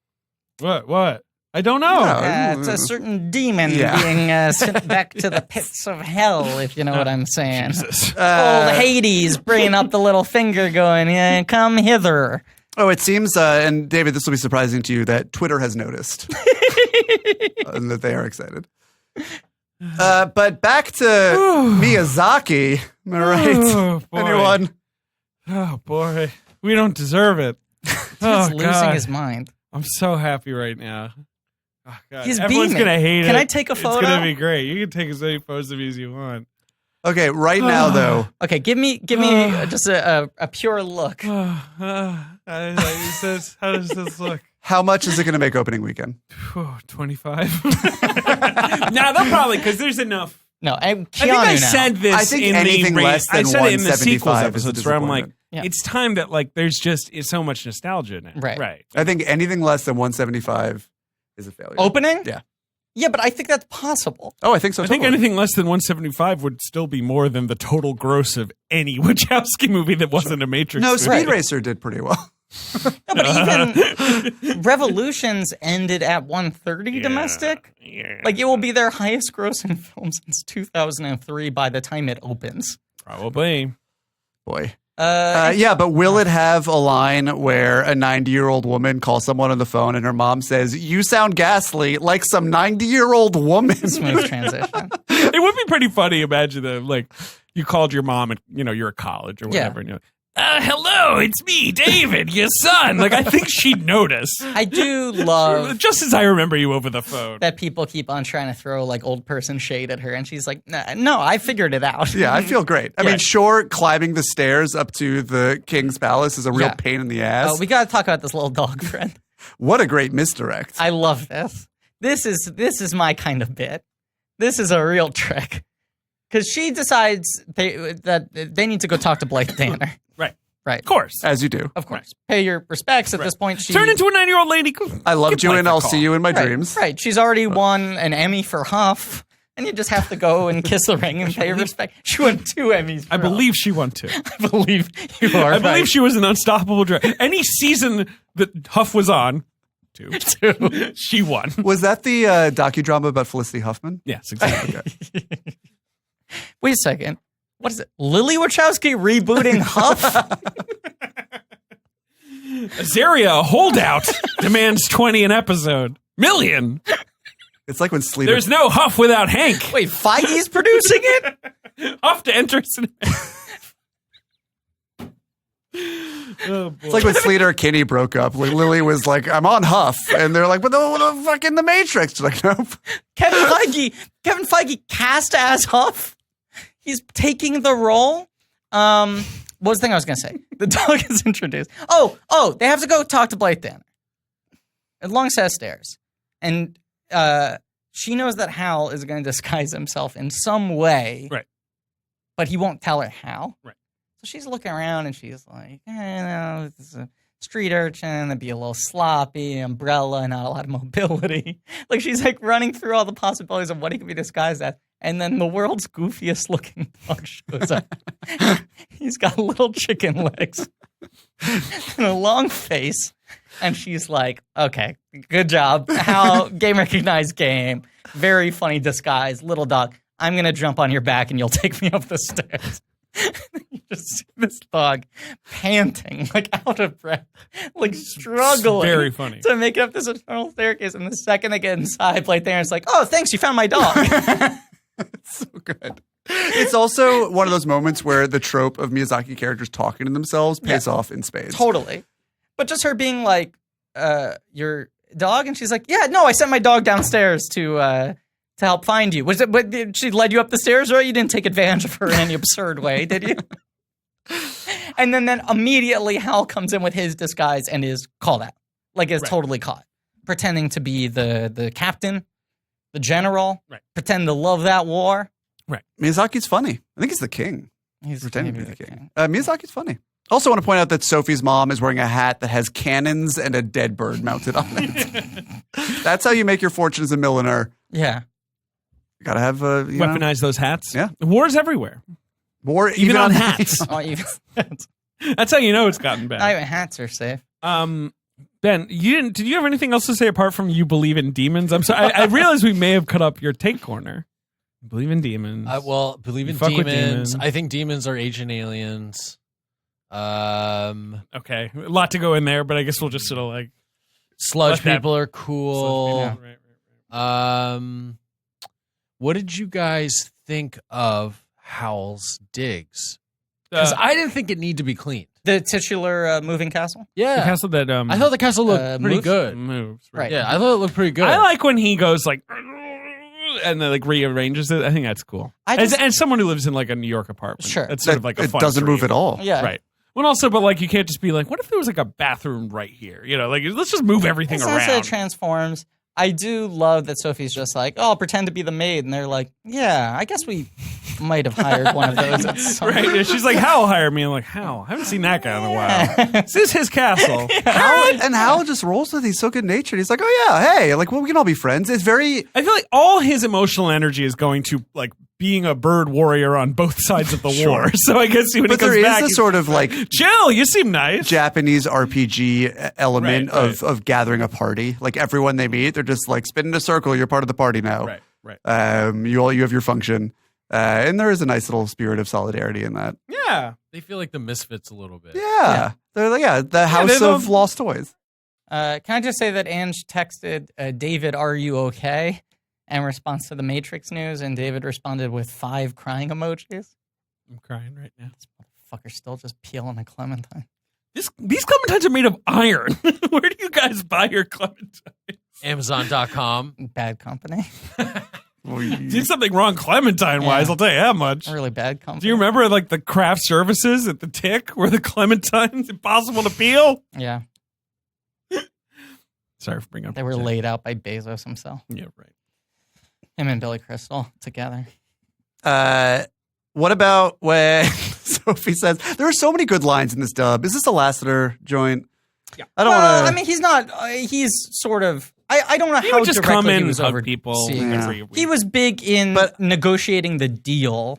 What? I don't know. No. It's a certain demon Yeah. being sent back to the pits of hell, if you know what I'm saying. Jesus. Old Hades bringing up the little finger going, yeah, come hither. Oh, it seems, and David, this will be surprising to you, that Twitter has noticed and that they are excited. But back to Miyazaki. Am I right? Oh, boy. Anyone? Oh boy, we don't deserve it. Oh, He's losing God. his mind. I'm so happy right now. Oh, God. He's Everyone's beaming. gonna hate it. Can I take a It's photo? gonna be great. You can take as many photos of me as you want. Okay, right now, though, Okay, give me just a pure look. How does this look? how much is it going to make opening weekend? 25. No, they'll probably because there's enough. No, I Keanu think I now. said this I think in anything the less I than said it in the sequels 175 is a episodes where I'm like, disappointment. Yeah. it's time that like there's just it's so much nostalgia in it. Right. Right. I think anything less than 175 is a failure. Opening? Yeah. Yeah, but I think that's possible. Oh, I think so. I think totally. anything less than 175 would still be more than the total gross of any Wachowski movie that wasn't a Matrix. No, movie. Speed Racer did pretty well. No, but even Revolutions ended at 130 domestic. Yeah. Like it will be their highest grossing film since 2003 by the time it opens. Probably. Boy. Uh, Yeah, but will it have a line where a 90-year-old woman calls someone on the phone and her mom says, "You sound ghastly like some 90-year-old woman"? smooth transition. It would be pretty funny. Imagine that, like, you called your mom and, you're at college or whatever. Yeah. And you're like, hello, it's me, David, your son. Like, I think she'd notice. I do love Just as I remember you over the phone. that people keep on trying to throw like old person shade at her, and she's like, "No, I figured it out." Yeah, I feel great. I mean, sure, climbing the stairs up to the king's palace is a real Yeah. pain in the ass. Oh, we got to talk about this little dog friend. What a great misdirect. I love this. This is my kind of bit. This is a real trick because she decides that they need to go talk to Blythe Danner. Right. Right. Of course. As you do. Of course. Pay your respects. At this point, she Turn into a 9-year-old lady. I loved Give you Mike and a I'll call. see you in my right, dreams. Right. She's already won an Emmy for Huff, and you just have to go and kiss the ring and pay your respect. She won 2 Emmys. I for believe she won too. Huff. I believe you are. I believe right. she was an unstoppable driver. Any season that Huff was on, 2, she won. Was that the docudrama about Felicity Huffman? Yes, exactly. Wait a second. What is it? Lily Wachowski rebooting Huff? Azaria, a holdout, demands 20 an episode. Million. It's like when Sleater. There's no Huff without Hank. Wait, Feige's producing it? Huff to enter. Oh, boy. It's like when Sleater and Kinney broke up. Like, Lily was like, "I'm on Huff," and they're like, "But the fucking the Matrix." She's like, "Nope." Kevin Feige cast as Huff? he's taking the role. What was the thing I was going to say? The dog is introduced. Oh, they have to go talk to Blythe Danner. A long set of stairs. And she knows that Howl is going to disguise himself in some way. Right. But he won't tell her how. Right. So she's looking around and she's like, it's a street urchin, that'd be a little sloppy, umbrella, not a lot of mobility. Like she's like running through all the possibilities of what he could be disguised as. And then the world's goofiest looking dog shows up. He's got little chicken legs and a long face. And she's like, okay, good job. How game recognized game. Very funny disguise. Little dog. I'm going to jump on your back and you'll take me up the stairs. You just see this dog panting, like out of breath, like struggling. Very funny. To make it up this eternal staircase. And the second they get inside, Blythe Danner's like, oh, thanks, you found my dog. It's so good. It's also one of those moments where the trope of Miyazaki characters talking to themselves pays off in spades. Totally. But just her being like, your dog? And she's like, yeah, no, I sent my dog downstairs to help find you. Was it? But she led you up the stairs, right? You didn't take advantage of her in any absurd way, did you? And then immediately Hal comes in with his disguise and is called out. Like is totally caught. Pretending to be the captain, the general. Right. Pretend to love that war. Right. Miyazaki's funny. I think he's the king. He's pretending to be the king. Miyazaki's funny. Also want to point out that Sophie's mom is wearing a hat that has cannons and a dead bird mounted on it. That's how you make your fortune as a millionaire. Yeah. You gotta have weaponize those hats. Yeah. War's everywhere. War even on hats. That's how you know it's gotten bad. Not even hats are safe. Ben, did you have anything else to say apart from you believe in demons? I'm sorry. I realize we may have cut up your take corner. Believe in demons. Believe in fuck with demons. I think demons are ancient aliens. Okay. A lot to go in there, but I guess we'll just sort of like sludge people are cool. Right. What did you guys think of Howl's digs? Because I didn't think it needed to be cleaned. The titular moving castle? Yeah. The castle that I thought the castle looked pretty good. Moves. Right. Yeah, I thought it looked pretty good. I like when he goes like and then like rearranges it. I think that's cool. As someone who lives in like a New York apartment. Sure. It's sort of like a fun it doesn't dream. move at all. Yeah. Right. Well, also, but like you can't just be like, what if there was like a bathroom right here? You know, like let's just move everything It's around. also transforms. I do love that Sophie's just like, oh, I'll pretend to be the maid. And they're like, yeah, I guess we might have hired one of those at some Right. point. And she's like, Howl hired me. I'm like, Howl? I haven't seen that guy in a while. This is his castle. Howl just rolls with it. He's so good natured. He's like, oh yeah, hey, like, well, we can all be friends. It's very. I feel like all his emotional energy is going to like being a bird warrior on both sides of the war. So I guess when he comes back, there is a sort of like chill. You seem nice. Japanese RPG element Right. of gathering a party. Like everyone they meet, they're just like spin in a circle. You're part of the party now. Right. You have your function, and there is a nice little spirit of solidarity in that. Yeah. They feel like the misfits a little bit. Yeah. They're like the house of lost toys. Can I just say that Ange texted David, are you okay? In response to the Matrix news, and David responded with 5 crying emojis. I'm crying right now. This motherfucker's still just peeling a clementine. These clementines are made of iron. Where do you guys buy your clementines? Amazon.com. Bad company. Did something wrong clementine-wise, I'll tell you how much. Really bad company. Do you remember like the craft services at the Tick where the clementine's impossible to peel? Yeah. Sorry for bringing up. They were laid out by Bezos himself. Yeah, right. Him and Billy Crystal together. What about when Sophie says, there are so many good lines in this dub. Is this a Lasseter joint? Yeah. I don't want to. I mean, he's not. He's sort of. I don't know He how would just directly come in he and was hug over people. seeing Yeah. it. He was big in negotiating the deal.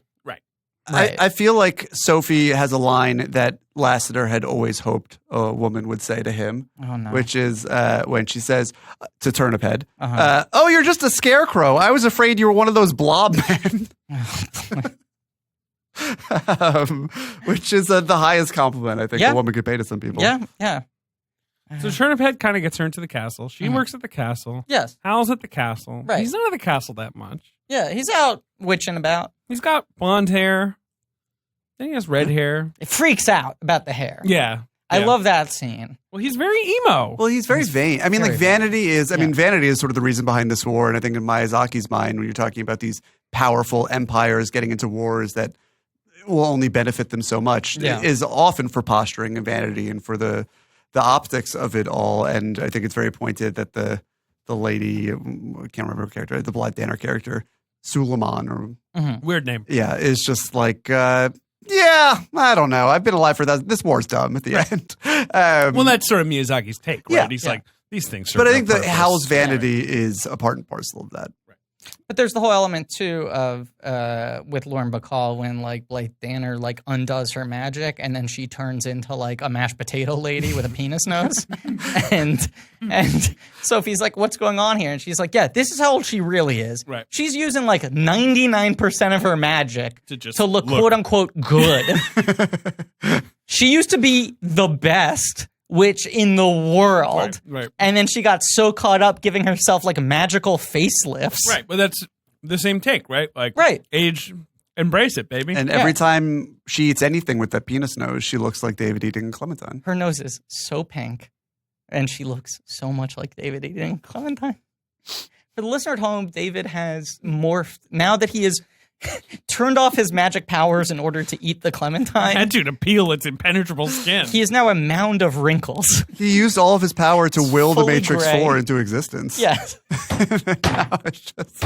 Right. I feel like Sophie has a line that Lasseter had always hoped a woman would say to him, which is when she says to Turnip Head, oh, you're just a scarecrow. I was afraid you were one of those blob men. Which is the highest compliment I think a woman could pay to some people. Yeah. So Turnip Head kind of gets her into the castle. She works at the castle. Yes. Howl's at the castle. Right. He's not at the castle that much. Yeah, he's out witching about. He's got blonde hair. Then he has red hair. It freaks out about the hair. Yeah. I Yeah. love that scene. Well, he's very emo. Well, he's very vain. I mean, like very vanity is. I mean, vanity is sort of the reason behind this war. And I think in Miyazaki's mind, when you're talking about these powerful empires getting into wars that will only benefit them so much, is often for posturing and vanity and for the optics of it all. And I think it's very pointed that the lady, I can't remember her character, the Blythe Danner character, Suleiman, or Weird name. yeah, is just like. Yeah, I don't know. I've been alive for that. This war's dumb at the end. Well, that's sort of Miyazaki's take, right? Yeah. He's like, these things serve but I no think that purpose. Howl's vanity is a part and parcel of that. But there's the whole element too of with Lauren Bacall when like Blythe Danner like undoes her magic and then she turns into like a mashed potato lady with a penis nose, and Sophie's like, "What's going on here?" And she's like, "Yeah, this is how old she really is. Right. She's using like 99% of her magic to look quote unquote good. She used to be the best witch in the world, Right. and then she got so caught up giving herself like magical facelifts. Right, but that's the same take, right? Like, Right. age, embrace it, baby. And every time she eats anything with that penis nose, she looks like David eating Clementine. Her nose is so pink, and she looks so much like David eating Clementine. For the listener at home, David has morphed now that he has turned off his magic powers in order to eat the Clementine. Had to peel its impenetrable skin. He is now a mound of wrinkles. He used all of his power to will the fully Matrix gray. 4 into existence. Yes. Now it's just...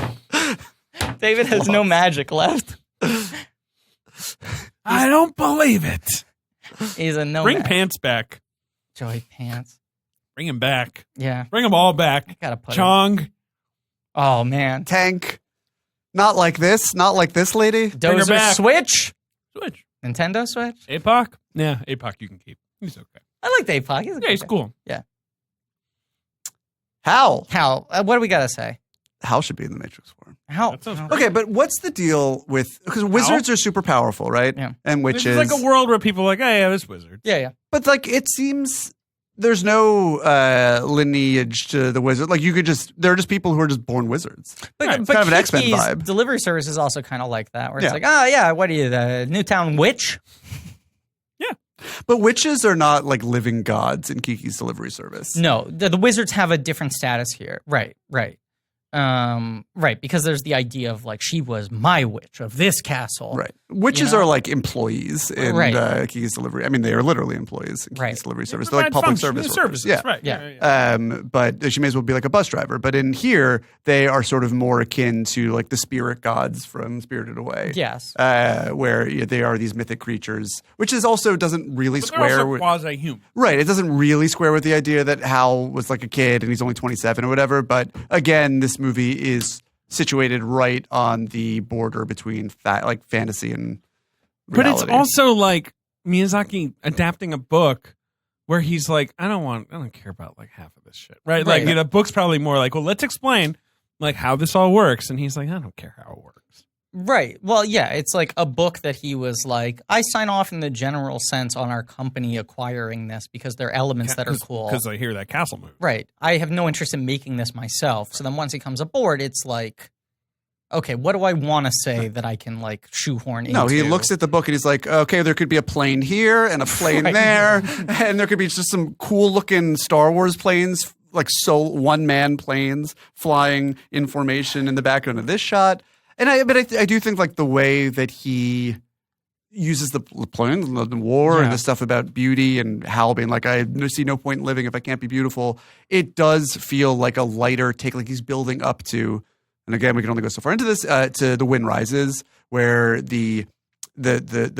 David has no magic left. I don't believe it. He's a no Bring Pants back. Joey Pants. Bring him back. Yeah. Bring them all back. Gotta put him. Chong. Oh, man. Tank. Not like this. Not like this lady. her Dozer back. Switch. Switch. Nintendo Switch. APOC? Yeah, APOC you can keep. He's okay. I like Dave Puck. Yeah, he's cool. Yeah. Hal. How? What do we gotta say? Hal should be in the Matrix 4. How? That sounds Okay, but what's the deal with... Because wizards are super powerful, right? Yeah. And This witches... is like a world where people are like, hey, yeah, this wizard. Yeah. But like, it seems there's no lineage to the wizard. Like, you could just... There are just people who are just born wizards. But, Right. but Kind of an X-Men Kiki's vibe. delivery service is also kind of like that, where Yeah. it's like, oh yeah, what are you, the Newtown Witch? But witches are not like living gods in Kiki's delivery service. No, the wizards have a different status here. Right. Right, because there's the idea of like she was my witch of this castle. Right. Witches You know? are like employees in Right. Kiki's delivery. I mean, they are literally employees in Kiki's Right. delivery They service. They're like provide public function- service services. workers. Yeah. Right. Yeah. But she may as well be like a bus driver. But in here, they are sort of more akin to like the spirit gods from Spirited Away. Yes. Where they are these mythic creatures, which is also doesn't really But they're square also with quasi-human. right. It doesn't really square with the idea that Hal was like a kid and he's only 27 or whatever. But again, this movie is situated right on the border between like fantasy and reality. But it's also like Miyazaki adapting a book where he's like, I don't care about like half of this shit. Right? Like, Right. the book's probably more like, well, let's explain like how this all works. And he's like, I don't care how it works. Right. Well, yeah, it's like a book that he was like, I sign off in the general sense on our company acquiring this because there are elements that are cool. Because I hear that castle move. Right. I have no interest in making this myself. So then once he comes aboard, it's like, okay, what do I want to say that I can like shoehorn into? No, he looks at the book and he's like, okay, there could be a plane here and a plane there, and there could be just some cool looking Star Wars planes, like one-man planes flying in formation in the background of this shot. And I do think like the way that he uses the plane, the war, and the stuff about beauty and Hal being like, I see no point in living if I can't be beautiful. It does feel like a lighter take, like he's building up to. And again, we can only go so far into this, to The Wind Rises, where the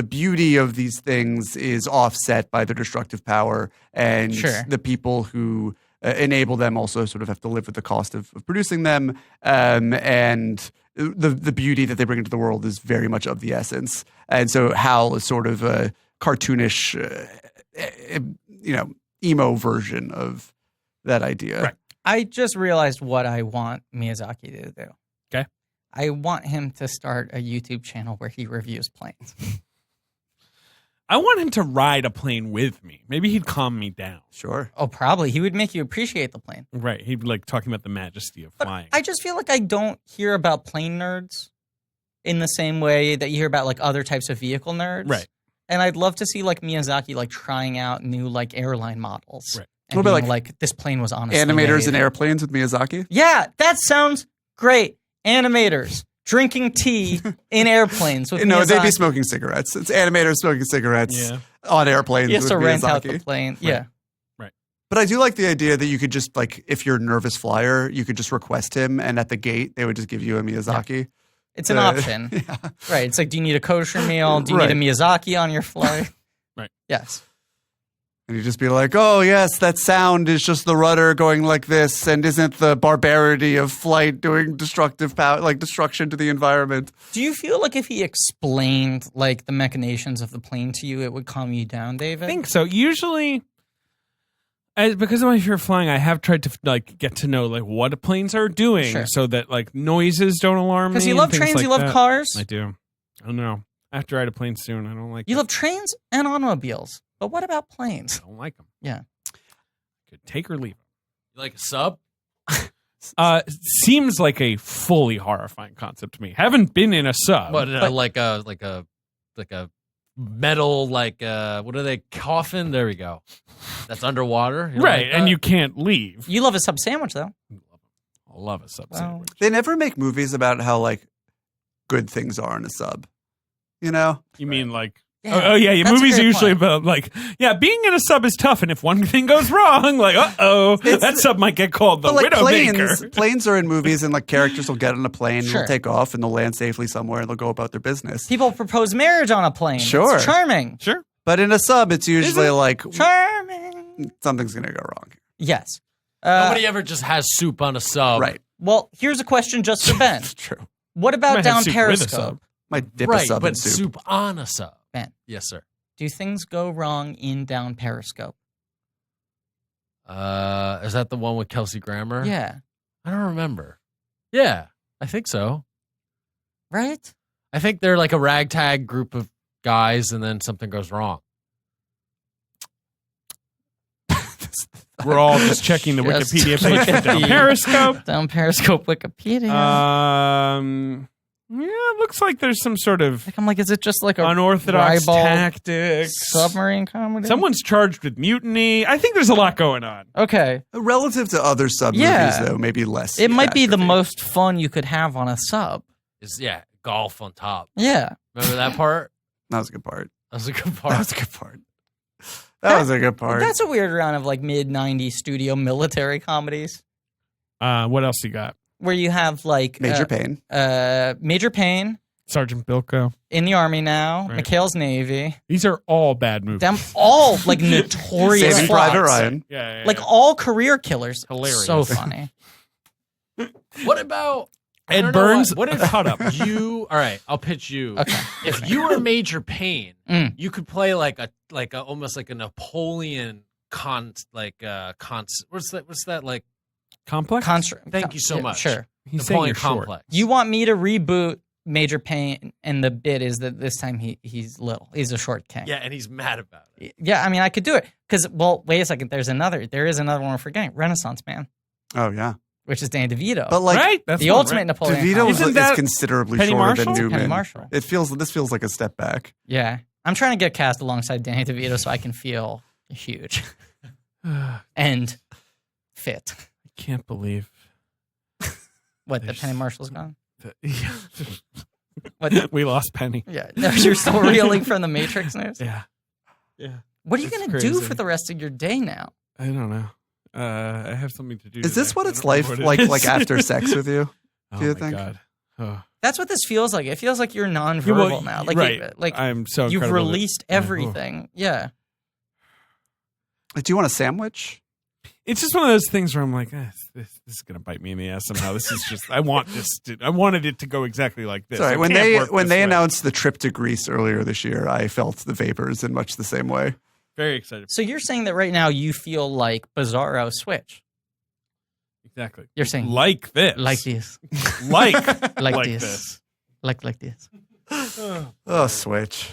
beauty of these things is offset by their destructive power, and the people who enable them also sort of have to live with the cost of producing them. And the beauty that they bring into the world is very much of the essence. And so Hal is sort of a cartoonish, emo version of that idea. Right. I just realized what I want Miyazaki to do. Okay. I want him to start a YouTube channel where he reviews planes. I want him to ride a plane with me. Maybe he'd calm me down. Sure. Oh, probably. He would make you appreciate the plane. Right. He'd be like talking about the majesty of But flying. I just feel like I don't hear about plane nerds in the same way that you hear about like other types of vehicle nerds. Right. And I'd love to see like Miyazaki like trying out new like airline models. Right. And What about, being like, this plane was honestly Animators made. and airplanes with Miyazaki. Yeah, that sounds great. Animators drinking tea in airplanes with No, Miyazaki. they'd be smoking cigarettes. It's animators smoking cigarettes on airplanes He has with to rent out Miyazaki. the plane. Yeah. But I do like the idea that you could just, like, if you're a nervous flyer, you could just request him, and at the gate, they would just give you a Miyazaki. It's an option. Yeah. Right. It's like, do you need a kosher meal? Do you Right. need a Miyazaki on your flight? Right. Yes. And you just be like, oh, yes, that sound is just the rudder going like this, and isn't the barbarity of flight doing destructive power, like destruction to the environment. Do you feel like if he explained like the machinations of the plane to you, it would calm you down, David? I think so. Usually, because of my fear of flying, I have tried to like get to know like what planes are doing, Sure. so that like noises don't alarm me. Because you and love things trains, like you love that. cars. I do. Oh no, I have to ride a plane soon. I don't like. You it. love trains and automobiles. But what about planes? I don't like them. Yeah. Could take or leave You like a sub? them. Seems like a fully horrifying concept to me. Haven't been in a sub. But like a metal what are they, coffin? There we go. That's underwater, You right, like and that? you can't leave. You love a sub sandwich, though. I love a sub Well, sandwich. They never make movies about how, like, good things are in a sub. You know? You mean like? Yeah, Oh yeah, that's a movies are great usually point. about like, yeah, being in a sub is tough, and if one thing goes wrong, like, that sub might get called the But, like, Widowmaker. planes are in movies, and, like, characters will get on a plane, and Sure. they'll take off, and they'll land safely somewhere, and they'll go about their business. People propose marriage on a plane. Sure. It's charming. Sure. But in a sub, it's usually like, Charming. something's going to go wrong. Yes. Nobody ever just has soup on a sub. Right. Well, here's a question just for Ben. It's true. What about Might have down soup with a Periscope? sub. Might dip a Right, sub but in soup. soup on a sub. Ben, Yes, sir. do things go wrong in down Periscope? Is that the one with Kelsey Grammer? Yeah. I don't remember. Yeah, I think so. Right? I think they're like a ragtag group of guys, and then something goes wrong. We're all just checking the Just Wikipedia page for down Wikipedia. Periscope. Down Periscope Wikipedia. Yeah, it looks like there's some sort of I'm like, is it just like a unorthodox ribald tactics. submarine comedy? Someone's charged with mutiny. I think there's a lot going on. Okay. Relative to other sub Yeah. movies, though, maybe less. It might be the catastrophe. most fun you could have on a sub. Yeah, golf on top. Yeah. Remember that part? That was a good part. That was a good That part. was a good part. That was a good part. That's a weird round of like mid-90s studio military comedies What else you got? where you have like Major Payne. Major Payne Sergeant Bilko. in the Army now, Right. McHale's Navy. These are all bad movies. Them all like notorious Saving flops. Private Ryan. Yeah. Like all career killers. Hilarious. So funny. What about I Ed don't know Burns. What if Cut up. you? All right, I'll pitch you. Okay. If you were Major Payne, Mm. you could play like a almost like a Napoleon what's that like? Complex. Thank you so yeah, much. Sure. He's saying Napoleon you're short. complex. You want me to reboot Major Payne, and the bit is that this time he's little. He's a short king. Yeah, and he's mad about it. Yeah, I mean, I could do it. Because, well, wait a second. There is another one we're forgetting. Renaissance Man, Oh, yeah. which is Danny DeVito. But, like, Right? That's the one, ultimate right? Napoleon. DeVito comedy. is, Isn't is that considerably Penny shorter Marshall? than Penny Newman. Marshall. This feels like a step back. Yeah. I'm trying to get cast alongside Danny DeVito so I can feel huge and fit. I can't believe. What, the There's- Penny Marshall's gone? What? that. We lost Penny. Yeah. No, you're still reeling from the Matrix news? Yeah. Yeah. What are you That's going to do crazy. for the rest of your day now? I don't know. I have something to do. Is this today. what I it's don't know like, what it like, is. like after sex with you? Oh do you my think? God. Oh. That's what this feels like. It feels like you're nonverbal Yeah, well, now. Like, right. like I'm so you've incredible that- released Yeah. everything. Yeah. Do you want a sandwich? It's just one of those things where I'm like, this is gonna bite me in the ass somehow. This is just I wanted it to go exactly like this. Sorry, It when can't they work when this they way. announced the trip to Greece earlier this year, I felt the vapors in much the same way. Very excited. So you're saying that right now you feel like Bizarro Switch. Exactly. You're saying Like this. like this. Like Like, like this. this. Like this. Oh, Switch.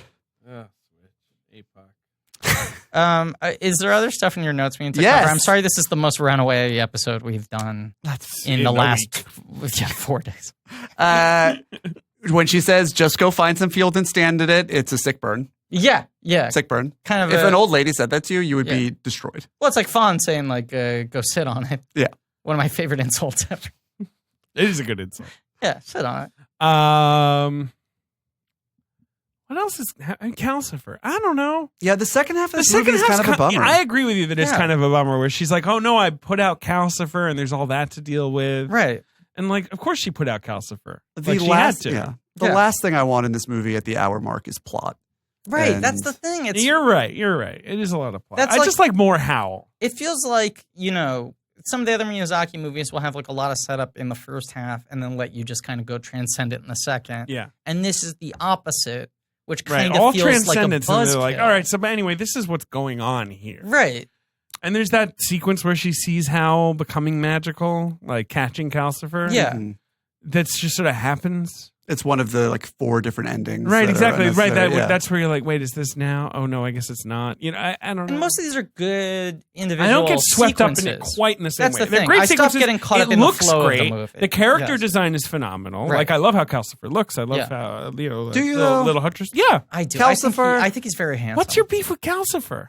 APOC. Is there other stuff in your notes we need to Yes. cover? I'm sorry this is the most runaway episode we've done That's in the a last week. 4 days. when she says, just go find some field and stand in it, it's a sick burn. Yeah. Sick burn. Kind of if an old lady said that to you, you would be destroyed. Well, it's like Fawn saying, like, go sit on it. Yeah. One of my favorite insults ever. It is a good insult. Yeah, sit on it. What else is Calcifer? I don't know. Yeah, the second half of this movie is kind of a bummer. I agree with you that it's kind of a bummer where she's like, oh no, I put out Calcifer and there's all that to deal with. Right. And like, of course she put out Calcifer. The last thing I want in this movie at the hour mark is plot. Right. And that's the thing. You're right. It is a lot of plot. That's I just like more Howl. It feels like, some of the other Miyazaki movies will have like a lot of setup in the first half and then let you just kind of go transcendent in the second. Yeah. And this is the opposite, which Right. kind All of feels like a transcendence. And they're like, buzzkill. all right, so but anyway, this is what's going on here. Right. And there's that sequence where she sees Howl becoming magical, like catching Calcifer. Yeah. Mhm. That's just sort of happens. It's one of the 4 different endings. Right, that are exactly. Right. unnecessary. That's where you're like, wait, is this now? Oh no, I guess it's not. I don't know. And most of these are good individual I don't get swept sequences. up in it quite in the same That's way. the They're thing. great I stopped sequences. getting caught up It in the looks flow great. of the movie. The character Yes. design is phenomenal. Right. Like I love how Calcifer looks. I love Yeah. how Do you, the though? little huntress. Yeah. I do. Calcifer- I think he's very handsome. What's your beef with Calcifer?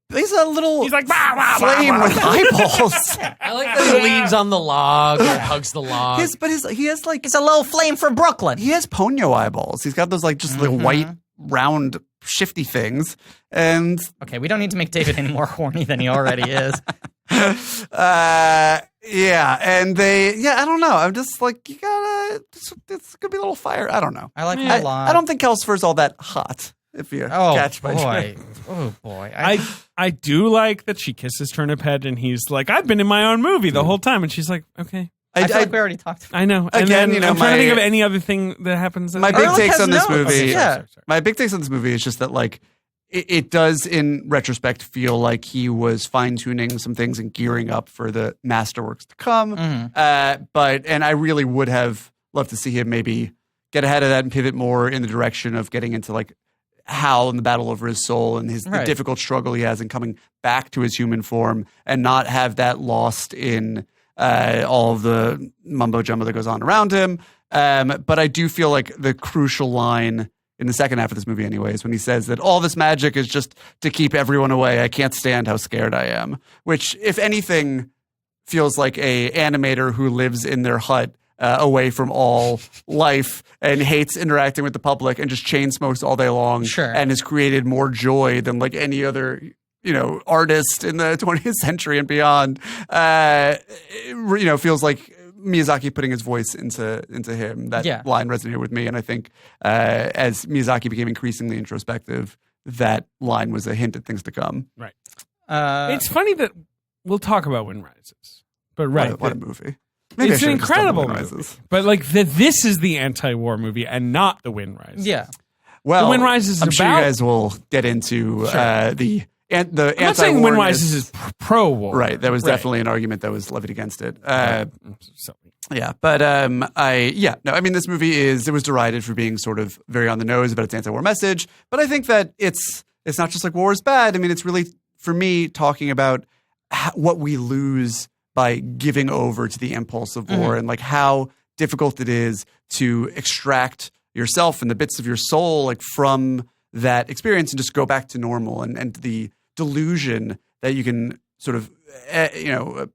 He's a little He's like bah, bah, bah, flame bah, with bah. eyeballs. I like that he leans on the log or hugs the log. He has like He's a little flame for Brooklyn. he has ponyo eyeballs. He's got those just little white round shifty things. And Okay, we don't need to make David any more horny than he already is. and I don't know. I'm just like, you gotta, it's gonna be a little fire. I don't know. I like him a lot. I don't think Calcifer's all that hot, if you catch my boy. drift. Oh boy. I do like that she kisses Turnip Head and he's like, I've been in my own movie the whole time. And she's like, okay. I feel like we already talked about it. I know. And Again, then I'm trying to think of any other thing that happens. My big Ehrlich takes has on this notes. movie. Yeah. Sorry. My big takes on this movie is just that it does in retrospect feel like he was fine tuning some things and gearing up for the masterworks to come. And I really would have loved to see him maybe get ahead of that and pivot more in the direction of getting into Howl and the battle over his soul and the difficult struggle he has in coming back to his human form and not have that lost in all of the mumbo jumbo that goes on around him. But I do feel like the crucial line in the second half of this movie anyways, when he says that all this magic is just to keep everyone away. I can't stand how scared I am, which if anything feels like a animator who lives in their hut away from all life and hates interacting with the public and just chain smokes all day long and has created more joy than any other artist in the 20th century and beyond. Feels like Miyazaki putting his voice into him. That line resonated with me, and I think as Miyazaki became increasingly introspective, that line was a hint at things to come. Right. It's funny that we'll talk about Wind Rises, but what a movie! Maybe it's an incredible movie, but this is the anti-war movie and not The Wind Rises. Yeah. Well, The Wind Rises is I'm sure you about- guys will get into the I'm not saying Wind Rises is pro-war. Right. That was definitely an argument that was levied against it. So- But this movie it was derided for being sort of very on the nose about its anti-war message. But I think that it's not just war is bad. I mean, it's really, for me, talking about what we lose by giving over to the impulse of war and how difficult it is to extract yourself and the bits of your soul from that experience and just go back to normal and the delusion that you can sort of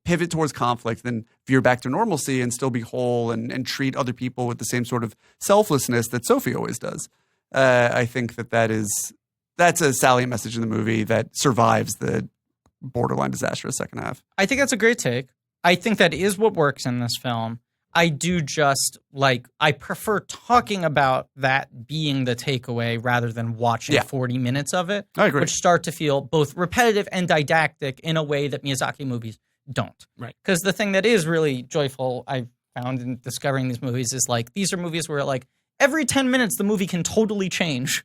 pivot towards conflict, then veer back to normalcy and still be whole and treat other people with the same sort of selflessness that Sophie always does. I think that's a salient message in the movie that survives the borderline disastrous second half. I think that's a great take. I think that is what works in this film. I do just I prefer talking about that being the takeaway rather than watching 40 minutes of it. I agree. Which start to feel both repetitive and didactic in a way that Miyazaki movies don't. Right. Because the thing that is really joyful I found in discovering these movies is these are movies where every 10 minutes the movie can totally change.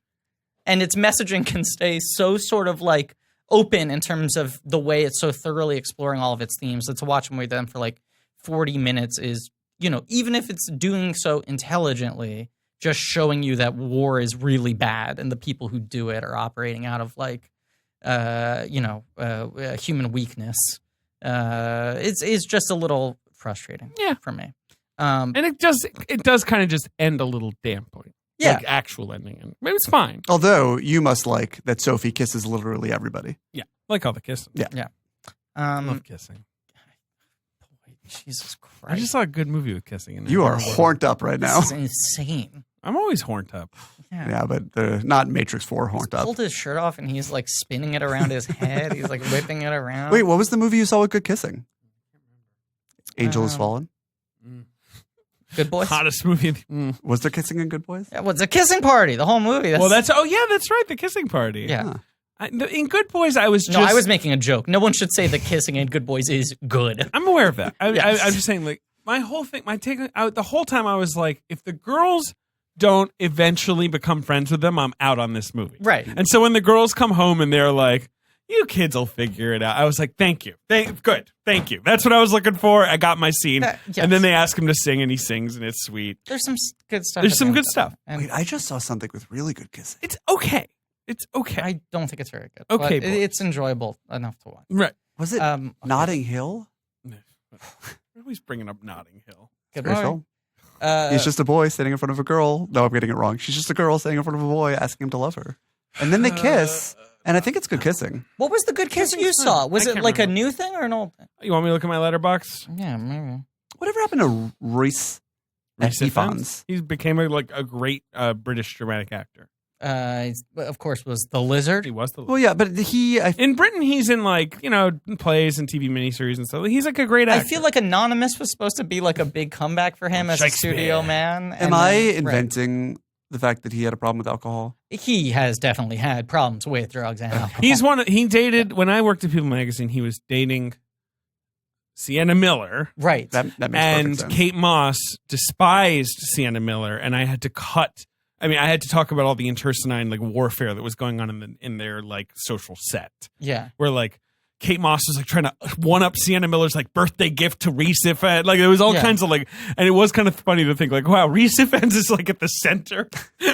And its messaging can stay so sort of open in terms of the way it's so thoroughly exploring all of its themes. So to watch a movie then for 40 minutes is, even if it's doing so intelligently, just showing you that war is really bad and the people who do it are operating out of human weakness. It's just a little frustrating for me. And it does kind of just end a little damp point. Yeah. Like actual ending. And it was fine. Although you must like that Sophie kisses literally everybody. Yeah. Like all the kissing. Yeah. I love kissing. Boy, Jesus Christ. I just saw a good movie with kissing. In it. You are horned up right now. This is insane. I'm always horned up. Yeah, but not Matrix 4 horned up. Pulled his shirt off and he's like spinning it around his head. He's like whipping it around. Wait, what was the movie you saw with good kissing? Angel Has Fallen? Good Boys? Hottest movie. Was there kissing in Good Boys? Yeah, well, it's a kissing party, the whole movie. That's right, the kissing party. Yeah. In Good Boys, I was making a joke. No one should say the kissing in Good Boys is good. I'm aware of that. I'm Yes. just saying, like, my whole thing, the whole time I was like, if the girls don't eventually become friends with them, I'm out on this movie. Right. And so when the girls come home and they're like, you kids will figure it out, I was like, thank you. Good. Thank you. That's what I was looking for. I got my scene. Yes. And then they ask him to sing and he sings and it's sweet. There's some good stuff. There's at some the good end, stuff. And Wait, I just saw something with really good kissing. It's okay. It's okay. I don't think it's very good. Okay, but boy. it's enjoyable enough to watch. Right. Was it Okay. Notting Hill? We're always bringing up Notting Hill. Good Great morning. film. He's just a boy standing in front of a girl. No, I'm getting it wrong. She's just a girl standing in front of a boy asking him to love her. And then they kiss, and I think it's good kissing. What was the good kiss you saw? Was I it can't like remember. a new thing or an old thing? You want me to look at my letterbox? Yeah, maybe. Whatever happened to Reese Ifans? He became a great British dramatic actor. Of course, was The Lizard. He was the Well, yeah, but in Britain, he's in plays and TV miniseries and stuff. He's like a great actor. I feel like Anonymous was supposed to be like a big comeback for him as a Shakespeare. studio man. am I inventing the fact that he had a problem with alcohol? He has definitely had problems with drugs and alcohol. He dated, when I worked at People Magazine, he was dating Sienna Miller. Right. That makes perfect And sense. Kate Moss despised Sienna Miller, and I had to talk about all the internecine warfare that was going on in their social set. Yeah. Where Kate Moss was trying to one up Sienna Miller's birthday gift to Reese Ifans. There was all kinds of and it was kind of funny to think wow, Reese Ifans is at the center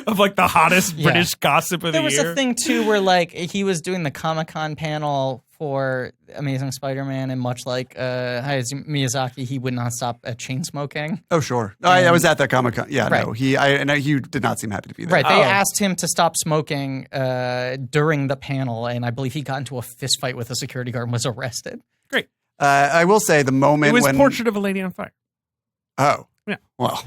of the hottest British gossip of There the was year. a thing too where he was doing the Comic-Con panel for Amazing Spider-Man, and much like Hayao Miyazaki, he would not stop at chain smoking. Oh, sure. I was at that Comic-Con. Yeah, Right. no. He did not seem happy to be there. Right. They asked him to stop smoking during the panel, and I believe he got into a fist fight with a security guard and was arrested. Great. I will say the moment It was when... Portrait of a Lady on Fire. Oh. Yeah. Well,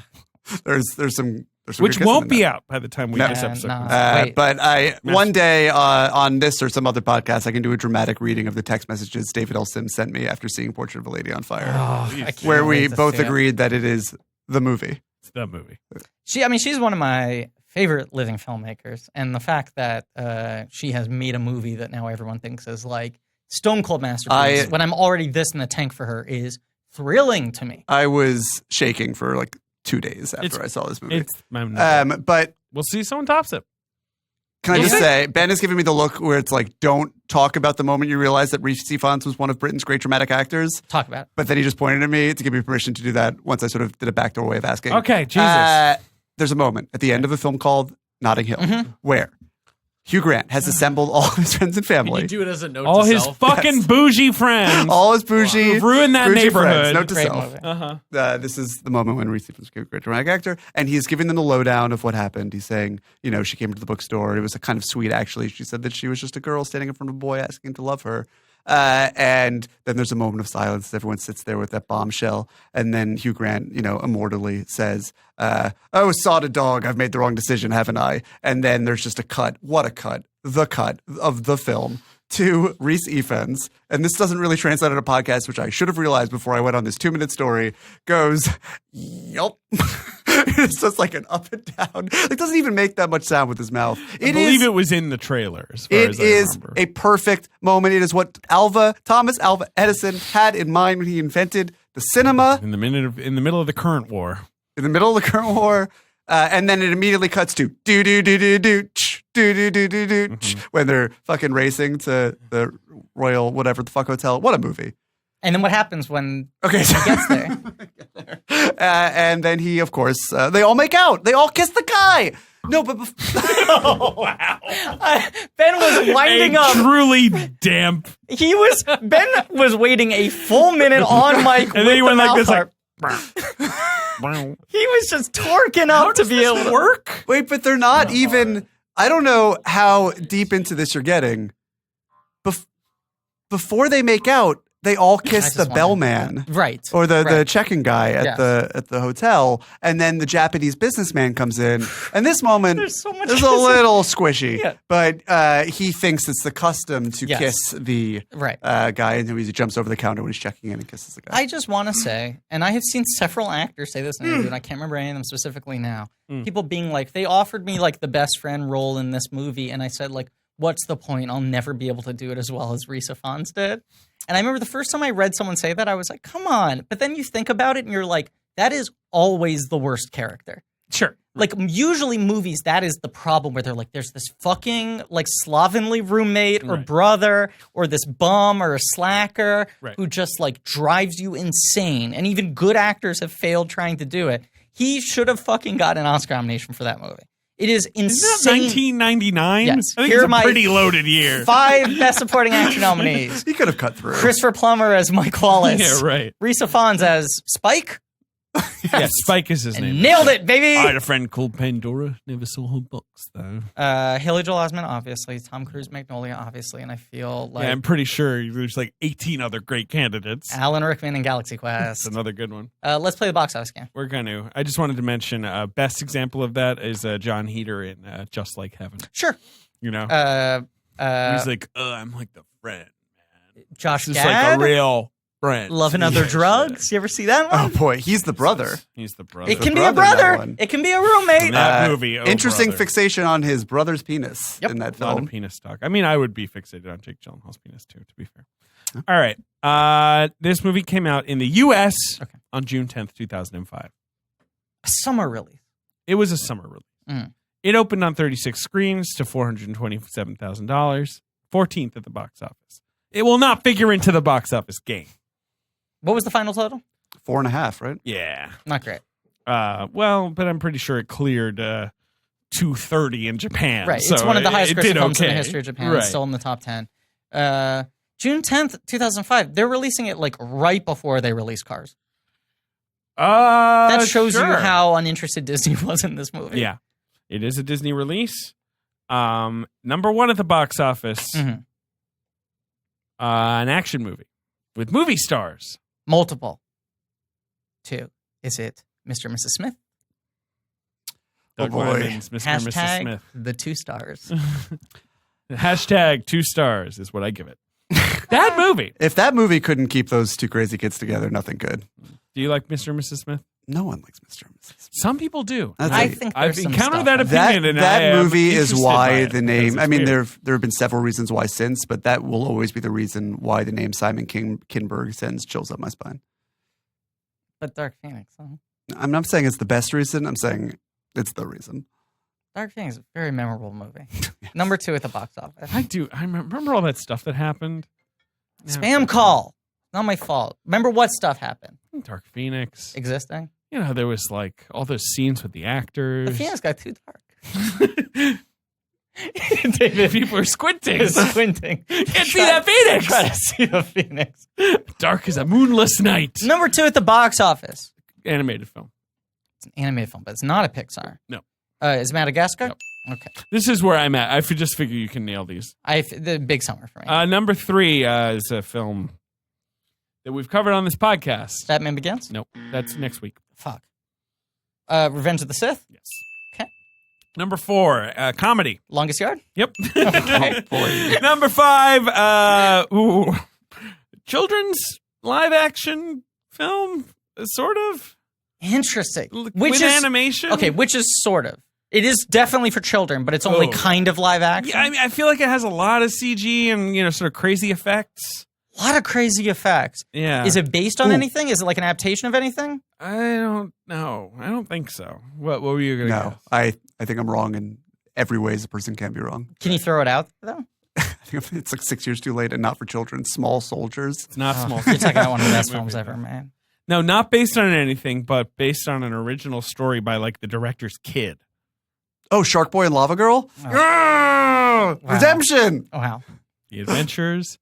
there's some Which good won't kissing in be that. out by the time we No. this episode. No. comes. Wait. But one day on this or some other podcast, I can do a dramatic reading of the text messages David L. Sims sent me after seeing Portrait of a Lady on Fire, I can't where we wait to both see it. agreed that it is the movie. It's the movie. She's one of my favorite living filmmakers, and the fact that she has made a movie that now everyone thinks is stone cold masterpiece when I'm already this in the tank for her is thrilling to me. I was shaking for 2 days after I saw this movie. But we'll see someone tops it. can I just say, Ben is giving me the look where it's don't talk about the moment you realize that Reese Ifans was one of Britain's great dramatic actors. Talk about it. But then he just pointed at me to give me permission to do that once I sort of did a backdoor way of asking. Okay, Jesus. There's a moment at the end of a film called Notting Hill where Hugh Grant has assembled all of his friends and Can family. you do it as a note All to his self? fucking bougie friends. All his bougie. Ruined that bougie neighborhood. friends. Note to Great self. movie. Uh-huh. This is the moment when Reese Ifans became a great dramatic actor, and he's giving them the lowdown of what happened. He's saying, she came to the bookstore. It was a kind of sweet, actually. She said that she was just a girl standing in front of a boy asking him to love her. And then there's a moment of silence. Everyone sits there with that bombshell. And then Hugh Grant, immortally says, oh, sod a dog. I've made the wrong decision, haven't I? And then there's just a cut. What a cut. The cut of the film to Reese Ifans. And this doesn't really translate on a podcast, which I should have realized before I went on this 2-minute story, goes, yup. It's just an up and down. It doesn't even make that much sound with his mouth. I believe it was in the trailer. As far It as I is remember. a perfect moment. It is what Thomas Alva Edison had in mind when he invented the cinema in the middle of the current war. in the middle of the current war. And then it immediately cuts to do do do do do do do do do do when they're fucking racing to the Royal whatever the fuck hotel. What a movie. And then what happens when Okay, so he gets there? and then he, of course, they all make out. They all kiss the guy. No, but Ben was winding up. Truly damp. Ben was waiting a full minute on mic, And then he went like this, part. He was just torquing up to be able to work. Wait, but they're not even. I don't know how deep into this you're getting. Before they make out, they all kiss the bellman, right? Or the right. check-in guy at the hotel, and then the Japanese businessman comes in. And this moment There's so much is a little squishy, Yeah. but he thinks it's the custom to Yes. kiss the Right. guy, and he jumps over the counter when he's checking in and kisses the guy. I just want to say, and I have seen several actors say this in an interview, and I can't remember any of them specifically now. People being like, they offered me like the best friend role in this movie, and I said like, what's the point? I'll never be able to do it as well as Risa Fons did. And I remember the first time I read someone say that, I was like, come on. But then you think about it and you're like, that is always the worst character. Sure. Like usually movies, that is the problem where they're like, there's this fucking like slovenly roommate or brother or this bum or a slacker who just like drives you insane. And even good actors have failed trying to do it. He should have fucking gotten an Oscar nomination for that movie. It is insane. Isn't that 1999? Yes. I think Here it's are a my pretty loaded year. 5 Best Supporting Actor nominees. He could have cut through. Christopher Plummer as Mike Wallace. Yeah, right. Risa Fons as Spike. Yeah, Spike is his And name. nailed it, baby. I had a friend called Pandora. Never saw her box, though. Haley Joel Osment, obviously. Tom Cruise, Magnolia, obviously. And I feel like Yeah, I'm pretty sure there's like 18 other great candidates. Alan Rickman in Galaxy Quest. That's another good one. Let's play the box office game. We're going to. I just wanted to mention best example of that is John Heder in Just Like Heaven. Sure. You know? He's like, I'm like the friend, man. Josh This is Gad, like a real friend. Love and Other Drugs. You ever see that Oh one? boy, he's the brother. He's the brother. It can be brother a in that brother. one. It can be a roommate. In that movie. Oh, Interesting brother. fixation on his brother's penis in that A lot film. of penis talk. I mean, I would be fixated on Jake Gyllenhaal's penis too, to be fair. All right. This movie came out in the U.S. on June 10th, 2005. A summer release. It was a summer release. It opened on 36 screens to $427,000, 14th at the box office. It will not figure into the box office game. What was the final total? 4.5, right? Yeah. Not great. Well, but I'm pretty sure it cleared 230 in Japan. Right. So it's one of the highest it grossing did films in the okay. history of Japan. Right. It's still in the top 10. June 10th, 2005. They're releasing it like right before they release Cars. That shows you sure. how uninterested Disney was in this movie. Yeah. It is a Disney release. Number one at the box office. Mhm. An action movie with movie stars. Multiple. 2. Is it Mr. and Mrs. Smith? Oh, Doug boy. Liman's Mr. and Mrs. Hashtag Smith. the 2 stars. Hashtag 2 stars is what I give it. That movie. If that movie couldn't keep those two crazy kids together, nothing could. Do you like Mr. and Mrs. Smith? No one likes Mr. and Mrs. Smith. Some people do. That's I like- think I've there's some encountered stuff that in opinion. it. That, and I that am movie is interested by why it the because name. it's I mean, weird. there have been several reasons why since, but that will always be the reason why the name Simon Kinberg sends chills up my spine. But Dark Phoenix. Huh? I'm not saying it's the best reason. I'm saying it's the reason. Dark Phoenix is a very memorable movie. Number 2 at the box office. I do. I remember all that stuff that happened. Spam call. Not my fault. Remember what stuff happened? Dark Phoenix. Existing? You know, there was like all those scenes with the actors. The Phoenix got too dark. David, People are squinting. is squinting. Can't see that Phoenix. Try to see the Phoenix. Dark as a moonless night. Number 2 at the box office. Animated film. It's an animated film, but it's not a Pixar. No. Is Madagascar? Nope. Okay. This is where I'm at. I just figure you can nail these. The big summer for me. Number 3 is a film that we've covered on this podcast. Batman Begins? Nope, that's next week. Fuck. Revenge of the Sith? Yes. Okay. Number 4, comedy. Longest Yard? Yep. Oh, boy. Number 5, children's live action film, sort of. Interesting. With Which is animation. okay. Which is sort of. It is definitely for children, but it's only kind of live action. Yeah, I mean, I feel like it has a lot of CG and sort of crazy effects. A lot of crazy effects. Yeah. Is it based on anything? Is it like an adaptation of anything? I don't know. I don't think so. What were you gonna No, guess? I think I'm wrong in every way as a person can be wrong. Can you throw it out though? I think it's like 6 years too late and not for children. Small Soldiers. It's not small. You're taking out one of the best Movie. films ever, man. No, not based on anything, but based on an original story by like the director's kid. Oh, Shark Boy and Lava Girl? Wow. Redemption! Oh wow. The Adventures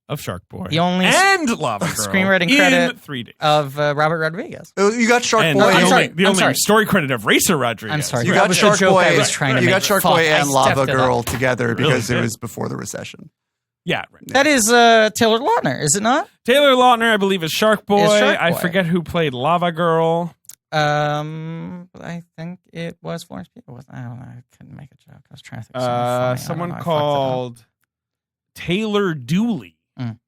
of Shark Boy. The only and Lava Girl. screenwriting in credit 3D. of Robert Rodriguez. Oh, you got Shark And Boy. the only sorry. story credit of Racer Rodriguez. I'm sorry. You That got was the Shark joke Boy. I was trying to You make. got Shark Fuck, Boy I and Lava stepped it up. Girl together because Really it did. was before the recession. Yeah. Right. That is Taylor Lautner, is it not? Taylor Lautner, I believe, is Shark Boy. Shark I Boy. forget who played Lava Girl. I think it was Florence Pugh. I don't know. I couldn't make a joke. I was trying to think of something funny. I don't Someone know. I fucked it up. called Taylor Dooley. Mm.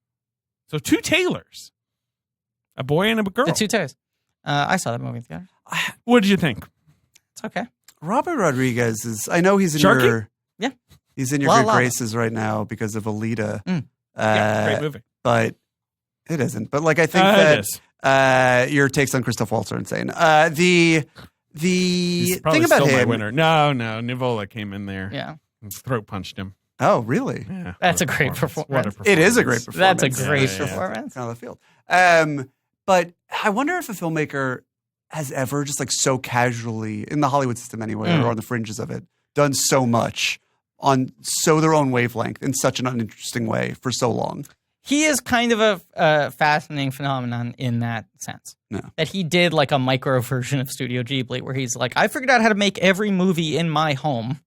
So 2 Taylors. A boy and a girl. The Two Tails. I saw that movie together. What did you think? It's okay. Robert Rodriguez is. I know he's in Sharky? your. Yeah. He's in your La good La. graces right now because of Alita. Yeah, great movie. But it isn't. But like I think It that is. your takes on Christoph Waltz are insane. The He's thing probably about still my him. winner. No, Nivola came in there. Yeah. And throat punched him. Oh, really? Yeah, That's what a great What performance. a It is a great performance. performance. That's a great Yeah, yeah, yeah. performance. Out of the field. But I wonder if a filmmaker has ever just like so casually in the Hollywood system anyway, or on the fringes of it, done so much on so their own wavelength in such an uninteresting way for so long. He is kind of a fascinating phenomenon in that sense. No. That he did like a micro version of Studio Ghibli where he's like, I figured out how to make every movie in my home.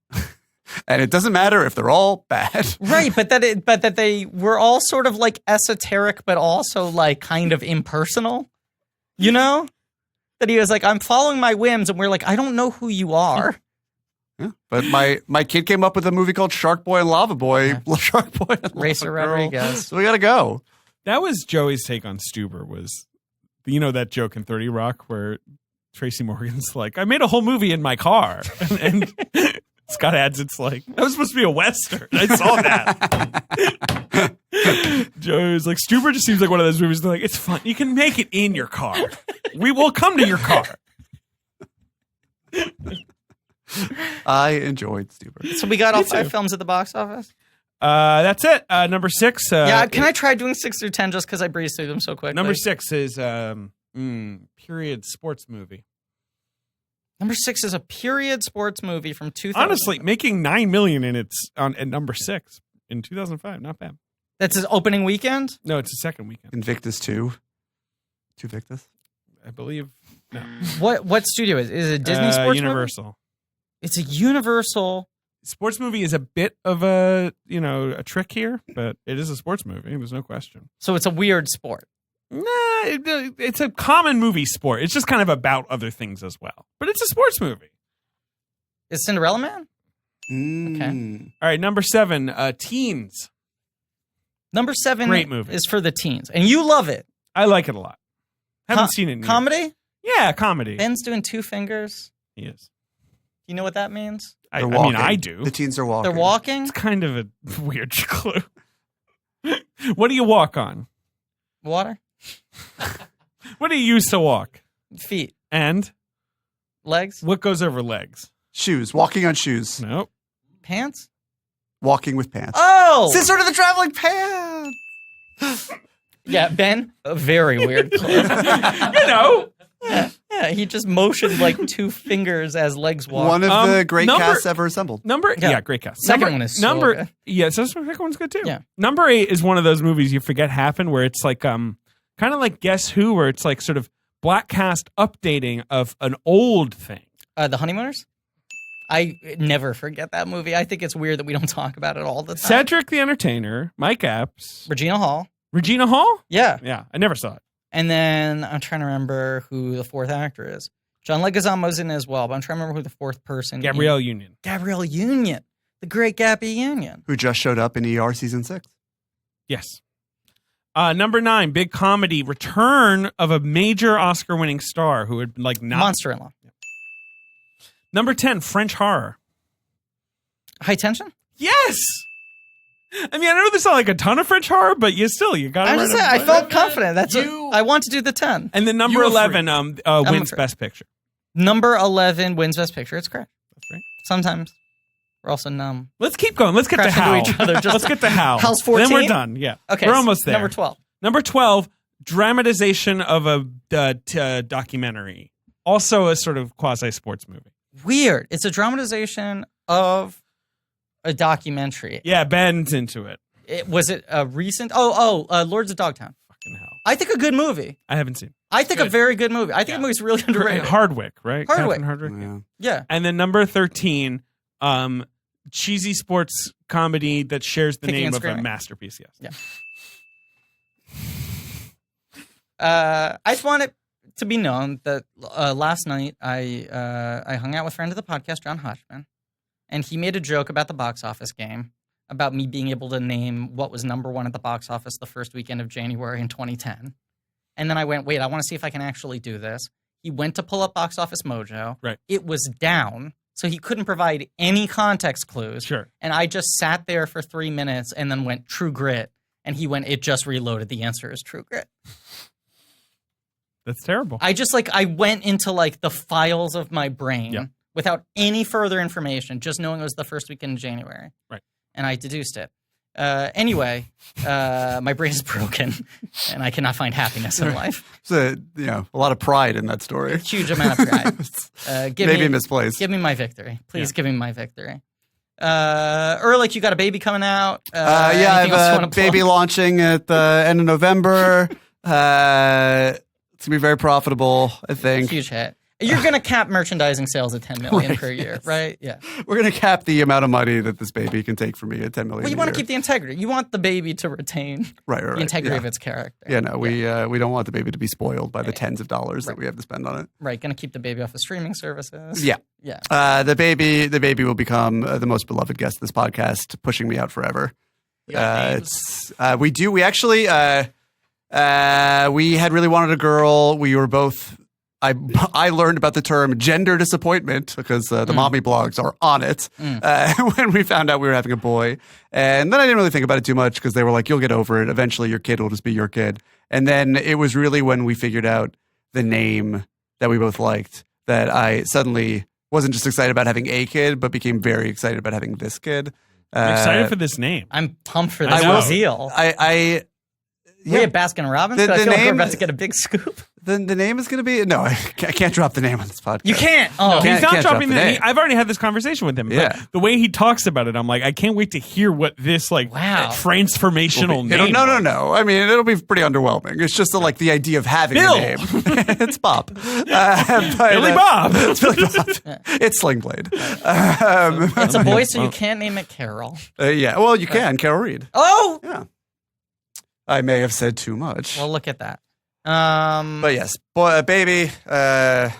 And it doesn't matter if they're all bad. Right, but that they were all sort of like esoteric, but also like kind of impersonal. You know? That he was like, I'm following my whims, and we're like, I don't know who you are. Yeah. But my kid came up with a movie called Shark Boy and Lava Boy. Shark Boy and Racer Lava Girl. Rodriguez. So we gotta go. That was Joey's take on Stuber. Was that joke in 30 Rock where Tracy Morgan's like, I made a whole movie in my car, and Scott adds, it's like, that was supposed to be a Western. I saw that. Joey's like, Stuber just seems like one of those movies. They're like, it's fun. You can make it in your car. We will come to your car. I enjoyed Stuber. So we got all Me 5 too. films at the box office? That's it. Number 6. Yeah, can I try doing 6 through 10 just because I breezed through them so quickly? Number 6 is period sports movie. Number 6 is a period sports movie from 2000. Honestly, making $9 million in its at number 6 in 2005, not bad. That's his opening weekend? No, it's the second weekend, Invictus 2. Two Victus. I believe. No, What studio is it? Is it a Disney sports movie? Universal. It's a Universal. Sports movie is a bit of a trick here, but it is a sports movie. There's no question. So it's a weird sport. Nah, it's a common movie sport. It's just kind of about other things as well, but it's a sports movie. Is Cinderella Man? Okay. All right, number 7, Teens. Number 7 Great movie. is for the teens. And you love it. I like it a lot. Haven't seen it in years. Comedy? Yeah, comedy. Ben's doing 2 fingers. He is. You know what that means? I They're mean, walking. I do. The teens are walking. They're walking? It's kind of a weird clue. What do you walk on? Water? What do you use to walk? Feet? And Legs? what goes over legs? Shoes. Walking on shoes. Nope. Pants? Walking with pants. Oh! Sister to the traveling pants. Yeah, Ben, a very weird clue. Yeah, he just motioned like 2 fingers as legs walk. One of the great number- casts ever assembled. Yeah, great cast. Second one is so good. Yeah, so the second one's good too. Yeah. Number 8 is one of those movies you forget happen where it's like kind of like Guess Who, where it's like sort of black cast updating of an old thing. The Honeymooners? I never forget that movie. I think it's weird that we don't talk about it all the time. Cedric the Entertainer, Mike Epps, Regina Hall. Regina Hall. Yeah. Yeah, I never saw it. And then I'm trying to remember who the 4th actor is. John Leguizamo's in it as well, but I'm trying to remember who the 4th person is. Gabrielle Union. Gabrielle Union. The great Gabby Union. Who just showed up in ER season 6. Yes. Number 9, big comedy, return of a major Oscar-winning star who had like not. Monster-in-Law. Number 10, French horror. High Tension? Yes. I mean, I know there's not like a ton of French horror, but you got I'm it. just saying, I felt confident. That's I want to do the 10. And then number You were 11 wins free. Best Picture. Number 11 wins Best Picture. It's correct. That's right. Sometimes we're also numb. Let's keep going. Let's get to Crash Howl. into each other, just- Let's get to Howl. Howl's Then 14? we're done. Yeah. Okay. We're almost there. Number 12. Number 12, dramatization of a documentary. Also a sort of quasi-sports movie. Weird. It's a dramatization of a documentary. Yeah, Ben's into it. Was it a recent? Lords of Dogtown. Fucking hell. I think a good movie. I haven't seen. I think a very good movie. I think the movie's really underrated. Hardwick, right? Hardwick. Captain Hardwick. Yeah. Yeah. And then number 13, cheesy sports comedy that shares the Kicking name and of a Screaming. masterpiece. Yes. Yeah. I just want it to be known that last night I hung out with friend of the podcast, John Hodgman, and he made a joke about the box office game, about me being able to name what was number one at the box office the first weekend of January in 2010. And then I went, wait, I want to see if I can actually do this. He went to pull up Box Office Mojo. Right. It was down, so he couldn't provide any context clues. Sure. And I just sat there for 3 minutes and then went, True Grit. And he went, it just reloaded. The answer is True Grit. That's terrible. I went into the files of my brain Yeah. without any further information, just knowing it was the first weekend in January. Right. And I deduced it. Anyway, my brain is broken and I cannot find happiness in life. So, a lot of pride in that story. Huge amount of pride. Maybe misplaced. Give me my victory. Please give me my victory. Ehrlich, you got a baby coming out. I have a baby launching at the end of November. It's going to be very profitable, I think. Huge hit. You're going to cap merchandising sales at $10 million per year, right? Yeah. We're going to cap the amount of money that this baby can take from me at $10 million. Well, you want to keep the integrity. You want the baby to retain the integrity of its character. Yeah, no, we don't want the baby to be spoiled by the tens of dollars that we have to spend on it. Right, going to keep the baby off of streaming services. Yeah. Yeah. The baby will become the most beloved guest of this podcast, pushing me out forever. We had really wanted a girl. We were both. I learned about the term gender disappointment because the mommy blogs are on it when we found out we were having a boy. And then I didn't really think about it too much because they were like, you'll get over it. Eventually your kid will just be your kid. And then it was really when we figured out the name that we both liked that I suddenly wasn't just excited about having a kid, but became very excited about having this kid. I'm excited for this name. I'm pumped for this reveal. We at Baskin Robbins, so I feel like we're about to get a big scoop. The name is going to be... No, I can't drop the name on this podcast. You can't. No, he's not can't dropping drop the name. I've already had this conversation with him. Yeah. The way he talks about it, I'm like, I can't wait to hear what this transformational name. No. I mean, it'll be pretty underwhelming. It's just the idea of having a name. It's Bob. Billy Bob. It's Billy Bob. It's Sling Blade. It's a boy, so you can't name it Carol. Yeah. Well, you can. Carol Reed. Oh. Yeah. I may have said too much. Well, look at that. But yes, boy, baby. Yeah.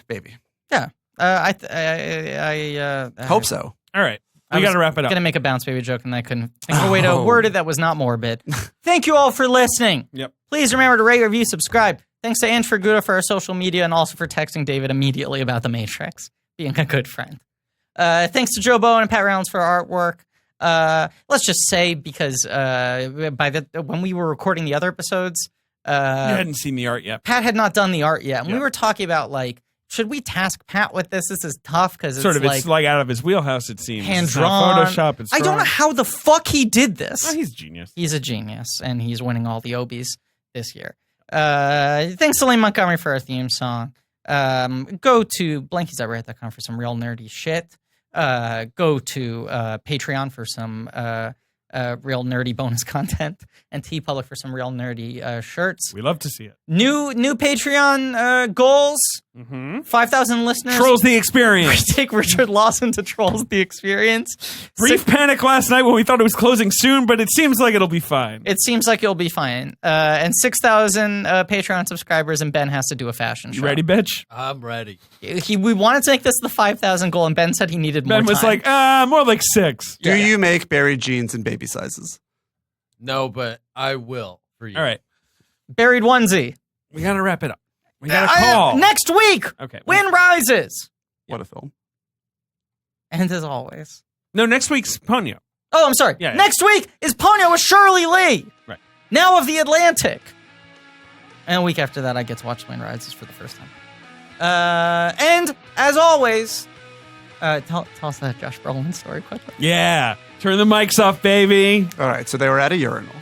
I hope so. All right. We got to wrap it up. Going to make a bounce baby joke, and I couldn't think of a way to word it that was not morbid. Thank you all for listening. Yep. Please remember to rate, review, subscribe. Thanks to Ange Ferguda for our social media, and also for texting David immediately about The Matrix, being a good friend. Thanks to Joe Bowen and Pat Rounds for our artwork. Let's just say, because when we were recording the other episodes, you hadn't seen the art yet. Pat had not done the art yet, and we were talking about should we task Pat with this? This is tough because it's it's out of his wheelhouse. It seems hand it's drawn. not Photoshop. It's I don't know how the fuck he did this. Oh, he's a genius. He's a genius, and he's winning all the Obies this year. Thanks to Lane Montgomery for our theme song. Go to blankies.reddit.com for some real nerdy shit. Go to Patreon for some real nerdy bonus content, and TeePublic for some real nerdy shirts. We love to see it. New Patreon goals. 5,000 listeners. Trolls the Experience. We take Richard Lawson to Trolls the Experience. Brief panic last night when we thought it was closing soon, but it seems like it'll be fine. It seems like it'll be fine. And 6,000 Patreon subscribers, and Ben has to do a fashion show. You ready, bitch? I'm ready. We wanted to make this the 5,000 goal, and Ben said he needed more time. Ben was like, more like 6. Do you make buried jeans in baby sizes? No, but I will for you. All right. Buried onesie. We got to wrap it up. We got to call. Next week. Okay. Win Rises. What a film. And as always. No, next week's Ponyo. Oh, I'm sorry. Yeah. Next week is Ponyo with Shirley Lee. Right. Now of the Atlantic. And a week after that, I get to watch Win Rises for the first time. And as always, tell us that Josh Brolin story quickly. Yeah. Turn the mics off, baby. All right, so they were at a urinal.